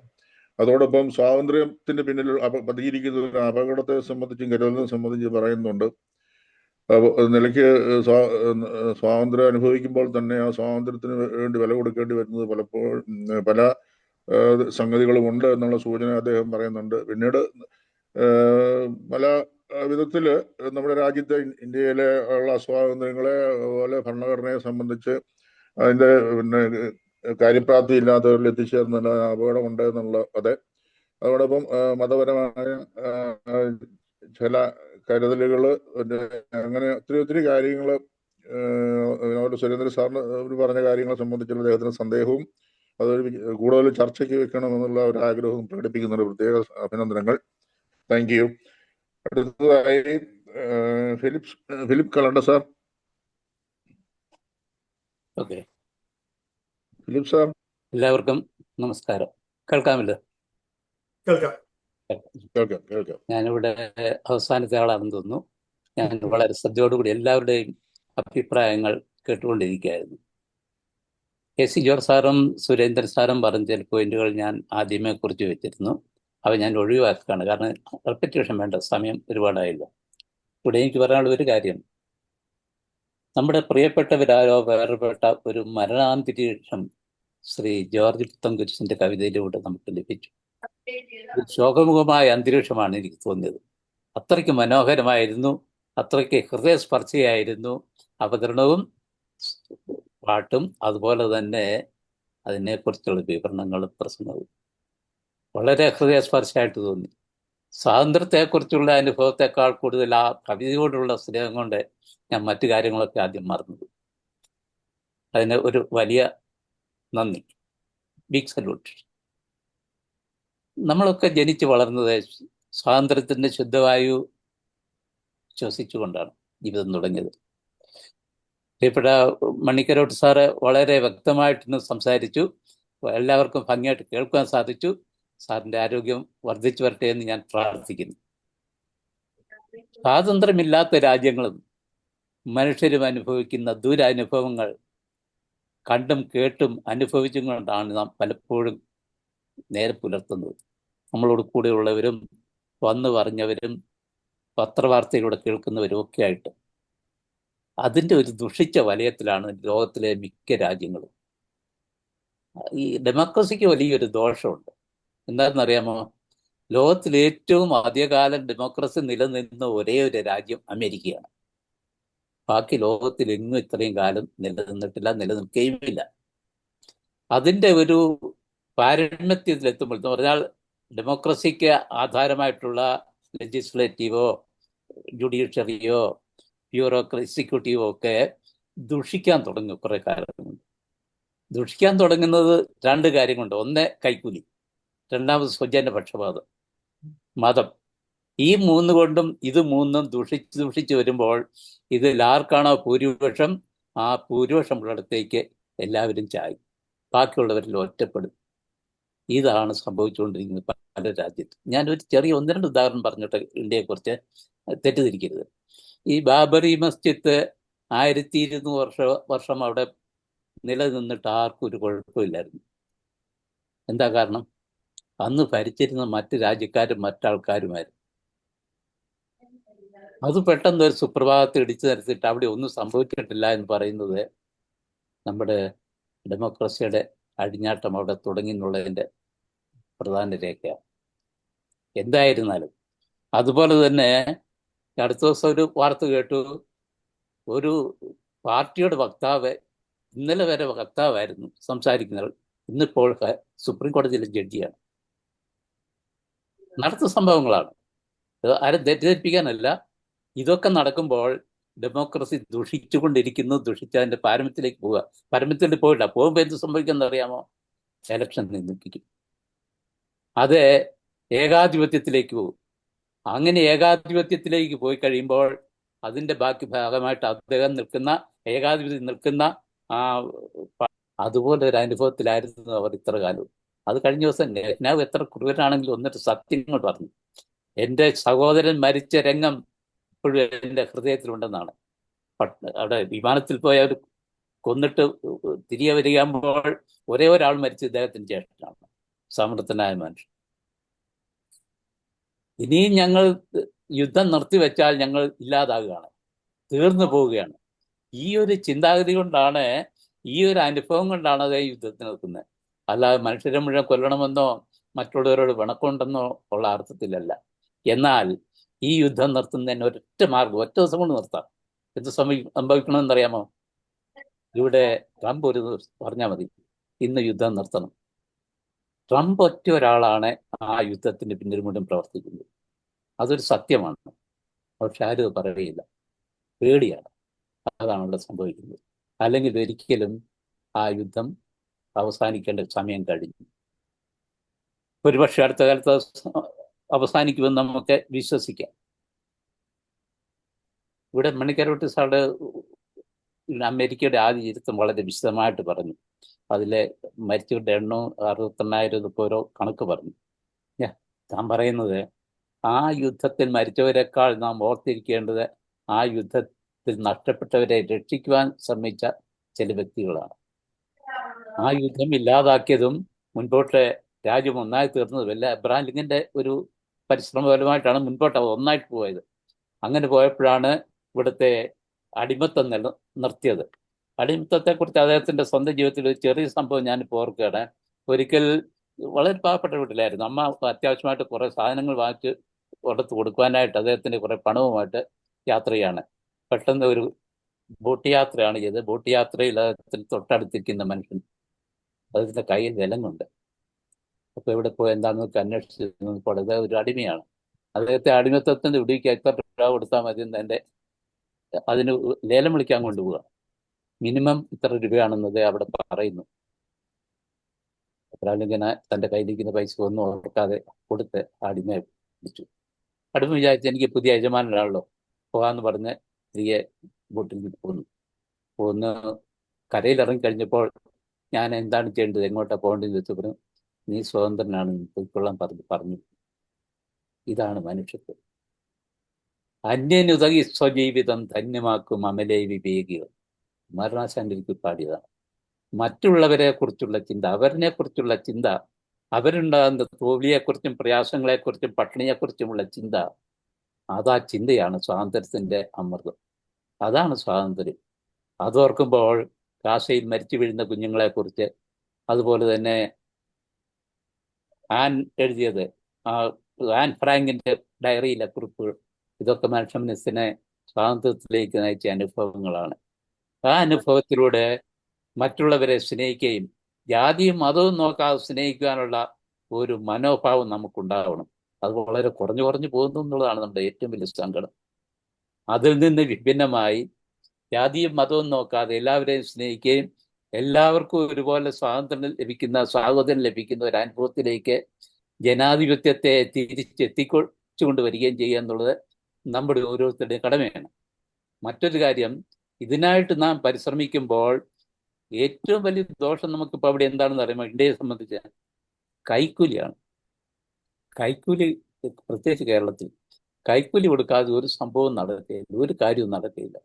അതോടൊപ്പം സ്വാതന്ത്ര്യത്തിന് പിന്നിൽ പതിയിരിക്കുന്ന ഒരു അപകടത്തെ സംബന്ധിച്ചും കരുതലിനെ സംബന്ധിച്ച് പറയുന്നുണ്ട്. നിലയ്ക്ക് സ്വാതന്ത്ര്യം അനുഭവിക്കുമ്പോൾ തന്നെ ആ സ്വാതന്ത്ര്യത്തിന് വേണ്ടി വില കൊടുക്കേണ്ടി വരുന്നത് പലപ്പോഴും പല സംഗതികളും ഉണ്ട് എന്നുള്ള സൂചന അദ്ദേഹം പറയുന്നുണ്ട്. പിന്നീട് പല വിധത്തില് നമ്മുടെ രാജ്യത്തെ ഇന്ത്യയിലെ ഉള്ള സ്വാതന്ത്ര്യങ്ങളെ അതുപോലെ ഭരണഘടനയെ സംബന്ധിച്ച് അതിന്റെ പിന്നെ കാര്യപ്രാപ്തി ഇല്ലാത്തവരിൽ എത്തിച്ചേർന്ന അപകടമുണ്ട് എന്നുള്ള അതെ. അതോടൊപ്പം മതപരമായ ചില കരുതലുകൾ, അങ്ങനെ ഒത്തിരി കാര്യങ്ങൾ സുരേന്ദ്ര സാറിന് പറഞ്ഞ കാര്യങ്ങളെ സംബന്ധിച്ചുള്ള അദ്ദേഹത്തിന് സന്ദേഹവും അതൊരു കൂടുതൽ ചർച്ചയ്ക്ക് വെക്കണമെന്നുള്ള ഒരു ആഗ്രഹവും പ്രകടിപ്പിക്കുന്നുണ്ട്. പ്രത്യേക അഭിനന്ദനങ്ങൾ. Thank you. അടുത്തതായി ഫിലിപ്പ് കലണ്ട സാർ. Okay, Philip sir. എല്ലാവർക്കും നമസ്കാരം. കേൾക്കാമല്ലോ? കേൾക്കാം. ഞാനിവിടെ അവസാനത്തെ ആളാണെന്ന് തോന്നുന്നു. ഞാൻ വളരെ ശ്രദ്ധയോടുകൂടി എല്ലാവരുടെയും അഭിപ്രായങ്ങൾ കേട്ടുകൊണ്ടിരിക്കുകയായിരുന്നു. കെ.സി. ജോർജ് സാറും സുരേന്ദ്രൻ സാറും പറഞ്ഞ ചില പോയിന്റുകൾ ഞാൻ ആദ്യമേ കുറിച്ച് വെച്ചിരുന്നു. അവ ഞാൻ ഒഴിവാക്കുകയാണ്, കാരണം റെപ്പറ്റേഷൻ വേണ്ട, സമയം ഒരുപാടായില്ല. ഇവിടെ എനിക്ക് പറയാനുള്ള ഒരു കാര്യം, നമ്മുടെ പ്രിയപ്പെട്ടവരാരോ വേർപെട്ട ഒരു മരണാന്തരീക്ഷം ശ്രീ ജോർജ് പുത്തൻകുരിശിന്റെ കവിതയിലൂടെ നമുക്ക് ലഭിച്ചു. ശോകമുഖമായ അന്തരീക്ഷമാണ് എനിക്ക് തോന്നിയത്. അത്രയ്ക്ക് മനോഹരമായിരുന്നു, അത്രയ്ക്ക് ഹൃദയസ്പർശിയായിരുന്നു അവതരണവും പാട്ടും, അതുപോലെ തന്നെ അതിനെക്കുറിച്ചുള്ള വിവരണങ്ങളും പ്രസംഗവും വളരെ ഹൃദയസ്പർശമായിട്ട് തോന്നി. സ്വാതന്ത്ര്യത്തെക്കുറിച്ചുള്ള അനുഭവത്തെക്കാൾ കൂടുതൽ ആ കവിതയോടുള്ള സ്നേഹം കൊണ്ട് ഞാൻ മറ്റു കാര്യങ്ങളൊക്കെ ആദ്യം മറന്നത്. അതിന് ഒരു വലിയ നന്ദി, ബിഗ് സല്യൂട്ട്. നമ്മളൊക്കെ ജനിച്ചു വളർന്നത് സ്വാതന്ത്ര്യത്തിൻ്റെ ശുദ്ധവായു ശ്വസിച്ചുകൊണ്ടാണ് ജീവിതം തുടങ്ങിയത്. പ്രിയപ്പെട്ട മണിക്കരോട്ട് സാറ് വളരെ വ്യക്തമായിട്ടൊന്ന് സംസാരിച്ചു, എല്ലാവർക്കും ഭംഗിയായിട്ട് കേൾക്കാൻ സാധിച്ചു. സാറിൻ്റെ ആരോഗ്യം വർദ്ധിച്ചു വരട്ടെ എന്ന് ഞാൻ പ്രാർത്ഥിക്കുന്നു. സ്വാതന്ത്ര്യമില്ലാത്ത രാജ്യങ്ങളും മനുഷ്യരും അനുഭവിക്കുന്ന ദുരനുഭവങ്ങൾ കണ്ടും കേട്ടും അനുഭവിച്ചും കൊണ്ടാണ് നാം പലപ്പോഴും നേരെ പുലർത്തുന്നത്. നമ്മളോട് കൂടെയുള്ളവരും വന്നു പറഞ്ഞവരും പത്രവാർത്തയിലൂടെ കേൾക്കുന്നവരും ഒക്കെ ആയിട്ട് അതിൻ്റെ ഒരു ദുഷിച്ച വലയത്തിലാണ് ലോകത്തിലെ മിക്ക രാജ്യങ്ങളും. ഈ ഡെമോക്രസിക്ക് വലിയൊരു ദോഷമുണ്ട്. എന്താണെന്നറിയാമോ? ലോകത്തിൽ ഏറ്റവും അധികകാലം ഡെമോക്രസി നിലനിന്ന ഒരേ ഒരു രാജ്യം അമേരിക്കയാണ്. ബാക്കി ലോകത്തിൽ എങ്ങും ഇത്രയും കാലം നിലനിന്നിട്ടില്ല, നിലനിൽക്കുകയുമില്ല. അതിൻ്റെ ഒരു പാരമ്യത്തിലെത്തുമ്പോൾ എന്ന് പറഞ്ഞാൽ ഡെമോക്രസിക്ക് ആധാരമായിട്ടുള്ള ലെജിസ്ലേറ്റീവോ ജുഡീഷ്യറിയോ എക്സിക്യൂട്ടീവോ ഒക്കെ ദുഷിക്കാൻ തുടങ്ങി. കുറെ കാലം കൊണ്ട് ദുഷിക്കാൻ തുടങ്ങുന്നത് രണ്ട് കാര്യം കൊണ്ട്: ഒന്ന് കൈക്കൂലി, രണ്ടാമത് സ്വജന പക്ഷപാതം, മതം. ഈ മൂന്ന് കൊണ്ടും ഇത് മൂന്നും ദുഷിച്ച് വരുമ്പോൾ ഇതിൽ ആർക്കാണോ ഭൂരിപക്ഷം ആ ഭൂരിപക്ഷമുള്ളിടത്തേക്ക് എല്ലാവരും ചായും, ബാക്കിയുള്ളവരിൽ ഒറ്റപ്പെടും. ഇതാണ് സംഭവിച്ചുകൊണ്ടിരിക്കുന്നത് പല രാജ്യത്തും. ഞാനൊരു ചെറിയ 1-2 ഉദാഹരണം പറഞ്ഞിട്ട് ഇന്ത്യയെക്കുറിച്ച് തെറ്റിദ്ധരിക്കരുത്. ഈ ബാബറി മസ്ജിദ് 1200 വർഷം അവിടെ നിലനിന്നിട്ട് ആർക്കും ഒരു കുഴപ്പമില്ലായിരുന്നു. എന്താ കാരണം? അന്ന് ഭരിച്ചിരുന്ന മറ്റ് രാജ്യക്കാരും മറ്റാൾക്കാരുമായിരുന്നു. അത് പെട്ടെന്ന് ഒരു സുപ്രഭാതത്തിൽ ഇടിച്ചു നിരത്തിയിട്ട് അവിടെ ഒന്നും സംഭവിച്ചിട്ടില്ല എന്ന് പറയുന്നത് നമ്മുടെ ഡെമോക്രസിയുടെ അടിഞ്ഞാട്ടം അവിടെ തുടങ്ങി എന്നുള്ളതിൻ്റെ പ്രധാന രേഖയാണ്. എന്തായിരുന്നാലും അതുപോലെ തന്നെ അടുത്ത ദിവസം ഒരു വാർത്ത കേട്ടു, ഒരു പാർട്ടിയുടെ വക്താവ്, ഇന്നലെ വരെ വക്താവായിരുന്നു സംസാരിക്കുന്നത്, ഇന്നിപ്പോൾ സുപ്രീം കോടതിയിലെ ജഡ്ജിയാണ്. നടത്ത സംഭവങ്ങളാണ്, ആരും തെറ്റിദ്ധരിപ്പിക്കാനല്ല. ഇതൊക്കെ നടക്കുമ്പോൾ ഡെമോക്രസി ദുഷിച്ചുകൊണ്ടിരിക്കുന്നു. ദുഷിച്ചതിൻ്റെ പാരമ്യത്തിലേക്ക് പോവുക. പാരമ്യത്തിൽ പോയില്ല, പോകുമ്പോൾ എന്ത് സംഭവിക്കുമെന്ന് അറിയാമോ? എലക്ഷൻ നിന്നിപ്പിക്കും. അത് ഏകാധിപത്യത്തിലേക്ക് പോകും. അങ്ങനെ ഏകാധിപത്യത്തിലേക്ക് പോയി കഴിയുമ്പോൾ അതിൻ്റെ ബാക്കി ഭാഗമായിട്ട് അദ്ദേഹം നിൽക്കുന്ന ഏകാധിപത്യം നിൽക്കുന്ന അതുപോലെ ഒരു അനുഭവത്തിലായിരുന്നു അവർ ഇത്ര കാലവും. അത് കഴിഞ്ഞ ദിവസം നെഹ്നാവ് എത്ര ക്രൂരനാണെങ്കിലും ഒന്നിട്ട് സത്യങ്ങൾ പറഞ്ഞു. എൻ്റെ സഹോദരൻ മരിച്ച രംഗം ഇപ്പോഴും എൻ്റെ ഹൃദയത്തിലുണ്ടെന്നാണ്. അവിടെ വിമാനത്തിൽ പോയി അവർ കൊന്നിട്ട് തിരികെ വരികയാകുമ്പോൾ ഒരേ ഒരാൾ മരിച്ച ഇദ്ദേഹത്തിൻ്റെ ജ്യേഷ്ഠനാണ്, സമർത്ഥനായ മനുഷ്യൻ. ഇനിയും ഞങ്ങൾ യുദ്ധം നിർത്തിവെച്ചാൽ ഞങ്ങൾ ഇല്ലാതാകുകയാണ്, തീർന്നു പോവുകയാണ്. ഈ ഒരു ചിന്താഗതി കൊണ്ടാണ്, ഈ ഒരു അനുഭവം കൊണ്ടാണ് അതേ യുദ്ധത്തിന് നിൽക്കുന്നത്. അല്ലാതെ മനുഷ്യരെ മുഴുവൻ കൊല്ലണമെന്നോ മറ്റുള്ളവരോട് പിണക്കമുണ്ടെന്നോ ഉള്ള അർത്ഥത്തിലല്ല. എന്നാൽ ഈ യുദ്ധം നിർത്തുന്നതിന് ഒരൊറ്റ മാർഗം, ഒറ്റ ദിവസം കൊണ്ട് നിർത്താം. എന്ത് സംഭവിക്കണമെന്നറിയാമോ? ഇവിടെ ട്രംപ് ഒരു ദിവസം പറഞ്ഞാൽ മതി, ഇന്ന് യുദ്ധം നിർത്തണം. ട്രംപ് ഒറ്റ ഒരാളാണ് ആ യുദ്ധത്തിന് പിന്നിൽ മുഴുവൻ പ്രവർത്തിക്കുന്നത്. അതൊരു സത്യമാണ്. പക്ഷെ ആരും അത് പറയുകയില്ല. പേടിയാണ്. അതാണ് ഇവിടെ സംഭവിക്കുന്നത്. അല്ലെങ്കിൽ ഒരിക്കലും ആ യുദ്ധം അവസാനിക്കേണ്ട സമയം കഴിഞ്ഞു. ഒരുപക്ഷെ അടുത്ത കാലത്ത് അവസാനിക്കുമെന്ന് നമുക്ക് വിശ്വസിക്കാം. ഇവിടെ മണിക്കരോട്ട് സാറ് അമേരിക്കയുടെ ആദ്യ ചരിത്രം വളരെ വിശദമായിട്ട് പറഞ്ഞു. അതിലെ മരിച്ചവരുടെ എണ്ണം 68,000 ഒക്കെ ഓരോ കണക്ക് പറഞ്ഞു. ഞാൻ പറയുന്നത്, ആ യുദ്ധത്തിൽ മരിച്ചവരെക്കാൾ നാം ഓർത്തിരിക്കേണ്ടത് ആ യുദ്ധത്തിൽ നഷ്ടപ്പെട്ടവരെ രക്ഷിക്കുവാൻ ശ്രമിച്ച ചില വ്യക്തികളാണ്. ആ യുദ്ധം ഇല്ലാതാക്കിയതും മുൻപോട്ട് രാജ്യം ഒന്നായി തീർന്നതും എല്ലാം എബ്രഹാം ലിങ്കന്റെ ഒരു പരിശ്രമപരമായിട്ടാണ് മുൻപോട്ട് ഒന്നായിട്ട് പോയത്. അങ്ങനെ പോയപ്പോഴാണ് ഇവിടുത്തെ അടിമത്തം നിർത്തിയത്. അടിമത്തത്തെക്കുറിച്ച് അദ്ദേഹത്തിൻ്റെ സ്വന്തം ജീവിതത്തിൽ ഒരു ചെറിയ സംഭവം ഞാനിപ്പോൾ ഓർക്കുകയാണ്. ഒരിക്കൽ വളരെ പാവപ്പെട്ട വീട്ടിലായിരുന്നു. അമ്മ അത്യാവശ്യമായിട്ട് കുറേ സാധനങ്ങൾ വാങ്ങിച്ച് കൊടുത്ത് കൊടുക്കുവാനായിട്ട് അദ്ദേഹത്തിൻ്റെ കുറേ പണവുമായിട്ട് യാത്ര ചെയ്യാണ്. പെട്ടെന്ന് ഒരു ബോട്ട് യാത്രയാണ് ചെയ്തത്. ബോട്ട് യാത്രയിൽ അദ്ദേഹത്തിന് തൊട്ടടുത്തിരിക്കുന്ന മനുഷ്യൻ, അദ്ദേഹത്തിൻ്റെ കയ്യിൽ വിലങ്ങുണ്ട്. അപ്പോൾ ഇവിടെ പോയി എന്താണെന്നൊക്കെ അന്വേഷിച്ച് നോക്കുമ്പോൾ അദ്ദേഹം ഒരു അടിമയാണ്. അദ്ദേഹത്തെ അടിമത്തത്തിന് വിടുവിക്കാൻ എത്ര രൂപ കൊടുത്താൽ മതി എന്ന് അതിന് ലേലം വിളിക്കാൻ കൊണ്ടുപോവുക. മിനിമം ഇത്ര രൂപയാണെന്നത് അവിടെ പറയുന്നു. ഒരാളിങ്ങനെ തൻ്റെ കയ്യിലിരിക്കുന്ന പൈസ ഒന്നും ഓർക്കാതെ കൊടുത്ത് അടിമയെ പിടിച്ചു. അടിമ വിചാരിച്ച് എനിക്ക് പുതിയ യജമാനാണല്ലോ പോകാമെന്ന് പറഞ്ഞ് തിരികെ ബോട്ടിൽ പോന്ന് കരയിലിറങ്ങി കഴിഞ്ഞപ്പോൾ ഞാൻ എന്താണ് ചെയ്യേണ്ടത്, എങ്ങോട്ടാണ് പോകേണ്ടത് വെച്ച് പറഞ്ഞു. നീ സ്വതന്ത്രനാണ്, പോയിക്കൊള്ളാൻ പറഞ്ഞു. ഇതാണ് മനുഷ്യത്വം. അന്യനുതകി സ്വജീവിതം ധന്യമാക്കും അമലേ വിവേകികൾ. മരണാശാന്തിക്ക് പാടിയതാണ്. മറ്റുള്ളവരെ കുറിച്ചുള്ള ചിന്ത, അവരിനെ കുറിച്ചുള്ള ചിന്ത, അവരുണ്ടാകുന്ന തോൽവിയെക്കുറിച്ചും പ്രയാസങ്ങളെക്കുറിച്ചും പട്ടിണിയെക്കുറിച്ചുമുള്ള ചിന്ത, അതാ ചിന്തയാണ് സ്വാതന്ത്ര്യത്തിൻ്റെ അമൃതം. അതാണ് സ്വാതന്ത്ര്യം. അതോർക്കുമ്പോൾ ഗാസയിൽ മരിച്ചു വീഴുന്ന കുഞ്ഞുങ്ങളെക്കുറിച്ച്, അതുപോലെ തന്നെ ആൻ എഴുതിയത്, ആൻ ഫ്രാങ്കിൻ്റെ ഡയറിയിലെ കുറിപ്പുകൾ, ഇതൊക്കെ മനുഷ്യ മനസ്സിനെ സ്വാതന്ത്ര്യത്തിലേക്ക് നയിച്ച അനുഭവങ്ങളാണ്. ആ അനുഭവത്തിലൂടെ മറ്റുള്ളവരെ സ്നേഹിക്കുകയും ജാതിയും മതവും നോക്കാതെ സ്നേഹിക്കാനുള്ള ഒരു മനോഭാവം നമുക്കുണ്ടാവണം. അത് വളരെ കുറഞ്ഞു പോകുന്നു എന്നുള്ളതാണ് നമ്മുടെ ഏറ്റവും വലിയ സങ്കടം. അതിൽ നിന്ന് വിഭിന്നമായി ജാതിയും മതവും നോക്കാതെ എല്ലാവരെയും സ്നേഹിക്കുകയും എല്ലാവർക്കും ഒരുപോലെ സ്വാതന്ത്ര്യം ലഭിക്കുന്ന ഒരു അനുഭവത്തിലേക്ക് ജനാധിപത്യത്തെ തിരിച്ചെത്തിക്കൊണ്ടുവരികയും ചെയ്യുക എന്നുള്ളത് നമ്മുടെ ഓരോരുത്തരുടെയും കടമയാണ്. മറ്റൊരു കാര്യം, ഇതിനായിട്ട് നാം പരിശ്രമിക്കുമ്പോൾ ഏറ്റവും വലിയ ദോഷം നമുക്കിപ്പോൾ അവിടെ എന്താണെന്ന് പറയുമ്പോൾ, ഇന്ത്യയെ സംബന്ധിച്ച് കൈക്കൂലിയാണ്. കൈക്കൂലി, പ്രത്യേകിച്ച് കേരളത്തിൽ കൈക്കൂലി കൊടുക്കാതെ ഒരു സംഭവം നടക്കുകയില്ല, ഒരു കാര്യവും നടക്കുകയില്ല.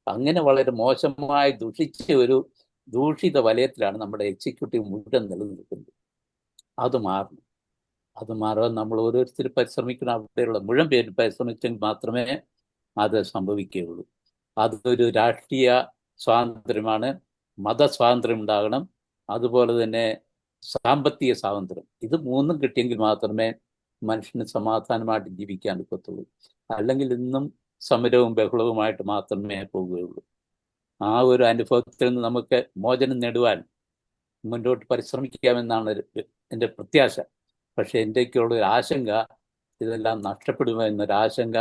അങ്ങനെ വളരെ മോശമായി ദൂഷിത വലയത്തിലാണ് നമ്മുടെ എക്സിക്യൂട്ടീവ് മുഴുവൻ നിലനിൽക്കുന്നത്. അത് മാറാൻ നമ്മൾ ഓരോരുത്തരും പരിശ്രമിക്കണം. അവിടെയുള്ള മുഴുവൻ പേര് പരിശ്രമിച്ചെങ്കിൽ മാത്രമേ അത് സംഭവിക്കുകയുള്ളൂ. അതൊരു രാഷ്ട്രീയ സ്വാതന്ത്ര്യമാണ്, മതസ്വാതന്ത്ര്യം ഉണ്ടാകണം, അതുപോലെ തന്നെ സാമ്പത്തിക സ്വാതന്ത്ര്യം. ഇത് മൂന്നും കിട്ടിയെങ്കിൽ മാത്രമേ മനുഷ്യന് സമാധാനമായിട്ട് ജീവിക്കാൻ ഒക്കത്തുള്ളൂ. അല്ലെങ്കിൽ ഇന്നും സമരവും ബഹളവുമായിട്ട് മാത്രമേ പോവുകയുള്ളൂ. ആ ഒരു അനുഭവത്തിൽ നിന്ന് നമുക്ക് മോചനം നേടുവാൻ മുന്നോട്ട് പരിശ്രമിക്കാമെന്നാണ് എൻ്റെ പ്രത്യാശ. പക്ഷെ എൻ്റെയൊക്കെയുള്ള ഒരു ആശങ്ക, ഇതെല്ലാം നഷ്ടപ്പെടുമോ എന്നൊരാശങ്ക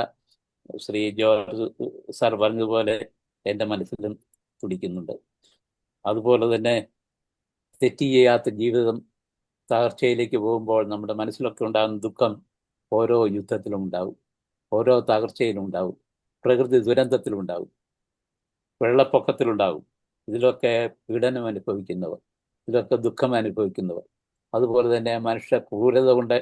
ശ്രീ ജോർജ് സാർ പറഞ്ഞതുപോലെ എൻ്റെ മനസ്സിലും തുടിക്കുന്നുണ്ട്. അതുപോലെ തന്നെ തെറ്റ് ചെയ്യാത്ത ജീവിതം തകർച്ചയിലേക്ക് പോകുമ്പോൾ നമ്മുടെ മനസ്സിലൊക്കെ ഉണ്ടാകുന്ന ദുഃഖം ഓരോ യുദ്ധത്തിലും ഉണ്ടാവും, ഓരോ തകർച്ചയിലും ഉണ്ടാവും, പ്രകൃതി ദുരന്തത്തിലും ഉണ്ടാവും, വെള്ളപ്പൊക്കത്തിലുണ്ടാവും. ഇതിലൊക്കെ പീഡനം അനുഭവിക്കുന്നവർ, ഇതിലൊക്കെ ദുഃഖം അനുഭവിക്കുന്നവർ, അതുപോലെ തന്നെ മനുഷ്യ ക്രൂരത കൊണ്ട്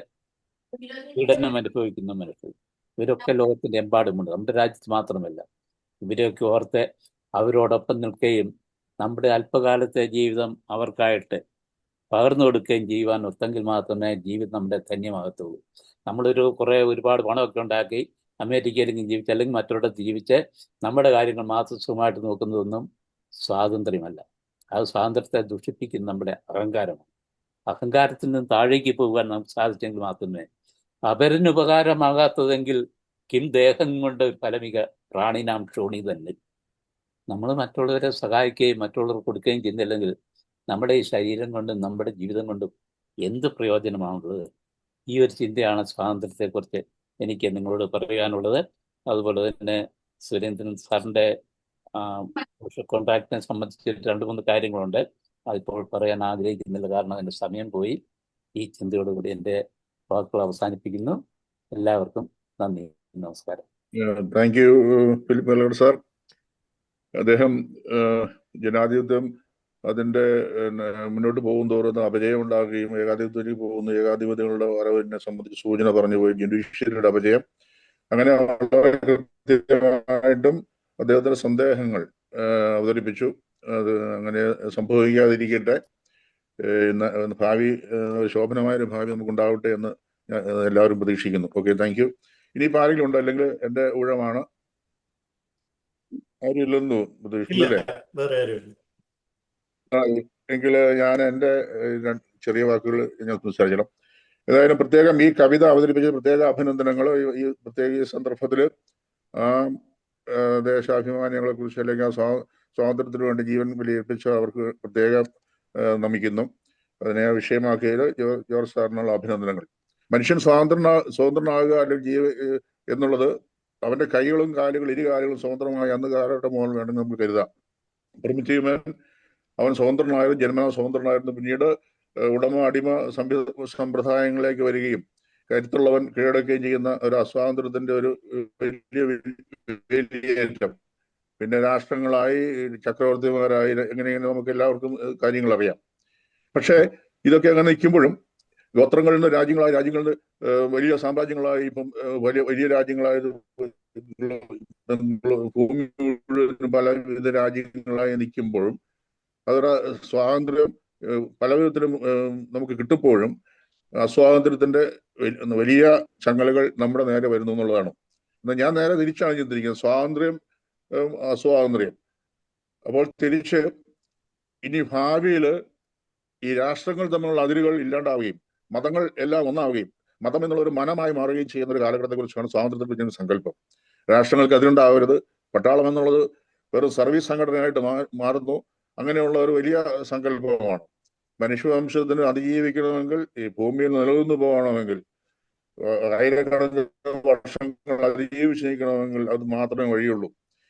പീഡനം അനുഭവിക്കുന്ന മനുഷ്യർ, ഇവരൊക്കെ ലോകത്തിൻ്റെ എമ്പാടുമുണ്ട്, നമ്മുടെ രാജ്യത്ത് മാത്രമല്ല. ഇവരെയൊക്കെ ഓർത്ത് അവരോടൊപ്പം നിൽക്കുകയും നമ്മുടെ അല്പകാലത്തെ ജീവിതം അവർക്കായിട്ട് പകർന്നു കൊടുക്കുകയും ചെയ്യുവാൻ ഒത്തെങ്കിൽ മാത്രമേ ജീവിതം നമ്മുടെ ധന്യമാകത്തുള്ളൂ. നമ്മളൊരു ഒരുപാട് പണമൊക്കെ ഉണ്ടാക്കി അമേരിക്കയിലെങ്കിലും ജീവിച്ച് അല്ലെങ്കിൽ മറ്റൊരിടത്ത് ജീവിച്ച് നമ്മുടെ കാര്യങ്ങൾ മാത്രം സുഖമായിട്ട് നോക്കുന്നതൊന്നും സ്വാതന്ത്ര്യമല്ല. അത് സ്വാതന്ത്ര്യത്തെ ദുഷിപ്പിക്കുന്ന നമ്മുടെ അഹങ്കാരമാണ്. അഹങ്കാരത്തിൽ നിന്ന് താഴേക്ക് പോകാൻ നമുക്ക് സാധിച്ചെങ്കിൽ മാത്രമേ, അപരനുപകാരമാകാത്തതെങ്കിൽ കിം ദേഹം കൊണ്ട് ഫലമിക പ്രാണിനാം ക്ഷോണി തന്നെ. നമ്മൾ മറ്റുള്ളവരെ സഹായിക്കുകയും മറ്റുള്ളവർക്ക് കൊടുക്കുകയും ചെയ്യുന്നില്ലെങ്കിൽ നമ്മുടെ ഈ ശരീരം കൊണ്ടും നമ്മുടെ ജീവിതം കൊണ്ടും എന്ത് പ്രയോജനമാണുള്ളത്? ഈ ഒരു ചിന്തയാണ് സ്വാതന്ത്ര്യത്തെക്കുറിച്ച് എനിക്ക് നിങ്ങളോട് പറയാനുള്ളത്. അതുപോലെ തന്നെ സുരേന്ദ്രൻ സാറിൻ്റെ കോൺട്രാക്റ്റിനെ സംബന്ധിച്ച് 2-3 കാര്യങ്ങളുണ്ട്. അതിപ്പോൾ പറയാൻ ആഗ്രഹിക്കുന്നില്ല, കാരണം എൻ്റെ സമയം പോയി. ഈ ചിന്തയോടുകൂടി എൻ്റെ വാക്കുകൾ അവസാനിപ്പിക്കുന്നു. എല്ലാവർക്കും നന്ദി, നമസ്കാരം. താങ്ക് യു ഫിലിപ്പ് വെള്ളോട് സാർ. അദ്ദേഹം ജനാധിപത്യം അതിൻ്റെ മുന്നോട്ട് പോകും തോറുന്ന അപജയം ഉണ്ടാകുകയും ഏകാധിപത്യത്തിലേക്ക് പോകുന്ന ഏകാധിപത്യങ്ങളുടെ വരവിനെ സംബന്ധിച്ച് സൂചന പറഞ്ഞു പോയി, ജുഡീഷ്യറിയുടെ അപജയം. അങ്ങനെ വളരെ കൃത്യമായിട്ടും അദ്ദേഹത്തിന്റെ സന്ദേഹങ്ങൾ അവതരിപ്പിച്ചു. അത് അങ്ങനെ സംഭവിക്കാതിരിക്കട്ടെ, ഭാവി ശോഭനമായൊരു ഭാവി നമുക്കുണ്ടാവട്ടെ എന്ന് എല്ലാവരും പ്രതീക്ഷിക്കുന്നു. Okay, thank U. ഇനിയിപ്പോൾ ആരെങ്കിലും ഉണ്ടോ? അല്ലെങ്കിൽ എൻ്റെ ഊഴമാണ്. ആരും ഇല്ലെന്നു പ്രതീക്ഷിക്കുന്നല്ലേ? എങ്കിൽ ഞാൻ എൻ്റെ ചെറിയ വാക്കുകൾ ഞാൻ സംസാരിക്കണം. ഏതായാലും പ്രത്യേകം ഈ കവിത അവതരിപ്പിച്ച പ്രത്യേക അഭിനന്ദനങ്ങൾ. ഈ പ്രത്യേക ഈ സന്ദർഭത്തിൽ ആ ദേശാഭിമാനികളെ കുറിച്ച് അല്ലെങ്കിൽ ആ സ്വാതന്ത്ര്യത്തിന് വേണ്ടി ജീവൻ ബലിയർപ്പിച്ച അവർക്ക് പ്രത്യേകം നമിക്കുന്നു. അതിനെ വിഷയമാക്കിയത് ജോർജ് സാറിനുള്ള അഭിനന്ദനങ്ങൾ. മനുഷ്യൻ സ്വതന്ത്രനാകുക അല്ലെങ്കിൽ എന്നുള്ളത് അവന്റെ കൈകളും കാലുകളും ഇരുകാലുകളും സ്വതന്ത്രമായി അന്ന് കാലഘട്ടം മുതൽ വേണമെങ്കിൽ നമുക്ക് കരുതാം. പ്രിമിറ്റീവ് മാൻ അവൻ സ്വതന്ത്രനായിരുന്നു, ജന്മനാ സ്വതന്ത്രനായിരുന്നു. പിന്നീട് ഉടമ അടിമ സമ്പ്രദായങ്ങളിലേക്ക് വരികയും കരുത്തുള്ളവൻ കീഴടക്കുകയും ചെയ്യുന്ന ഒരു അസ്വാതന്ത്ര്യത്തിന്റെ ഒരു വലിയ വേലിയേറ്റം. പിന്നെ രാഷ്ട്രങ്ങളായി, ചക്രവർത്തിമാരായി, എങ്ങനെയെങ്കിലും നമുക്ക് എല്ലാവർക്കും കാര്യങ്ങൾ അറിയാം. പക്ഷേ ഇതൊക്കെ അങ്ങനെ നിൽക്കുമ്പോഴും ഗോത്രങ്ങളിൽ നിന്ന് രാജ്യങ്ങളായി, രാജ്യങ്ങളിൽ നിന്ന് വലിയ സാമ്രാജ്യങ്ങളായി, ഇപ്പം വലിയ രാജ്യങ്ങളായത് ഭൂമി പലവിധ രാജ്യങ്ങളായി നിൽക്കുമ്പോഴും അതൊരു സ്വാതന്ത്ര്യം പല വിധത്തിലും നമുക്ക് കിട്ടുമ്പോഴും അസ്വാതന്ത്ര്യത്തിന്റെ വലിയ ചങ്ങലകൾ നമ്മുടെ നേരെ വരുന്നു എന്നുള്ളതാണ്. എന്നാൽ ഞാൻ നേരെ തിരിച്ചാണ് ചിന്തിരിക്കുന്നത്, സ്വാതന്ത്ര്യം അസ്വാതന്ത്ര്യം. അപ്പോൾ തിരിച്ച് ഇനി ഭാവിയിൽ ഈ രാഷ്ട്രങ്ങൾ തമ്മിലുള്ള അതിരുകൾ ഇല്ലാണ്ടാവുകയും മതങ്ങൾ എല്ലാം ഒന്നാവുകയും മതം എന്നുള്ള ഒരു മനമായി മാറുകയും ചെയ്യുന്ന ഒരു കാലഘട്ടത്തെ കുറിച്ചാണ് സ്വാതന്ത്ര്യത്തിന്റെ സങ്കല്പം. രാഷ്ട്രങ്ങൾക്ക് അതിരുണ്ടാവരുത്, പട്ടാളം എന്നുള്ളത് വെറും സർവീസ് സംഘടനയായിട്ട് മാറുന്നു. അങ്ങനെയുള്ള ഒരു വലിയ സങ്കല്പമാണ്. മനുഷ്യവംശത്തിന് അതിജീവിക്കണമെങ്കിൽ, ഈ ഭൂമിയിൽ നിലനിന്നു പോകണമെങ്കിൽ, ആയിരക്കണക്കിന് വർഷങ്ങൾ അതിജീവിച്ച് നിൽക്കണമെങ്കിൽ അത് മാത്രമേ വഴിയുള്ളൂ.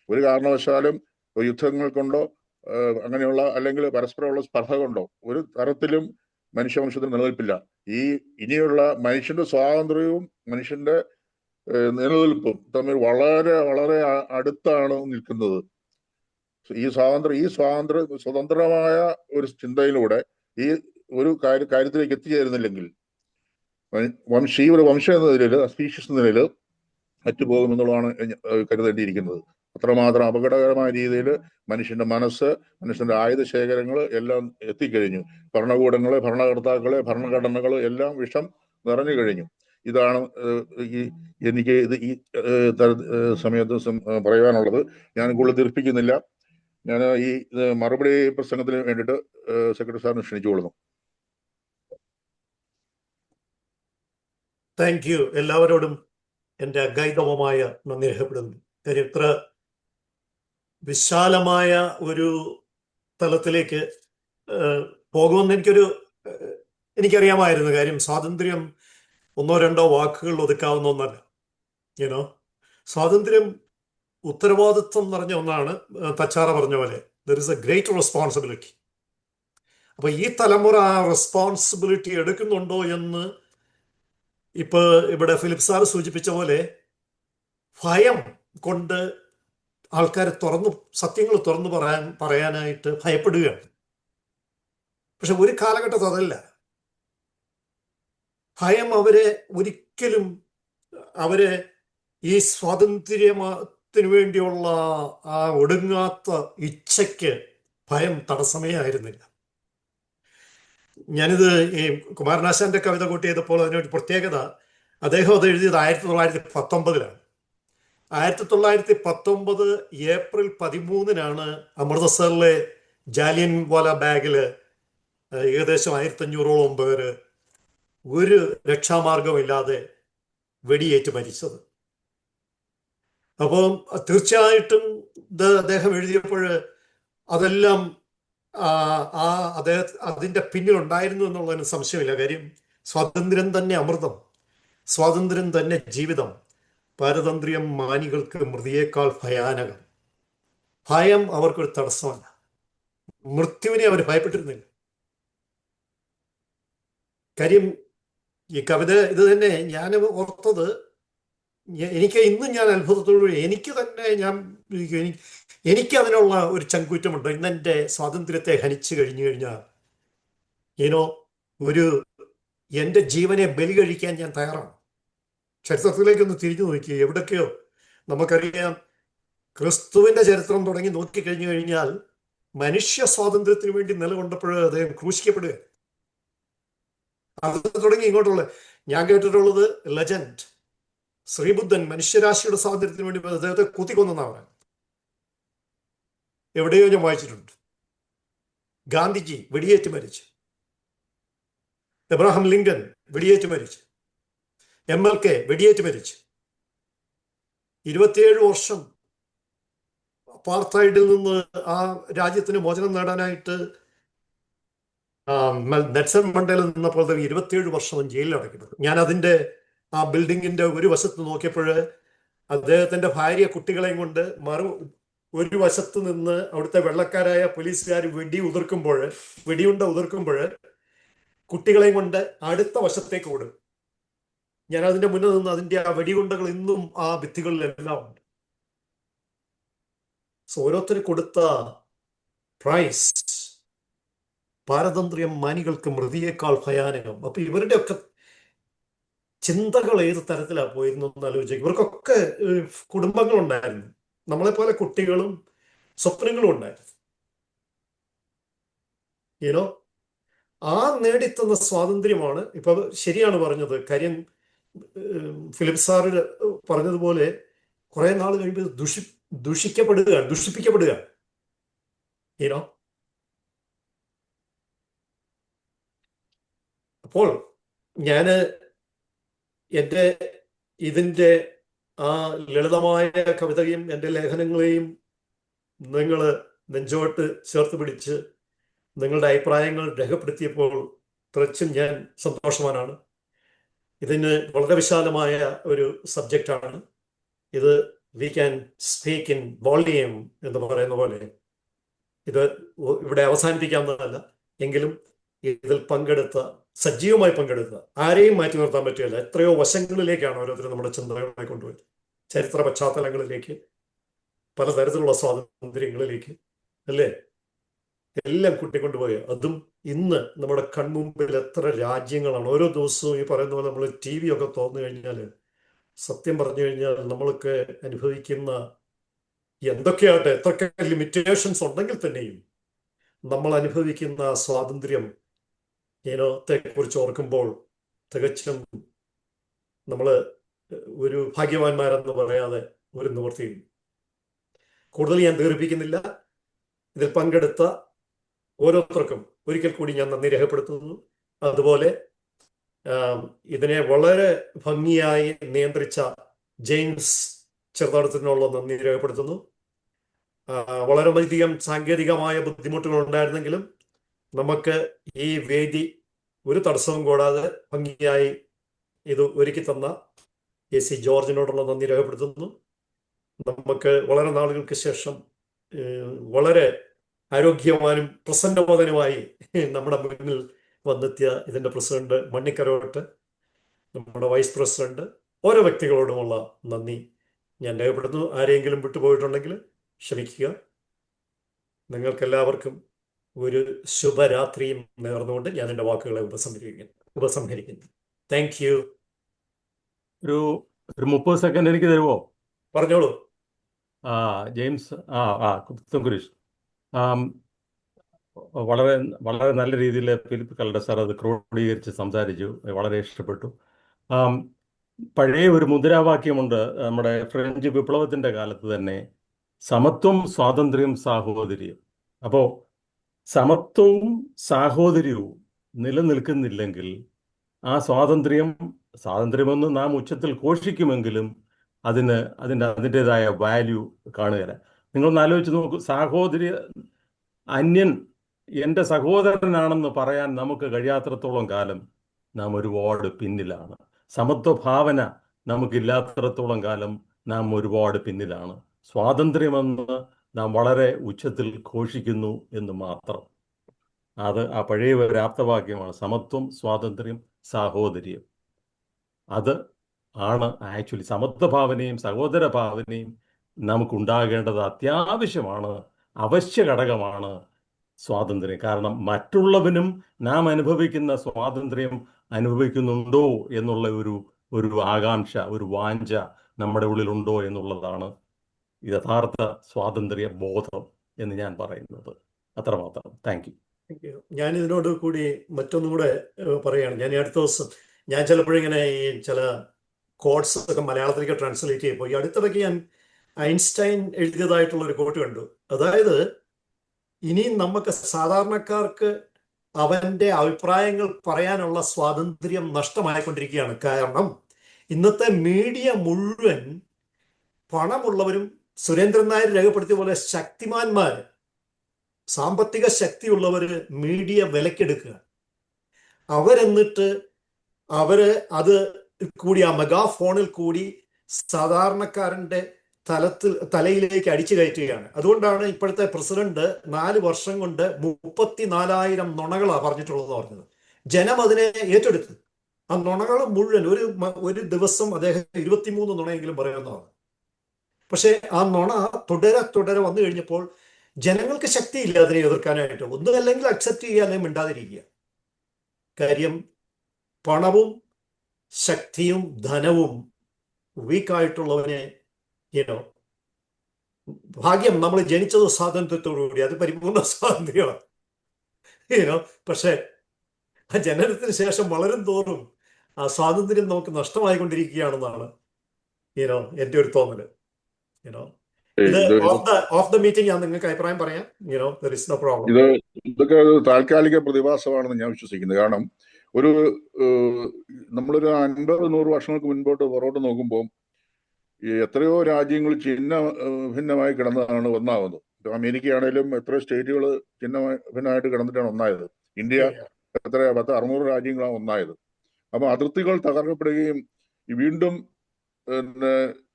ഒരു കാരണവശാലും യുദ്ധങ്ങൾ കൊണ്ടോ അങ്ങനെയുള്ള അല്ലെങ്കിൽ പരസ്പരമുള്ള സ്പർദ്ധ കൊണ്ടോ ഒരു തരത്തിലും മനുഷ്യവംശത്തിന് നിലനിൽപ്പില്ല. ഈ ഇനിയുള്ള മനുഷ്യന്റെ സ്വാതന്ത്ര്യവും മനുഷ്യന്റെ നിലനിൽപ്പും തമ്മിൽ വളരെ വളരെ അടുത്താണ് നിൽക്കുന്നത്. ഈ സ്വതന്ത്രമായ ഒരു ചിന്തയിലൂടെ ഈ ഒരു കാര്യത്തിലേക്ക് എത്തിച്ചേരുന്നില്ലെങ്കിൽ ഒരു വംശം എന്ന നിലയിൽ, സ്പീഷീസ് എന്ന നിലയിൽ അറ്റുപോകുമെന്നുള്ളതാണ് കരുതേണ്ടിയിരിക്കുന്നത്. അത്രമാത്രം അപകടകരമായ രീതിയിൽ മനുഷ്യന്റെ മനസ്സ്, മനുഷ്യന്റെ ആയുധ ശേഖരങ്ങൾ എല്ലാം എത്തിക്കഴിഞ്ഞു. ഭരണകൂടങ്ങള്, ഭരണകർത്താക്കള്, ഭരണഘടനകൾ എല്ലാം വിഷം നിറഞ്ഞു കഴിഞ്ഞു. ഇതാണ് എനിക്ക് ഈ സമയത്ത് പറയാനുള്ളത്. ഞാൻ കൂടുതൽ ദീർഘിപ്പിക്കുന്നില്ല. ഞാൻ ഈ മറുപടി പ്രസംഗത്തിന് വേണ്ടിയിട്ട് സെക്രട്ടറി സാറിന് ക്ഷണിച്ചുകൊള്ളുന്നു. Thank you. എല്ലാവരോടും എൻ്റെ അഗൈതവമായ നന്ദി രേഖപ്പെടുന്നു. കാര്യം ഇത്ര വിശാലമായ ഒരു തലത്തിലേക്ക് പോകുമെന്ന് എനിക്കറിയാമായിരുന്നു. കാര്യം സ്വാതന്ത്ര്യം 1-2 വാക്കുകൾ ഒതുക്കാവുന്ന ഒന്നല്ല. സ്വാതന്ത്ര്യം ഉത്തരവാദിത്വം നിറഞ്ഞ ഒന്നാണ്. തച്ചാറ പറഞ്ഞ പോലെ there is A great responsibility. അപ്പൊ ഈ തലമുറ ആ റെസ്പോൺസിബിലിറ്റി എടുക്കുന്നുണ്ടോ എന്ന് ഇപ്പൊ ഇവിടെ ഫിലിപ്പ് സാർ സൂചിപ്പിച്ച പോലെ ഭയം കൊണ്ട് ആൾക്കാർ സത്യങ്ങൾ തുറന്നു പറയാനായിട്ട് ഭയപ്പെടുകയാണ്. പക്ഷെ ഒരു കാലഘട്ടത്തിൽ അതല്ല. ഭയം ഒരിക്കലും അവരെ ഈ സ്വാതന്ത്ര്യത്തിന് വേണ്ടിയുള്ള ആ ഒടുങ്ങാത്ത ഇച്ഛയ്ക്ക് ഭയം തടസ്സമേ ആയിരുന്നില്ല. ഞാനിത് ഈ കുമാരനാശാന്റെ കവിത കൂട്ടിയപ്പോൾ അതിനൊരു പ്രത്യേകത, അദ്ദേഹം അത് എഴുതിയത് 1919 1919 ഏപ്രിൽ 13 അമൃതസറിലെ ജാലിയൻ വാല ബാഗില് ഏകദേശം 1500ഓളം പേര് ഒരു രക്ഷാമാർഗമില്ലാതെ വെടിയേറ്റ് മരിച്ചത്. അപ്പോൾ തീർച്ചയായിട്ടും ഇത് അദ്ദേഹം എഴുതിയപ്പോൾ അതെല്ലാം ആ അതിൻ്റെ പിന്നിലുണ്ടായിരുന്നു എന്നുള്ളതിന് സംശയമില്ല. കാര്യം സ്വാതന്ത്ര്യം തന്നെ അമൃതം, സ്വാതന്ത്ര്യം തന്നെ ജീവിതം, പാരതന്ത്ര്യം മാനികൾക്ക് മൃതിയേക്കാൾ ഭയാനകം. ഭയം അവർക്കൊരു തടസ്സമല്ല. മൃത്യുവിനെ അവർ ഭയപ്പെട്ടിരുന്നില്ല. കാര്യം ഈ കവിത ഇത് തന്നെ ഞാൻ ഓർത്തത്, എനിക്ക് ഇന്നും ഞാൻ അത്ഭുതത്തോടുകൂടി എനിക്ക് തന്നെ എനിക്ക് അതിനുള്ള ഒരു ചങ്കൂറ്റമുണ്ട്. ഇന്ന് എൻ്റെ സ്വാതന്ത്ര്യത്തെ ഹനിച്ചു കഴിഞ്ഞു കഴിഞ്ഞാൽ എൻ്റെ ജീവനെ ബലി കഴിക്കാൻ ഞാൻ തയ്യാറാണ്. ചരിത്രത്തിലേക്കൊന്ന് തിരിഞ്ഞു നോക്കി, എവിടൊക്കെയോ നമുക്കറിയാം, ക്രിസ്തുവിൻ്റെ ചരിത്രം തുടങ്ങി നോക്കിക്കഴിഞ്ഞു കഴിഞ്ഞാൽ മനുഷ്യ സ്വാതന്ത്ര്യത്തിന് വേണ്ടി നിലകൊണ്ടപ്പോൾ അദ്ദേഹം ക്രൂശിക്കപ്പെടുക. അത് തുടങ്ങി ഇങ്ങോട്ടുള്ള ഞാൻ കേട്ടിട്ടുള്ളത് ലെജൻഡ് ശ്രീബുദ്ധൻ മനുഷ്യരാശിയുടെ സ്വാതന്ത്ര്യത്തിന് വേണ്ടി അദ്ദേഹത്തെ കുത്തിക്കൊന്നാണ് എവിടെയോ ഞാൻ വായിച്ചിട്ടുണ്ട്. ഗാന്ധിജി വെടിയേറ്റ് മരിച്ചു, എബ്രഹാം ലിങ്കൻ വെടിയേറ്റ് മരിച്ചു, MLK വെടിയേറ്റ് മരിച്ചു. 27 വർഷം അപ്പാർത്തൈഡിൽ നിന്ന് ആ രാജ്യത്തിന് മോചനം നേടാനായിട്ട് നെൽസൺ മണ്ടേല നിന്നപ്പോൾ 27 വർഷം ജയിലിൽ അടയ്ക്കുന്നത്. ഞാൻ അതിൻ്റെ ആ ബിൽഡിങ്ങിൻ്റെ ഒരു വശത്ത് നോക്കിയപ്പോൾ അദ്ദേഹത്തിൻ്റെ ഭാര്യ കുട്ടികളെയും കൊണ്ട് ഒരു വശത്ത് നിന്ന് അവിടുത്തെ വെള്ളക്കാരായ പോലീസുകാർ വെടിയുണ്ട ഉതിർക്കുമ്പോൾ കുട്ടികളെയും കൊണ്ട് അടുത്ത വശത്തേക്ക് ഓടും. ഞാൻ അതിൻ്റെ മുന്നിൽ നിന്ന് അതിൻ്റെ ആ വെടിയുണ്ടകൾ ഇന്നും ആ ഭിത്തികളിലെല്ലാം ഉണ്ട്. ഓരോരുത്തർ കൊടുത്ത പ്രൈസ്, പാരതന്ത്ര്യം മാനികൾക്ക് മൃതിയേക്കാൾ ഭയാനകം. അപ്പൊ ഇവരുടെയൊക്കെ ചിന്തകൾ ഏത് തരത്തിലാണ് പോയിരുന്നു എന്ന് ആലോചിക്കും. ഇവർക്കൊക്കെ കുടുംബങ്ങളുണ്ടായിരുന്നു, നമ്മളെപ്പോലെ കുട്ടികളും സ്വപ്നങ്ങളും ഉണ്ടായിരുന്നു. ആ നേടിത്തന്ന സ്വാതന്ത്ര്യമാണ് ഇപ്പൊ ശരിയാണ് പറഞ്ഞത്. കാര്യം ഫിലിപ്പ് സാറ് പറഞ്ഞതുപോലെ കുറെ നാൾ കഴിയുമ്പോൾ ദുഷിപ്പിക്കപ്പെടുക. അപ്പോൾ ഞാന് എൻ്റെ ഇതിൻ്റെ ആ ലളിതമായ കവിതയും എൻ്റെ ലേഖനങ്ങളെയും നിങ്ങൾ നെഞ്ചോട്ട് ചേർത്ത് പിടിച്ച് നിങ്ങളുടെ അഭിപ്രായങ്ങൾ രേഖപ്പെടുത്തിയപ്പോൾ തികച്ചും ഞാൻ സന്തോഷവാനാണ്. ഇതിന് വളരെ വിശാലമായ ഒരു സബ്ജക്റ്റാണ് ഇത്. We can speak in volume എന്ന് പറയുന്ന പോലെ ഇത് ഇവിടെ അവസാനിപ്പിക്കാവുന്നതല്ല. എങ്കിലും ഇതിൽ സജീവമായി പങ്കെടുത്ത ആരെയും മാറ്റി നിർത്താൻ പറ്റുകയില്ല. എത്രയോ വശങ്ങളിലേക്കാണ് ഓരോരുത്തരും നമ്മുടെ ചിന്തകളെ കൊണ്ടുപോയത്, ചരിത്ര പശ്ചാത്തലങ്ങളിലേക്ക്, പലതരത്തിലുള്ള സ്വാതന്ത്ര്യങ്ങളിലേക്ക്, അല്ലേ, എല്ലാം കൂട്ടിക്കൊണ്ടുപോയി. അതും ഇന്ന് നമ്മുടെ കൺമുമ്പിൽ എത്ര രാജ്യങ്ങളാണ്. ഓരോ ദിവസവും ഈ പറയുന്ന പോലെ നമ്മൾ TV ഒക്കെ തുറന്നു കഴിഞ്ഞാൽ സത്യം പറഞ്ഞു കഴിഞ്ഞാൽ നമ്മൾക്ക് അനുഭവിക്കുന്ന എന്തൊക്കെയാട്ടെ, എത്രയൊക്കെ ലിമിറ്റേഷൻസ് ഉണ്ടെങ്കിൽ തന്നെയും നമ്മൾ അനുഭവിക്കുന്ന സ്വാതന്ത്ര്യം കുറിച്ച് ഓർക്കുമ്പോൾ തികച്ചും നമ്മൾ ഒരു ഭാഗ്യവാന്മാരെന്ന് പറയാതെ ഒരു നിവൃത്തിയും. കൂടുതൽ ഞാൻ ദീർഘിപ്പിക്കുന്നില്ല. ഇതിൽ പങ്കെടുത്ത ഓരോരുത്തർക്കും ഒരിക്കൽ കൂടി ഞാൻ നന്ദി രേഖപ്പെടുത്തുന്നു. അതുപോലെ ഇതിനെ വളരെ ഭംഗിയായി നിയന്ത്രിച്ച ജെയിംസ് ചെറുതാടത്തിനുള്ള നന്ദി രേഖപ്പെടുത്തുന്നു. വളരെയധികം സാങ്കേതികമായ ബുദ്ധിമുട്ടുകൾ ഉണ്ടായിരുന്നെങ്കിലും നമുക്ക് ഈ വേദി ഒരു തടസ്സവും കൂടാതെ ഭംഗിയായി ഇത് ഒരുക്കി തന്ന AC ജോർജിനോടുള്ള നന്ദി രേഖപ്പെടുത്തുന്നു. നമുക്ക് വളരെ നാളുകൾക്ക് ശേഷം വളരെ ആരോഗ്യവാനും പ്രസന്നബോധനുമായി നമ്മുടെ മുന്നിൽ വന്നെത്തിയ ഇതിൻ്റെ പ്രസിഡന്റ് മണ്ണിക്കരോട്ട്, നമ്മുടെ വൈസ് പ്രസിഡന്റ്, ഓരോ വ്യക്തികളോടുമുള്ള നന്ദി ഞാൻ രേഖപ്പെടുത്തുന്നു. ആരെങ്കിലും വിട്ടുപോയിട്ടുണ്ടെങ്കിൽ ക്ഷമിക്കുക. നിങ്ങൾക്കെല്ലാവർക്കും ഒരു ശുഭരാത്രിയും നേർന്നുകൊണ്ട് ഞാൻ എൻ്റെ വാക്കുകളെ ഉപസംഹരിക്കുന്നു. Thank you. ഒരു 30 സെക്കൻഡ് എനിക്ക് തരുമോ? പറഞ്ഞോളൂ. ജെയിംസ് കുരിശ് വളരെ വളരെ നല്ല രീതിയിൽ ഫിലിപ്പ് കൽഡസാർ അത് ക്രോഡീകരിച്ച് സംസാരിച്ചു. വളരെ ഇഷ്ടപ്പെട്ടു. പഴയ ഒരു മുദ്രാവാക്യമുണ്ട് നമ്മുടെ ഫ്രഞ്ച് വിപ്ലവത്തിൻ്റെ കാലത്ത് തന്നെ, സമത്വം, സ്വാതന്ത്ര്യം, സാഹോദര്യം. അപ്പോൾ സമത്വവും സാഹോദര്യവും നിലനിൽക്കുന്നില്ലെങ്കിൽ ആ സ്വാതന്ത്ര്യമെന്ന് നാം ഉച്ചത്തിൽ ഘോഷിക്കുമെങ്കിലും അതിൻ്റെതായ വാല്യൂ കാണുകയില്ല. നിങ്ങളൊന്ന് ആലോചിച്ച് നോക്കൂ, അന്യൻ എൻ്റെ സഹോദരനാണെന്ന് പറയാൻ നമുക്ക് കഴിയാത്തിടത്തോളം കാലം നാം ഒരുപാട് പിന്നിലാണ്. സമത്വ ഭാവന നമുക്കില്ലാത്തിടത്തോളം കാലം നാം ഒരുപാട് പിന്നിലാണ്. സ്വാതന്ത്ര്യമെന്ന് നാം വളരെ ഉച്ചത്തിൽ ഘോഷിക്കുന്നു എന്ന് മാത്രം. അത് ആ പഴയ ഒരു ആപ്തവാക്യമാണ്: സമത്വം, സ്വാതന്ത്ര്യം, സാഹോദര്യം. അത് ആണ് ആക്ച്വലി സമത്വ ഭാവനയും സഹോദര ഭാവനയും നമുക്കുണ്ടാകേണ്ടത് അത്യാവശ്യമാണ്, അവശ്യ ഘടകമാണ് സ്വാതന്ത്ര്യം. കാരണം മറ്റുള്ളവനും നാം അനുഭവിക്കുന്ന സ്വാതന്ത്ര്യം അനുഭവിക്കുന്നുണ്ടോ എന്നുള്ള ഒരു ആകാംക്ഷ, ഒരു വാഞ്ച നമ്മുടെ ഉള്ളിലുണ്ടോ എന്നുള്ളതാണ് യഥാർത്ഥ സ്വാതന്ത്ര്യ ബോധം എന്ന് ഞാൻ പറയുന്നത്. അത്രമാത്രം. Thank you. ഞാൻ ഇതിനോട് കൂടി മറ്റൊന്നും കൂടെ പറയുകയാണ്. ഞാൻ ഈ അടുത്ത ദിവസം ചിലപ്പോഴിങ്ങനെ ഈ ചില കോട്ട്സ് ഒക്കെ മലയാളത്തിലേക്ക് ട്രാൻസ്ലേറ്റ് ചെയ്യുമ്പോൾ ഈ അടുത്തിടയ്ക്ക് ഞാൻ ഐൻസ്റ്റൈൻ എഴുതിയതായിട്ടുള്ള ഒരു കോട്ട് കണ്ടു. അതായത് ഇനിയും നമുക്ക് സാധാരണക്കാർക്ക് അവൻ്റെ അഭിപ്രായങ്ങൾ പറയാനുള്ള സ്വാതന്ത്ര്യം നഷ്ടമായിക്കൊണ്ടിരിക്കുകയാണ്. കാരണം ഇന്നത്തെ മീഡിയ മുഴുവൻ പണമുള്ളവരും സുരേന്ദ്രൻ നായർ രേഖപ്പെടുത്തിയ പോലെ ശക്തിമാന്മാർ, സാമ്പത്തിക ശക്തിയുള്ളവർ മീഡിയ വിലക്കെടുക്കുക. അവരെന്നിട്ട് അത് കൂടി ആ മെഗാഫോണിൽ കൂടി സാധാരണക്കാരൻ്റെ തലയിലേക്ക് അടിച്ചു കയറ്റുകയാണ്. അതുകൊണ്ടാണ് ഇപ്പോഴത്തെ പ്രസിഡന്റ് 4 വർഷം കൊണ്ട് 34,000 നുണകളാണ് പറഞ്ഞിട്ടുള്ളതെന്ന് പറഞ്ഞത്. ജനം അതിനെ ഏറ്റെടുത്തു. ആ നുണകൾ മുഴുവൻ ഒരു ദിവസം അദ്ദേഹം 23 നുണയെങ്കിലും പറയുന്നതാണ്. പക്ഷെ ആ നുണ തുടരെ വന്നു കഴിഞ്ഞപ്പോൾ ജനങ്ങൾക്ക് ശക്തിയില്ല അതിനെ എതിർക്കാനായിട്ട്. ഒന്നുമല്ലെങ്കിൽ അക്സെപ്റ്റ് ചെയ്യുക, അല്ലെങ്കിൽ മിണ്ടാതിരിക്കുക. കാര്യം പണവും ശക്തിയും ധനവും വീക്കായിട്ടുള്ളവനെ ഭാഗ്യം നമ്മൾ ജനിച്ചത് സ്വാതന്ത്ര്യത്തോടുകൂടി, അത് പരിപൂർണ സ്വാതന്ത്ര്യമാണ്. പക്ഷെ ആ ജനനത്തിന് ശേഷം വളരും തോറും ആ സ്വാതന്ത്ര്യം നമുക്ക് നഷ്ടമായിക്കൊണ്ടിരിക്കുകയാണെന്നാണ് എൻ്റെ ഒരു തോന്നല്. ഓഫ് ദ മീറ്റിംഗ് ഞാൻ നിങ്ങൾക്ക് അഭിപ്രായം പറയാം. there is no problem. ഇതൊക്കെ താൽക്കാലിക പ്രതിഭാസമാണെന്ന് ഞാൻ വിശ്വസിക്കുന്നത്. കാരണം നമ്മളൊരു 50-100 വർഷങ്ങൾക്ക് മുൻപോട്ട് പുറകോട്ട് നോക്കുമ്പോൾ എത്രയോ രാജ്യങ്ങൾ ചിഹ്ന ഭിന്നമായി കിടന്നതാണ് ഒന്നാവുന്നത്. അമേരിക്കയാണേലും എത്രയോ സ്റ്റേറ്റുകൾ ചിഹ്ന ഭിന്നമായിട്ട് കിടന്നിട്ടാണ് ഒന്നായത്. ഇന്ത്യ 600 രാജ്യങ്ങളാണ് ഒന്നായത്. അപ്പൊ അതിർത്തികൾ തകർക്കപ്പെടുകയും വീണ്ടും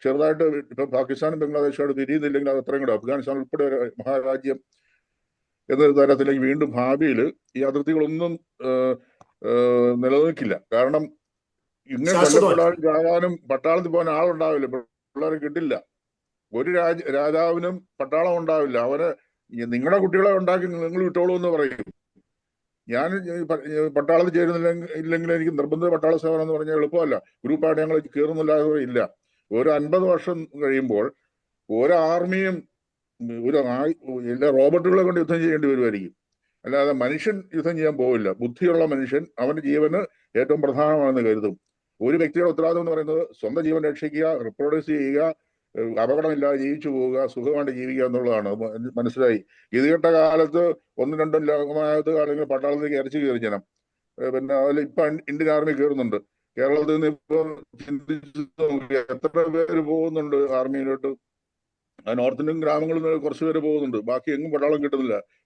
ചെറുതായിട്ട് ഇപ്പൊ പാകിസ്ഥാനും ബംഗ്ലാദേശോട് തിരിയുന്നില്ലെങ്കിൽ അത് എത്രയും കൂടെ അഫ്ഗാനിസ്ഥാൻ ഉൾപ്പെടെ ഒരു മഹാരാജ്യം എന്ന തരത്തിലേക്ക് വീണ്ടും ഭാവിയിൽ ഈ അതിർത്തികളൊന്നും നിലനിൽക്കില്ല. കാരണം ഇങ്ങനെ കൊല്ലപ്പെടാനും ചാകാനും പട്ടാളത്തിൽ പോകാൻ ആളുണ്ടാവില്ല, പിള്ളേരെ കിട്ടില്ല. ഒരു രാജാവിനും പട്ടാളം ഉണ്ടാവില്ല. അവന് നിങ്ങളുടെ കുട്ടികളെ ഉണ്ടാക്കി നിങ്ങൾ വിട്ടോളൂ എന്ന് പറയും. ഞാൻ പട്ടാളത്തിൽ ചേരുന്നില്ലെങ്കിൽ എനിക്ക് നിർബന്ധിത പട്ടാള സേവനം എന്ന് പറഞ്ഞാൽ എളുപ്പമല്ല. ഗ്രൂപ്പായിട്ട് ഞങ്ങൾ കയറുന്നില്ലാതെ ഇല്ല. ഒരു 50 വർഷം കഴിയുമ്പോൾ ഒരു ആർമിയും എല്ലാ റോബോട്ടുകളെ കൊണ്ട് യുദ്ധം ചെയ്യേണ്ടി വരുമായിരിക്കും. അല്ലാതെ മനുഷ്യൻ യുദ്ധം ചെയ്യാൻ പോവില്ല. ബുദ്ധിയുള്ള മനുഷ്യൻ അവന്റെ ജീവന് ഏറ്റവും പ്രധാനമാണെന്ന് കരുതും. ഒരു വ്യക്തിയുടെ ഉത്തരവാദിത്വം എന്ന് പറയുന്നത് സ്വന്തം ജീവൻ രക്ഷിക്കുക, റിപ്രൊഡ്യൂസ് ചെയ്യുക, അപകടമില്ലാതെ ജീവിച്ചു പോവുക, സുഖമായിട്ട് ജീവിക്കുക എന്നുള്ളതാണ്. മനസ്സിലായി. ഗതികെട്ട കാലത്ത് 1-2 ലോകമായത് അല്ലെങ്കിൽ പട്ടാളത്തിലേക്ക് ഇറച്ചി കയറി ജനം. പിന്നെ അതിൽ ഇപ്പൊ ഇന്ത്യൻ ആർമി കയറുന്നുണ്ട്. കേരളത്തിൽ നിന്ന് ഇപ്പൊ ചിന്തിച്ച് എത്ര പേര് പോകുന്നുണ്ട് ആർമിയിലോട്ട്. നോർത്ത് ഇന്ത്യൻ ഗ്രാമങ്ങളിൽ നിന്ന് കുറച്ച് പേര് പോകുന്നുണ്ട്. ബാക്കി എങ്ങും പട്ടാളം കിട്ടുന്നില്ല.